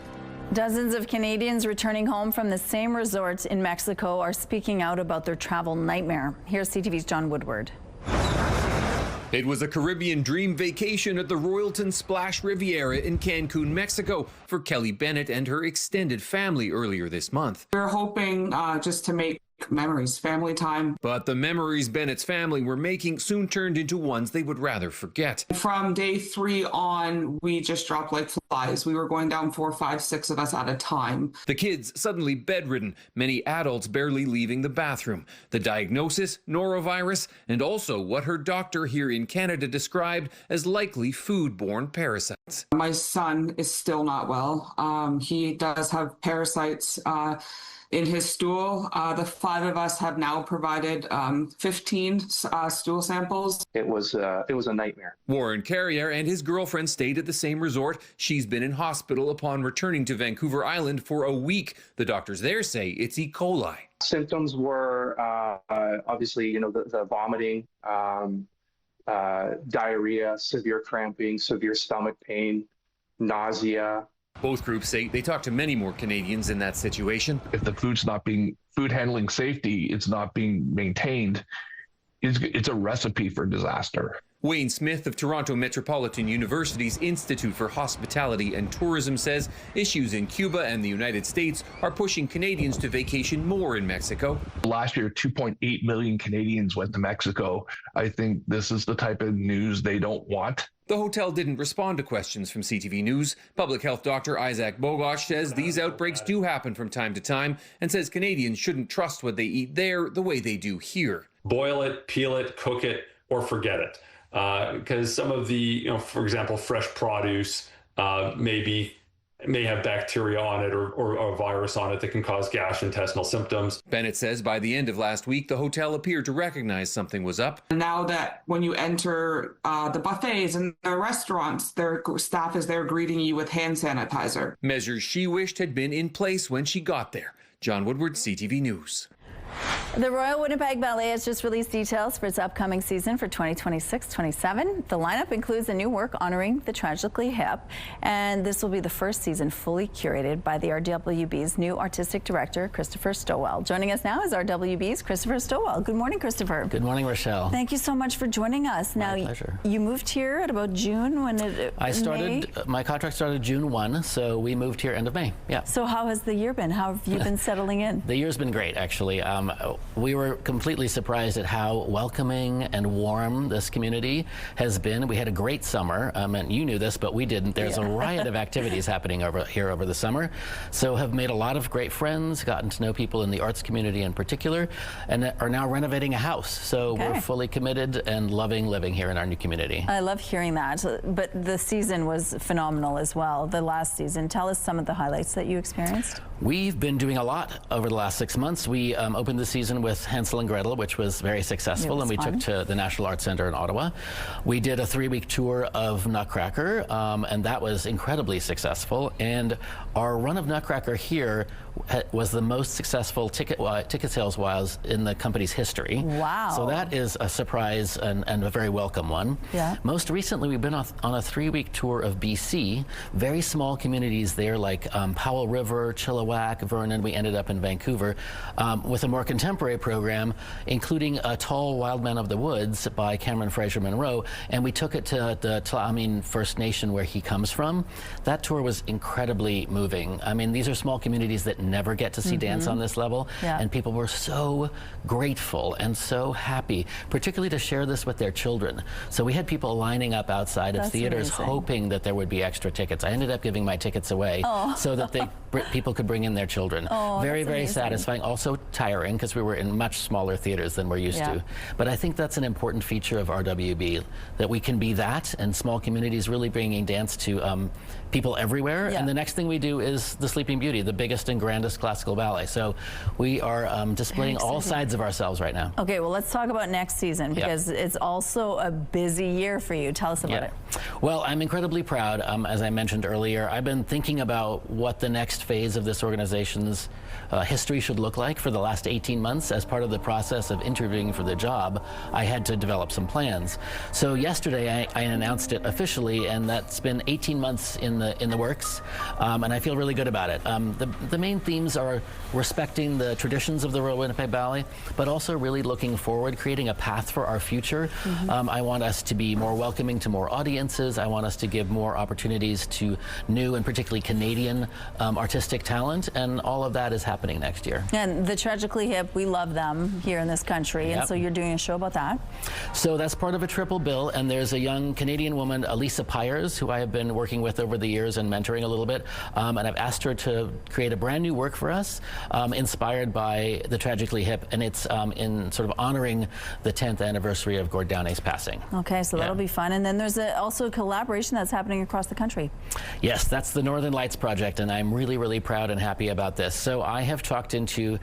Dozens of Canadians returning home from the same resorts in Mexico are speaking out about their travel nightmare. Here's CTV's John Woodward. It was a Caribbean dream vacation at the Royalton Splash Riviera in Cancun, Mexico for Kelly Bennett and her extended family earlier this month. We're hoping just to make memories, family time. But the memories Bennett's family were making soon turned into ones they would rather forget. From day 3 on, we just dropped like flies. We were going down 4, 5, 6 of us at a time. The kids suddenly bedridden, many adults barely leaving the bathroom. The diagnosis, norovirus, and also what her doctor here in Canada described as likely foodborne parasites. My son is still not well. He does have parasites in his stool. The 5 of us have now provided 15 stool samples. It was a nightmare. Warren Carrier and his girlfriend stayed at the same resort. She's been in hospital upon returning to Vancouver Island for a week. The doctors there say it's E. coli. Symptoms were obviously, the vomiting, diarrhea, severe cramping, severe stomach pain, nausea. Both groups say they talked to many more Canadians in that situation. If the food handling safety is not being maintained, it's a recipe for disaster. Wayne Smith of Toronto Metropolitan University's Institute for Hospitality and Tourism says issues in Cuba and the United States are pushing Canadians to vacation more in Mexico. Last year, 2.8 million Canadians went to Mexico. I think this is the type of news they don't want. The hotel didn't respond to questions from CTV News. Public health doctor Isaac Bogosh says these outbreaks do happen from time to time and says Canadians shouldn't trust what they eat there the way they do here. Boil it, peel it, cook it, or forget it. Because some of the, for example, fresh produce may have bacteria on it or a virus on it that can cause gastrointestinal symptoms. Bennett says by the end of last week, the hotel appeared to recognize something was up. Now that when you enter the buffets and the restaurants, their staff is there greeting you with hand sanitizer. Measures she wished had been in place when she got there. John Woodward, CTV News. The Royal Winnipeg Ballet has just released details for its upcoming season for 2026-27. The lineup includes a new work honoring the tragically hip, and this will be the first season fully curated by the RWB's new artistic director, Christopher Stowell. Joining us now is RWB's Christopher Stowell. Good morning, Christopher. Good morning, Rochelle. Thank you so much for joining us. My pleasure. You moved here at about June when it my contract started June 1, so we moved here end of May. Yeah. So how has the year been? How have you been settling in? The year's been great, actually. We were completely surprised at how welcoming and warm this community has been. We had a great summer, and you knew this, but we didn't. There's a riot of activities happening over the summer. So have made a lot of great friends, gotten to know people in the arts community in particular, and are now renovating a house. So we're fully committed and loving living here in our new community. I love hearing that, but the season was phenomenal as well, the last season. Tell us some of the highlights that you experienced. We've been doing a lot over the last 6 months. We opened the season with Hansel and Gretel, which was very successful, and we took to the National Arts Centre in Ottawa. We did a 3-week tour of Nutcracker, and that was incredibly successful. And our run of Nutcracker here was the most successful ticket sales-wise in the company's history. Wow. So that is a surprise and a very welcome one. Yeah. Most recently, we've been on a 3-week tour of BC, very small communities there like Powell River, Chilliwack, Vernon. We ended up in Vancouver with a more contemporary program, including A Tall Wild Man of the Woods by Cameron Fraser Monroe, and we took it to the Tla'amin First Nation where he comes from. That tour was incredibly moving. I mean, these are small communities that never get to see dance on this level. And people were so grateful and so happy, particularly to share this with their children. So we had people lining up outside of theaters hoping that there would be extra tickets. I ended up giving my tickets away so that people could bring in their children. Very, very satisfying. Also tiring because we were in much smaller theaters than we're used to. But I think that's an important feature of RWB, that we can be that, and small communities really bringing dance to people everywhere. And the next thing we do is the Sleeping Beauty, the biggest and grandest classical ballet. So we are displaying all sides of ourselves right now. Okay, well, let's talk about next season, because it's also a busy year for you. Tell us about it. Well, I'm incredibly proud. As I mentioned earlier, I've been thinking about what the next phase of this organization's history should look like for the last 18 months. As part of the process of interviewing for the job, I had to develop some plans. So yesterday I announced it officially, and that's been 18 months in the works, and I feel really good about it. The main themes are respecting the traditions of the Royal Winnipeg Ballet, but also really looking forward, creating a path for our future. I want us to be more welcoming to more audiences. I want us to give more opportunities to new and particularly Canadian artistic talent, and all of that is happening next year. And the Tragically Hip, we love them here in this country, and so you're doing a show about that? So that's part of a triple bill, and there's a young Canadian woman, Elisa Pyers, who I have been working with over the years and mentoring a little bit, and I've asked her to create a brand new work for us, inspired by the Tragically Hip, and it's in sort of honoring the 10th anniversary of Gord Downey's passing. Okay, so that'll be fun. And then there's also a collaboration that's happening across the country. Yes, that's the Northern Lights Project, and I'm really, really proud and happy about this. So I have talked into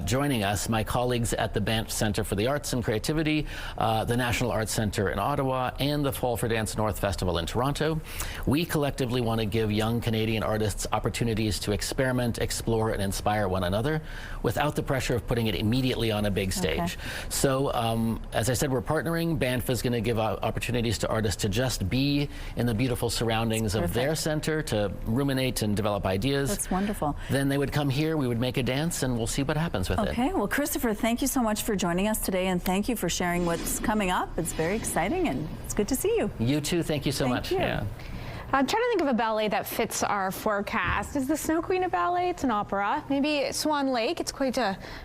joining us, my colleagues at the Banff Centre for the Arts and Creativity, the National Arts Centre in Ottawa, and the Fall for Dance North Festival in Toronto. We collectively want to give young Canadian artists opportunities to experiment, explore, and inspire one another without the pressure of putting it immediately on a big stage. So as I said, we're partnering. Banff is going to give opportunities to artists to just be in the beautiful surroundings of their centre, to ruminate and develop ideas. That's wonderful. Then they would come here, we would make a dance, and we'll see what happens with it. Okay, well, Christopher, thank you so much for joining us today, and thank you for sharing what's coming up. It's very exciting, and it's good to see you. You too. Thank you so much. Yeah. I'm trying to think of a ballet that fits our forecast. Is the Snow Queen a ballet? It's an opera. Maybe Swan Lake. It's quite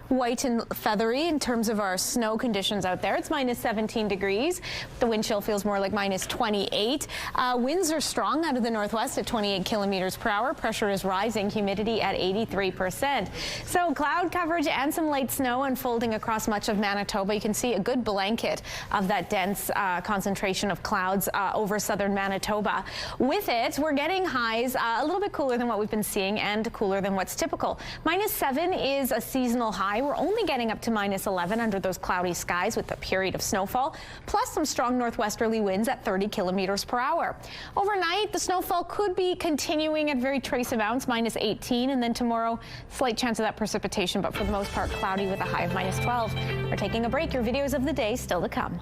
white and feathery in terms of our snow conditions out there. It's minus 17 degrees. The wind chill feels more like minus 28. Winds are strong out of the northwest at 28 kilometers per hour. Pressure is rising. Humidity at 83%. So cloud coverage and some light snow unfolding across much of Manitoba. You can see a good blanket of that dense concentration of clouds over southern Manitoba. With it, we're getting highs a little bit cooler than what we've been seeing and cooler than what's typical. Minus 7 is a seasonal high. We're only getting up to minus 11 under those cloudy skies with a period of snowfall, plus some strong northwesterly winds at 30 kilometers per hour. Overnight, the snowfall could be continuing at very trace amounts, minus 18, and then tomorrow, slight chance of that precipitation, but for the most part, cloudy with a high of minus 12. We're taking a break. Your videos of the day still to come.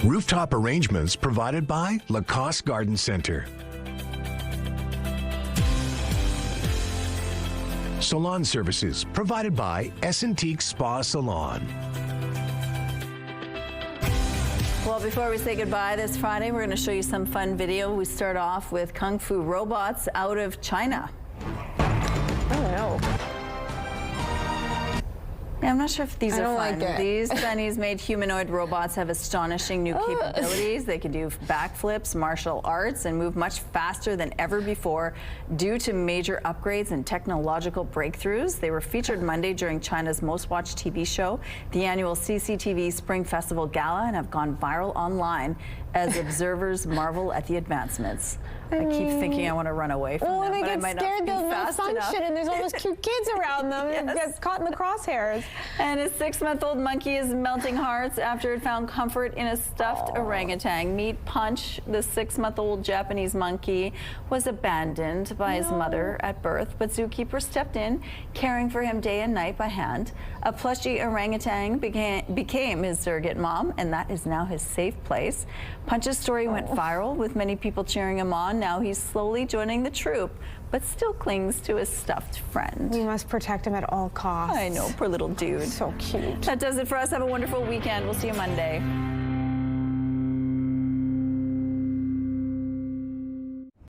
Rooftop arrangements provided by Lacoste Garden Center. Salon services provided by Essentique Spa Salon. Well, before we say goodbye this Friday, we're going to show you some fun video. We start off with Kung Fu robots out of China. Oh, no. Yeah, I'm not sure if these are fun. Like These Chinese-made humanoid robots have astonishing new capabilities. They can do backflips, martial arts, and move much faster than ever before due to major upgrades and technological breakthroughs. They were featured Monday during China's most-watched TV show, the annual CCTV Spring Festival Gala, and have gone viral online as observers marvel at the advancements. I keep thinking I want to run away from them, they but I get might scared not be they'll fast enough. malfunction, and there's all those cute kids around them and get caught in the crosshairs. And a 6-month-old monkey is melting hearts after it found comfort in a stuffed orangutan. Meet Punch, the 6-month-old Japanese monkey, was abandoned by his mother at birth, but zookeepers stepped in, caring for him day and night by hand. A plushy orangutan became his surrogate mom, and that is now his safe place. Punch's story went viral, with many people cheering him on. Now he's slowly joining the troop, but still clings to his stuffed friend. We must protect him at all costs. I know, poor little dude. So cute. That does it for us. Have a wonderful weekend. We'll see you Monday.